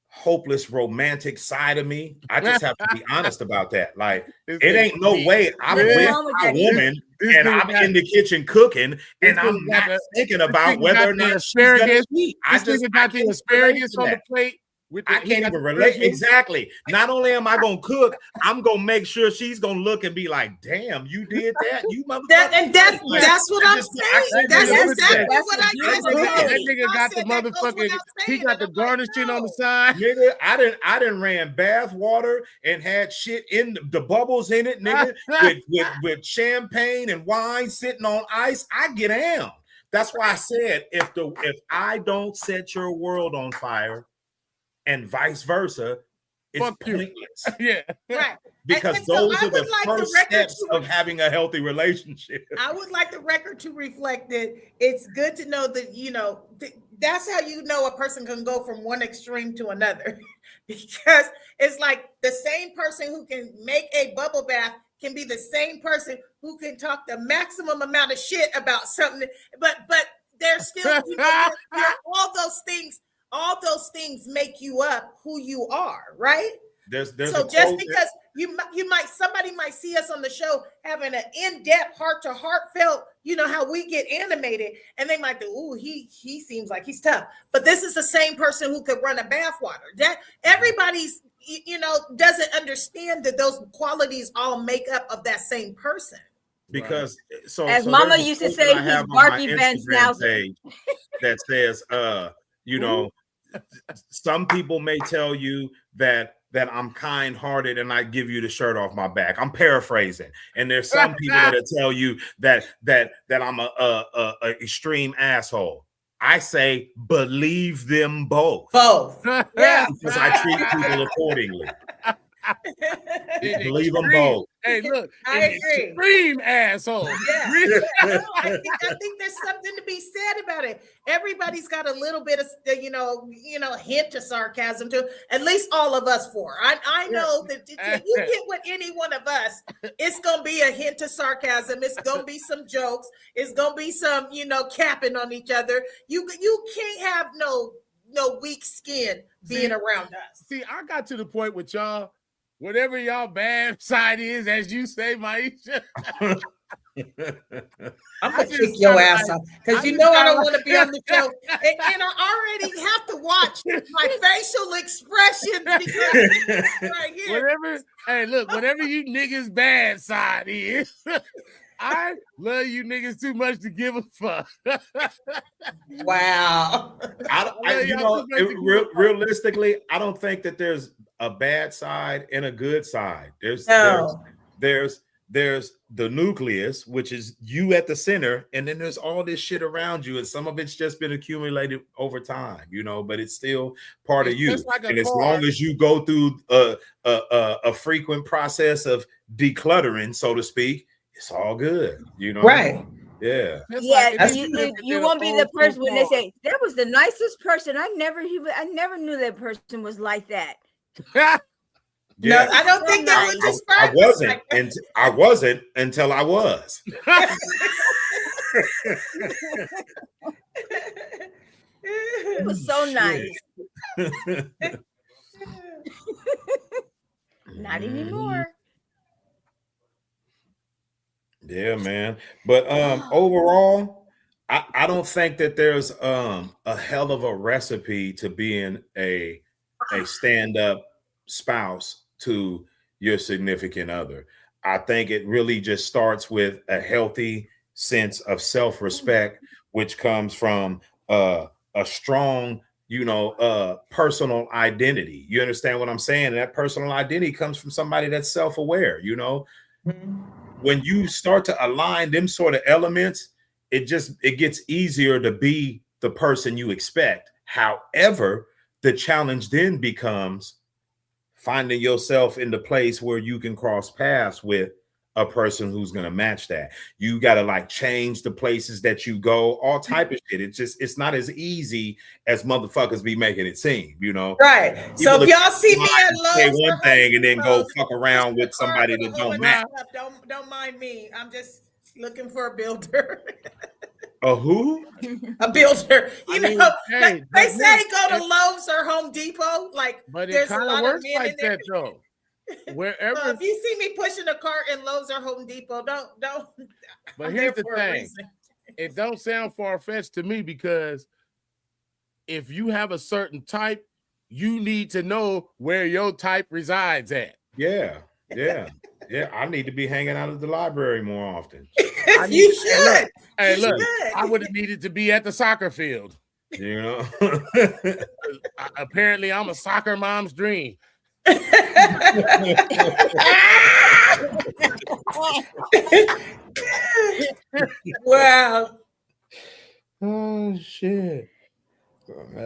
[SPEAKER 4] hopeless romantic side of me. I just have to be honest about that. Like, it ain't no way I'm with a woman and I'm in the kitchen cooking and I'm not thinking about whether or not she's gonna eat.
[SPEAKER 2] I just got the asparagus on the plate
[SPEAKER 4] I can't even relate. Exactly. Not only am I gonna cook, I'm gonna make sure she's gonna look and be like, "Damn, you did that, you motherfucker."
[SPEAKER 1] That's what I'm saying. That's exactly what I just said.
[SPEAKER 2] That nigga got the
[SPEAKER 1] That goes
[SPEAKER 2] motherfucking.
[SPEAKER 1] without
[SPEAKER 2] He
[SPEAKER 1] saying,
[SPEAKER 2] got
[SPEAKER 1] and
[SPEAKER 2] the
[SPEAKER 1] I'm like,
[SPEAKER 2] garnishing on the
[SPEAKER 1] no.
[SPEAKER 2] side.
[SPEAKER 4] Nigga, I didn't ran bath water and had shit in the bubbles in it, nigga, with champagne and wine sitting on ice. I get am. That's why I said if I don't set your world on fire, and vice versa, it's
[SPEAKER 2] Fuck you.
[SPEAKER 4] pointless.
[SPEAKER 1] Right.
[SPEAKER 4] Because
[SPEAKER 1] And so
[SPEAKER 4] those
[SPEAKER 1] I
[SPEAKER 4] are the
[SPEAKER 1] would like the
[SPEAKER 4] first
[SPEAKER 1] record
[SPEAKER 4] steps
[SPEAKER 1] to-
[SPEAKER 4] of having a healthy relationship.
[SPEAKER 1] I would like the record to reflect that it's good to know that, that's how you know a person can go from one extreme to another. Because it's like the same person who can make a bubble bath can be the same person who can talk the maximum amount of shit about something, but they're still, you're all those things make you up who you are, right?
[SPEAKER 4] There's
[SPEAKER 1] so just because somebody might see us on the show having an in-depth heartfelt, how we get animated, and they might think, "Ooh, he seems like he's tough." But this is the same person who could run a bathwater. That everybody's doesn't understand that those qualities all make up of that same person.
[SPEAKER 4] Because
[SPEAKER 3] as Mama used to say, he's Barky Van Snouser
[SPEAKER 4] page that says, some people may tell you that I'm kind-hearted and I give you the shirt off my back. I'm paraphrasing. And there's some people that tell you that I'm a extreme asshole. I say believe them both.
[SPEAKER 1] Yeah.
[SPEAKER 4] Because I treat people accordingly. Believe them both.
[SPEAKER 2] Hey, look,
[SPEAKER 1] I agree.
[SPEAKER 2] Extreme asshole.
[SPEAKER 1] Yeah. I think there's something to be said about it. Everybody's got a little bit of, hint of sarcasm to at least all of us four. I know that if you get with any one of us, it's gonna be a hint of sarcasm. It's gonna be some jokes. It's gonna be some, capping on each other. You can't have no weak skin being around us.
[SPEAKER 2] See, I got to the point with y'all. Whatever y'all bad side is, as you say, Maisha.
[SPEAKER 1] I'm gonna kick your ass off because I don't want to be on the show, and I already have to watch my facial expressions right here.
[SPEAKER 2] Whatever you niggas bad side is, I love you niggas too much to give a fuck.
[SPEAKER 1] Wow.
[SPEAKER 4] Realistically, I don't think that there's a bad side and a good side. There's the nucleus, which is you at the center, and then there's all this shit around you, and some of it's just been accumulated over time, but it's still part of you. And as long as you go through a frequent process of decluttering, so to speak, it's all good,
[SPEAKER 1] Right.
[SPEAKER 4] Yeah.
[SPEAKER 3] You won't be the person when they say that was the nicest person. I never knew that person was like that.
[SPEAKER 4] Yeah.
[SPEAKER 1] No, I don't think that was his
[SPEAKER 4] I wasn't until I was.
[SPEAKER 3] It was so nice. Not anymore.
[SPEAKER 4] Yeah, man. But overall, I don't think that there's a hell of a recipe to being a stand-up spouse to your significant other. I think it really just starts with a healthy sense of self-respect, which comes from a strong, personal identity. You understand what I'm saying? And that personal identity comes from somebody that's self-aware, When you start to align them sort of elements, it gets easier to be the person you expect. However, the challenge then becomes finding yourself in the place where you can cross paths with a person who's going to match that. You got to change the places that you go, all type of shit. It's not as easy as motherfuckers be making it seem,
[SPEAKER 1] Right. So if y'all see me at Lowe's,
[SPEAKER 4] say one thing and then go fuck around with somebody that don't match.
[SPEAKER 1] Don't mind me. I'm just looking for a builder.
[SPEAKER 4] A who?
[SPEAKER 1] A builder. They say go to Lowe's or Home Depot.
[SPEAKER 2] But it kind of works like that though. Wherever.
[SPEAKER 1] If you see me pushing a cart in Lowe's or Home Depot, don't.
[SPEAKER 2] But here's the thing: it don't sound far-fetched to me, because if you have a certain type, you need to know where your type resides at.
[SPEAKER 4] Yeah. I need to be hanging out at the library more often.
[SPEAKER 1] You should.
[SPEAKER 2] Hey,
[SPEAKER 1] You
[SPEAKER 2] look,
[SPEAKER 1] should.
[SPEAKER 2] I would have needed to be at the soccer field.
[SPEAKER 4] You know.
[SPEAKER 2] Apparently, I'm a soccer mom's dream.
[SPEAKER 1] Wow.
[SPEAKER 4] Oh shit.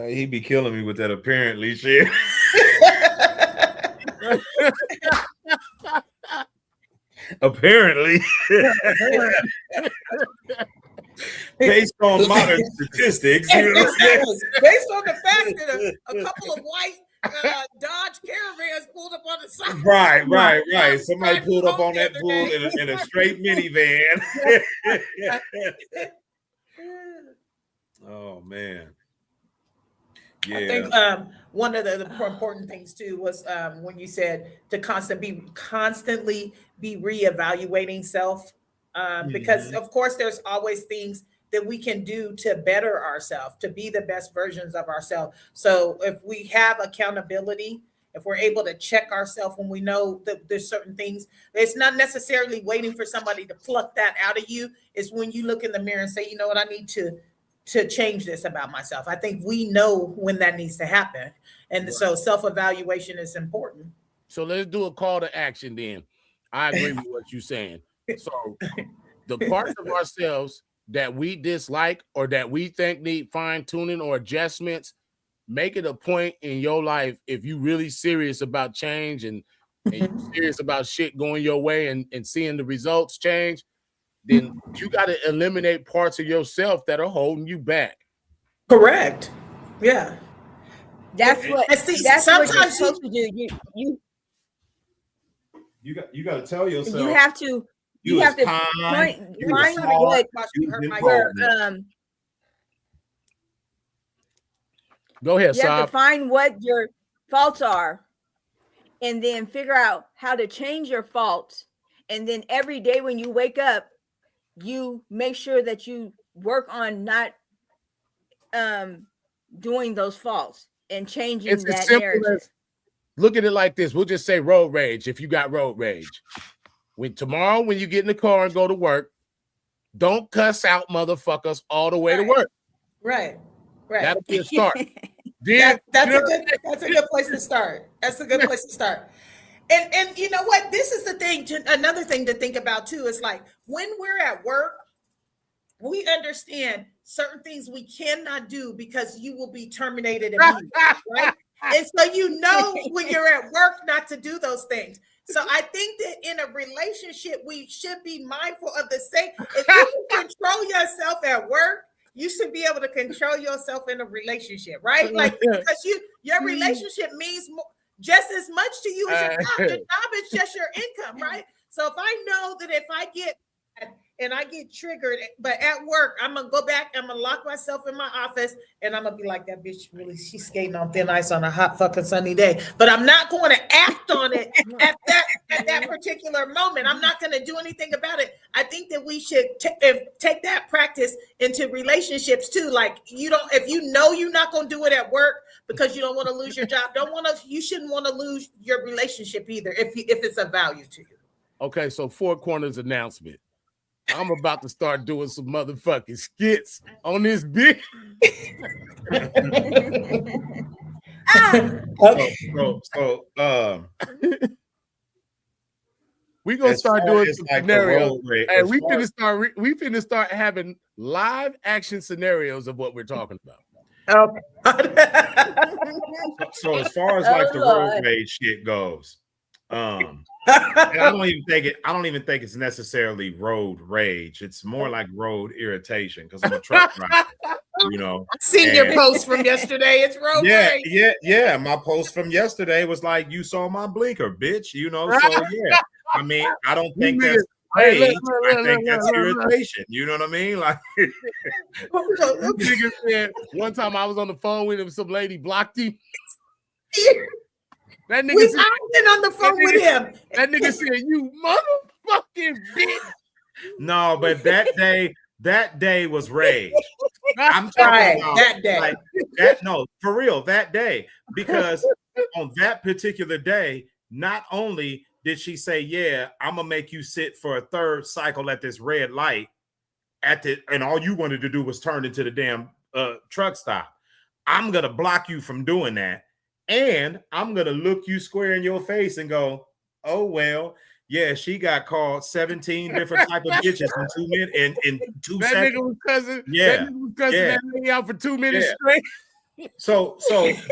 [SPEAKER 4] He be killing me with that apparently shit. Apparently. Based on modern statistics, you know what I'm saying?
[SPEAKER 1] Based on the fact that a couple of white Dodge Caravans pulled up on the side.
[SPEAKER 4] Right. Somebody pulled up on that bull in a straight minivan. Oh man. Yeah.
[SPEAKER 1] I think one of the important things too was when you said to constantly be reevaluating self, because of course there's always things that we can do to better ourselves, to be the best versions of ourselves. So if we have accountability, if we're able to check ourselves when we know that there's certain things, it's not necessarily waiting for somebody to pluck that out of you. It's when you look in the mirror and say, you know what, I need to change this about myself. I think we know when that needs to happen. And so self-evaluation is important.
[SPEAKER 2] So let's do a call to action then. I agree with what you're saying. So the parts of ourselves that we dislike or that we think need fine-tuning or adjustments, make it a point in your life, if you're really serious about change and you're serious about shit going your way and seeing the results change, then you got to eliminate parts of yourself that are holding you back.
[SPEAKER 1] Correct. Yeah.
[SPEAKER 3] That's what
[SPEAKER 1] I see,
[SPEAKER 3] that's what you're
[SPEAKER 1] sometimes
[SPEAKER 3] supposed to do.
[SPEAKER 4] You got to tell yourself
[SPEAKER 3] You have to find what
[SPEAKER 2] Go ahead,
[SPEAKER 3] you have
[SPEAKER 2] Saab.
[SPEAKER 3] to find what your faults are, and then figure out how to change your faults. And then every day when you wake up, you make sure that you work on not doing those faults and changing
[SPEAKER 2] It's as
[SPEAKER 3] that
[SPEAKER 2] simple
[SPEAKER 3] narrative.
[SPEAKER 2] as, look at it like this. We'll just say road rage. If you got road rage, when you get in the car and go to work, don't cuss out motherfuckers all the way to work.
[SPEAKER 1] Right.
[SPEAKER 2] That'll be a start.
[SPEAKER 1] That's a good place to start. That's a good place to start. And you know what? This is the thing. Another thing to think about too is like when we're at work, we understand certain things we cannot do because you will be terminated immediately, right? And so you know when you're at work not to do those things. So I think that in a relationship, we should be mindful of the same. If you can control yourself at work, you should be able to control yourself in a relationship, right? Like because your relationship means just as much to you as your job. Your job is just your income, right? So if I know that if I get and I get triggered, but at work, I'm gonna go back, I'm gonna lock myself in my office, and I'm gonna be like, that bitch really, she's skating on thin ice on a hot fucking sunny day. But I'm not going to act on it at that particular moment. I'm not going to do anything about it. I think that we should take that practice into relationships too. Like if you know you're not going to do it at work because you don't want to lose your job, you shouldn't want to lose your relationship either if it's of value to you.
[SPEAKER 2] Okay, so Four Corners announcement. I'm about to start doing some motherfucking skits on this bitch. We're gonna start doing some scenarios. Hey, we finna start having live action scenarios of what we're talking about.
[SPEAKER 4] So as far as like the road rage shit goes, I don't even think it's necessarily road rage. It's more like road irritation because I'm a truck driver, you know.
[SPEAKER 1] I've seen your post from yesterday. It's road rage.
[SPEAKER 4] Yeah. My post from yesterday was like, you saw my blinker, bitch. You know, so yeah. I mean, I don't think that's rage. I think that's irritation. You know what I mean? Like
[SPEAKER 2] nigga said one time I was on the phone with him, some lady blocked him. That nigga
[SPEAKER 1] I've been on the phone with him.
[SPEAKER 2] That nigga said, "You motherfucking bitch."
[SPEAKER 4] No, but that day was rage. I'm talking
[SPEAKER 1] Right,
[SPEAKER 4] about
[SPEAKER 1] that day.
[SPEAKER 4] like that. No, for real, that day. Because on that particular day, not only did she say, "Yeah, I'm gonna make you sit for a third cycle at this red light," and all you wanted to do was turn into the damn truck stop. I'm gonna block you from doing that, and I'm gonna look you square in your face and go, "Oh well, yeah, she got called 17 different type of bitches in 2 minutes in 2
[SPEAKER 2] That
[SPEAKER 4] seconds."
[SPEAKER 2] nigga was cussing.
[SPEAKER 4] Yeah,
[SPEAKER 2] That nigga was cussing
[SPEAKER 4] yeah.
[SPEAKER 2] that lady out for 2 minutes
[SPEAKER 4] Yeah.
[SPEAKER 2] straight.
[SPEAKER 4] So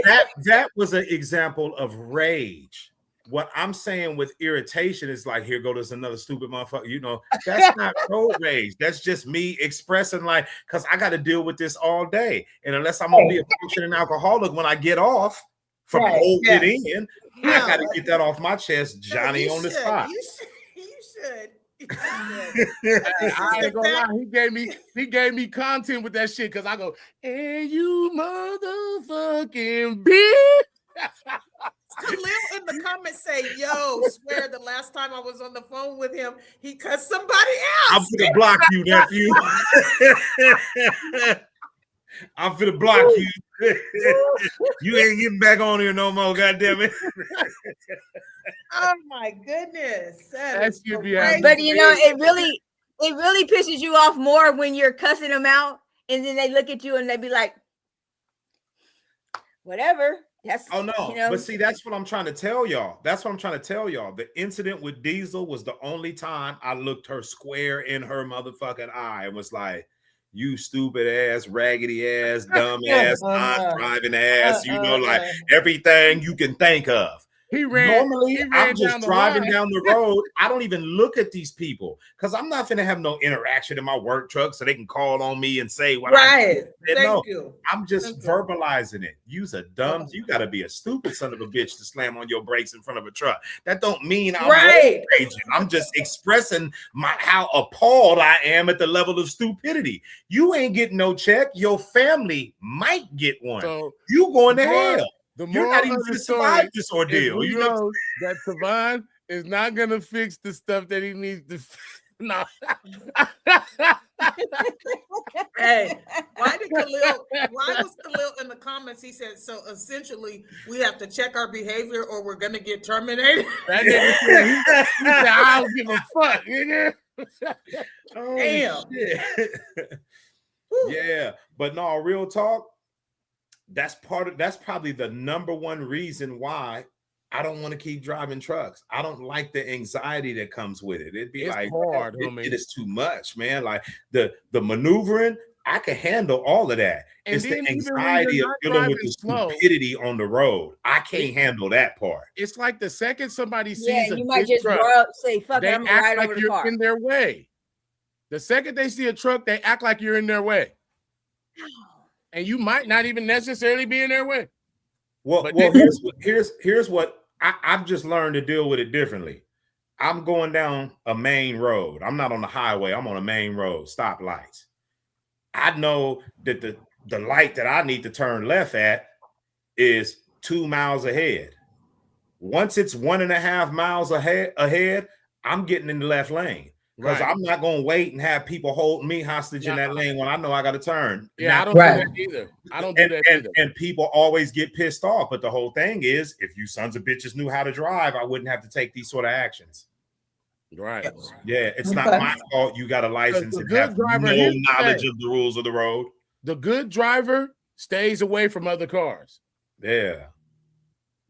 [SPEAKER 4] that was an example of rage. What I'm saying with irritation is like, here goes another stupid motherfucker. You know, that's not road rage. That's just me expressing like, because I got to deal with this all day. And unless I'm gonna be a functioning alcoholic when I get off from
[SPEAKER 1] Right,
[SPEAKER 4] holding
[SPEAKER 1] yeah.
[SPEAKER 4] it in, I got to get that off my chest, Johnny,
[SPEAKER 1] You
[SPEAKER 4] on the
[SPEAKER 1] should,
[SPEAKER 4] spot.
[SPEAKER 1] You should.
[SPEAKER 2] I ain't gonna lie, he gave me content with that shit because I go, and you motherfucking bitch.
[SPEAKER 1] Khalil in the comments say, "Yo, swear the last time I was on the phone with him, he cussed somebody
[SPEAKER 4] I'm
[SPEAKER 1] else."
[SPEAKER 4] gonna block you, nephew. I'm finna block you. You ain't getting back on here no more, goddamn it.
[SPEAKER 1] Oh my goodness,
[SPEAKER 2] That
[SPEAKER 1] is
[SPEAKER 2] should be
[SPEAKER 1] crazy.
[SPEAKER 3] But you know, it really pisses you off more when you're cussing them out, and then they look at you and they be like, "Whatever." That's
[SPEAKER 4] Oh no,
[SPEAKER 3] you know,
[SPEAKER 4] but see, that's what I'm trying to tell y'all. That's what I'm trying to tell y'all. The incident with Diesel was the only time I looked her square in her motherfucking eye and was like, "You stupid ass, raggedy ass, dumb ass, non-driving ass," you know, like everything you can think of. Normally, I'm just driving down the road. I don't even look at these people because I'm not gonna have no interaction in my work truck so they can call on me and say what
[SPEAKER 1] right.
[SPEAKER 4] No,
[SPEAKER 1] You.
[SPEAKER 4] I'm just verbalizing it. You's a dumb. You got to be a stupid son of a bitch to slam on your brakes in front of a truck. That don't mean I'm
[SPEAKER 1] right.
[SPEAKER 4] raging. I'm just expressing how appalled I am at the level of stupidity. You ain't getting no check. Your family might get one. So you going to hell. You're not even going to survive this ordeal. You know
[SPEAKER 2] that Savon is not going to fix the stuff that he needs to fix. No.
[SPEAKER 1] Hey, why was Khalil in the comments? He said, so essentially we have to check our behavior or we're gonna get terminated.
[SPEAKER 2] That nigga said, he said, I don't give a fuck, nigga.
[SPEAKER 4] Damn. Shit. Yeah, but no, real talk. That's probably the number one reason why I don't want to keep driving trucks. I don't like the anxiety that comes with it. It'd be
[SPEAKER 2] it's
[SPEAKER 4] like
[SPEAKER 2] hard,
[SPEAKER 4] it is too much, man. Like the maneuvering, I can handle all of that. And it's the anxiety of dealing with the stupidity on the road. I can't handle that part.
[SPEAKER 2] It's like the second somebody sees
[SPEAKER 3] you might just
[SPEAKER 2] truck,
[SPEAKER 3] say, "Fuck it, I'm gonna ride over the car."
[SPEAKER 2] You're in their way. The second they see a truck, they act like you're in their way. And you might not even necessarily be in their way.
[SPEAKER 4] Well, here's what I've just learned to deal with it differently. I'm going down a main road. I'm not on the highway. I'm on a main road, stoplights. I know that the light that I need to turn left at is 2 miles ahead. Once it's 1.5 miles ahead, I'm getting in the left lane. Because I'm not going to wait and have people hold me hostage in that lane when I know I got to turn.
[SPEAKER 2] Yeah, I don't do that either. I don't do that either.
[SPEAKER 4] And people always get pissed off. But the whole thing is, if you sons of bitches knew how to drive, I wouldn't have to take these sort of actions.
[SPEAKER 2] Right.
[SPEAKER 4] Yeah, it's not my fault you got a license and have no knowledge of the rules of the road.
[SPEAKER 2] The good driver stays away from other cars.
[SPEAKER 4] Yeah.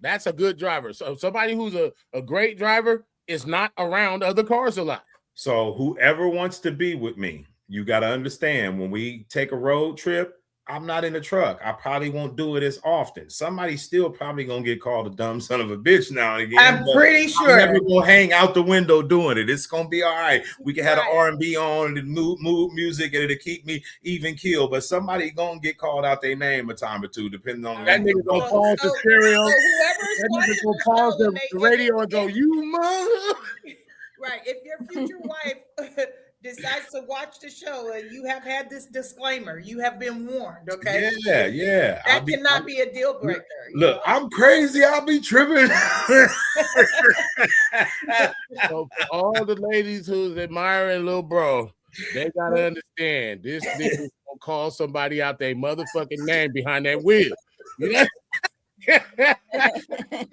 [SPEAKER 2] That's a good driver. So somebody who's a great driver is not around other cars a lot.
[SPEAKER 4] So whoever wants to be with me, you got to understand when we take a road trip, I'm not in the truck. I probably won't do it as often. Somebody's still probably going to get called a dumb son of a bitch now and again.
[SPEAKER 1] I'm pretty sure.
[SPEAKER 4] I'm never going to hang out the window doing it. It's going to be all right. We can have the R&B on and mood music and it'll keep me even keel. But somebody going to get called out their name a time or two, depending on
[SPEAKER 2] that nigga going to pause the stereo. That nigga going to pause the radio and go, you mother.
[SPEAKER 1] Right. If your future wife decides to watch the show and you have had this disclaimer, you have been warned. Okay.
[SPEAKER 4] Yeah.
[SPEAKER 1] That cannot be a deal breaker.
[SPEAKER 4] Look, I'm crazy. I'll be tripping.
[SPEAKER 2] So for all the ladies who's admiring little bro, they gotta understand this nigga's gonna don't call somebody out their motherfucking name behind that wheel. You know?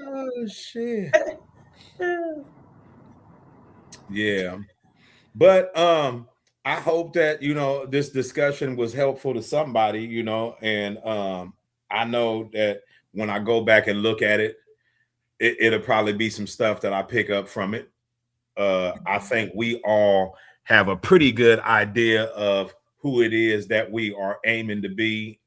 [SPEAKER 4] Oh shit. Yeah. But I hope that this discussion was helpful to somebody, and I know that when I go back and look at it, it'll probably be some stuff that I pick up from it. I think we all have a pretty good idea of who it is that we are aiming to be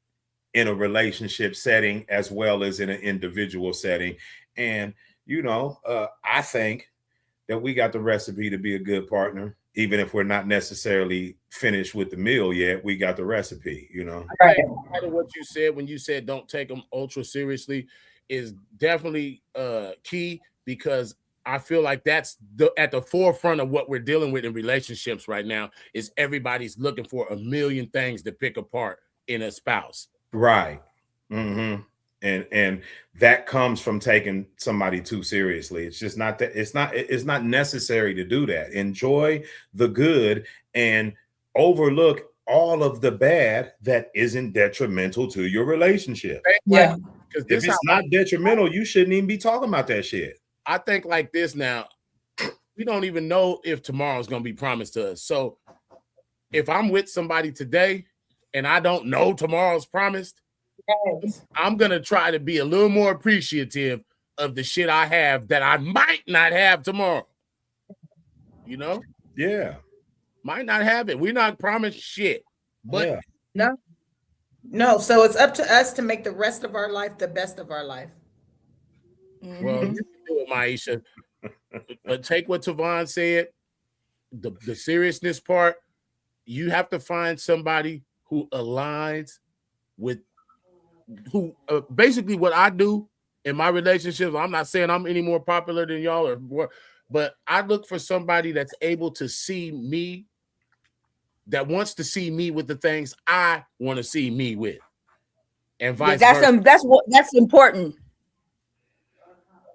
[SPEAKER 4] in a relationship setting as well as in an individual setting. And, I think that we got the recipe to be a good partner, even if we're not necessarily finished with the meal yet. We got the recipe,
[SPEAKER 1] Right.
[SPEAKER 2] Part of what you said when you said don't take them ultra seriously is definitely key, because I feel like that's at the forefront of what we're dealing with in relationships right now. Is everybody's looking for a million things to pick apart in a spouse.
[SPEAKER 4] Right. Mm-hmm. And that comes from taking somebody too seriously. It's just not that it's not necessary to do that. Enjoy the good and overlook all of the bad that isn't detrimental to your relationship.
[SPEAKER 1] Yeah.
[SPEAKER 2] Because
[SPEAKER 4] If it's not detrimental, you shouldn't even be talking about that shit.
[SPEAKER 2] I think like this now, we don't even know if tomorrow's going to be promised to us. So if I'm with somebody today and I don't know tomorrow's promised, I'm going to try to be a little more appreciative of the shit I have that I might not have tomorrow.
[SPEAKER 4] Yeah.
[SPEAKER 2] Might not have it. We're not promised shit. But
[SPEAKER 4] yeah.
[SPEAKER 1] No, so it's up to us to make the rest of our life the best of our life.
[SPEAKER 2] Well, you can do it, Maisha. But take what Tavon said, the seriousness part. You have to find somebody who aligns with basically what I do in my relationships. I'm not saying I'm any more popular than y'all or more, but I look for somebody that's able to see me, that wants to see me with the things I want to see me with, and vice versa.
[SPEAKER 3] That's important.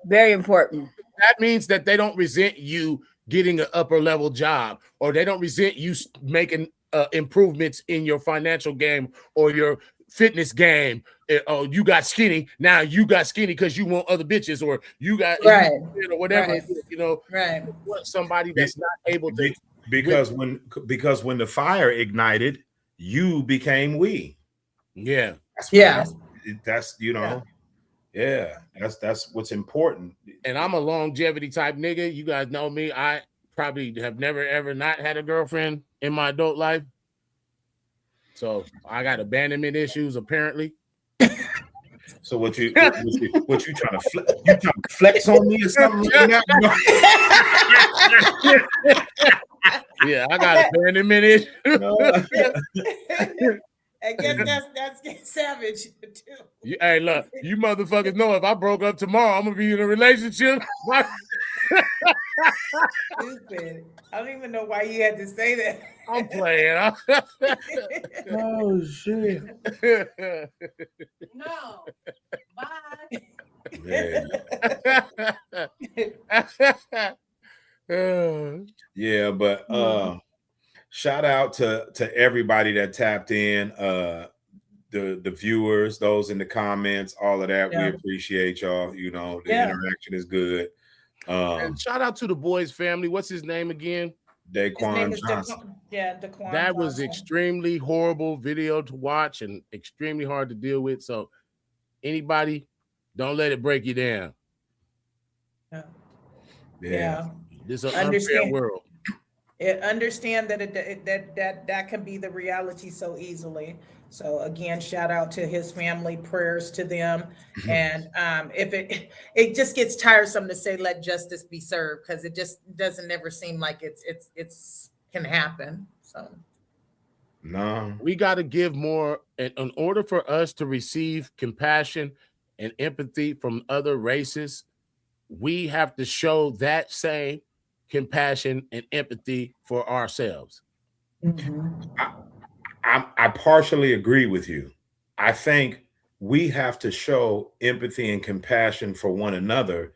[SPEAKER 3] Very important.
[SPEAKER 2] That means that they don't resent you getting an upper level job, or they don't resent you making improvements in your financial game or your fitness game. Oh, you got skinny. Now you got skinny because you want other bitches, or you got or whatever.
[SPEAKER 1] Right. Right.
[SPEAKER 2] You want somebody that's not able to.
[SPEAKER 4] Because when the fire ignited, you became we.
[SPEAKER 2] Yeah.
[SPEAKER 4] That's that's what's important.
[SPEAKER 2] And I'm a longevity type nigga. You guys know me. I probably have never ever not had a girlfriend in my adult life. So I got abandonment issues apparently.
[SPEAKER 4] So what you trying to flex on me or something like that?
[SPEAKER 2] Yeah, I got abandonment issues.
[SPEAKER 1] I guess that's savage too.
[SPEAKER 2] Hey, look, you motherfuckers know if I broke up tomorrow, I'm gonna be in a relationship.
[SPEAKER 1] Stupid. I don't even know why you had to say that.
[SPEAKER 2] I'm playing.
[SPEAKER 4] Oh shit.
[SPEAKER 1] No. Bye.
[SPEAKER 4] Yeah, but shout out to everybody that tapped in, the viewers, those in the comments, all of that.
[SPEAKER 1] Yeah.
[SPEAKER 4] We appreciate y'all. The interaction is good.
[SPEAKER 2] And shout out to the boys family. What's his name again?
[SPEAKER 4] Daquan Johnson.
[SPEAKER 1] Daquan.
[SPEAKER 2] That was extremely horrible video to watch and extremely hard to deal with. So anybody, don't let it break you down.
[SPEAKER 1] Yeah.
[SPEAKER 2] This is an unfair world.
[SPEAKER 1] Understand that that can be the reality so easily. So again, shout out to his family, prayers to them. And if it just gets tiresome to say let justice be served, because it just doesn't ever seem like it's can happen. So
[SPEAKER 4] no,
[SPEAKER 2] we got to give more in order for us to receive compassion and empathy from other races. We have to show that same compassion and empathy for ourselves.
[SPEAKER 4] I partially agree with you. I think we have to show empathy and compassion for one another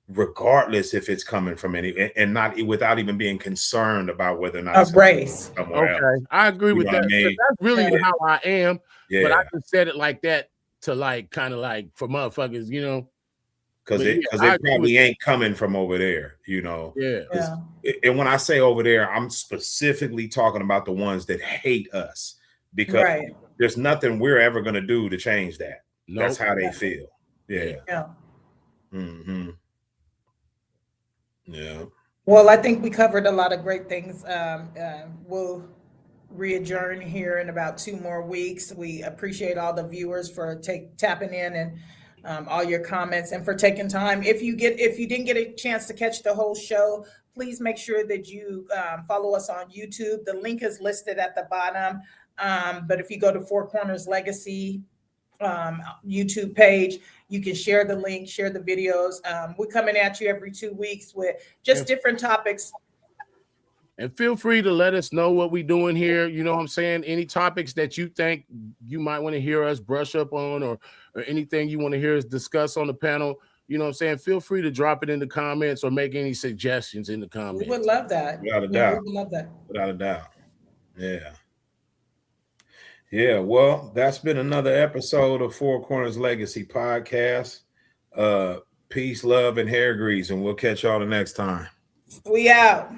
[SPEAKER 4] regardless if it's coming from any, and not without even being concerned about whether or not
[SPEAKER 1] Of
[SPEAKER 4] it's coming
[SPEAKER 1] race.
[SPEAKER 4] from somewhere else.
[SPEAKER 2] Okay, I agree
[SPEAKER 4] You
[SPEAKER 2] with
[SPEAKER 4] know what
[SPEAKER 2] that.
[SPEAKER 4] I mean?
[SPEAKER 2] That's really
[SPEAKER 1] Yeah.
[SPEAKER 2] how I am, but
[SPEAKER 4] Yeah,
[SPEAKER 2] I just said it like that to like kind of like for motherfuckers, you know.
[SPEAKER 4] because
[SPEAKER 2] But
[SPEAKER 4] it
[SPEAKER 2] yeah, I agree with
[SPEAKER 4] probably ain't coming from over there, you know.
[SPEAKER 2] Yeah,
[SPEAKER 1] Yeah.
[SPEAKER 4] And when I say over there, I'm specifically talking about the ones that hate us, because
[SPEAKER 1] Right.
[SPEAKER 4] there's nothing we're ever going to do to change that. That's
[SPEAKER 2] nope.
[SPEAKER 4] how they feel. Yeah.
[SPEAKER 1] Yeah.
[SPEAKER 4] Hmm. Yeah.
[SPEAKER 1] Well, I think we covered a lot of great things. We'll re-adjourn here in about 2 more weeks. We appreciate all the viewers for tapping in and all your comments and for taking time. If you didn't get a chance to catch the whole show, please make sure that you follow us on YouTube. The link is listed at the bottom. But if you go to Four Corners Legacy YouTube page, you can share the link, share the videos. We're coming at you every 2 weeks with just different topics.
[SPEAKER 2] And feel free to let us know what we're doing here. You know what I'm saying? Any topics that you think you might want to hear us brush up on, or anything you want to hear us discuss on the panel, you know what I'm saying? Feel free to drop it in the comments or make any suggestions in the comments.
[SPEAKER 1] We would love that.
[SPEAKER 4] Without a
[SPEAKER 1] Yeah,
[SPEAKER 4] doubt.
[SPEAKER 1] we would love that.
[SPEAKER 4] Without a doubt. Yeah. Yeah. Well, that's been another episode of Four Corners Legacy Podcast. Peace, love, and hair grease, and we'll catch y'all the next time.
[SPEAKER 1] We out.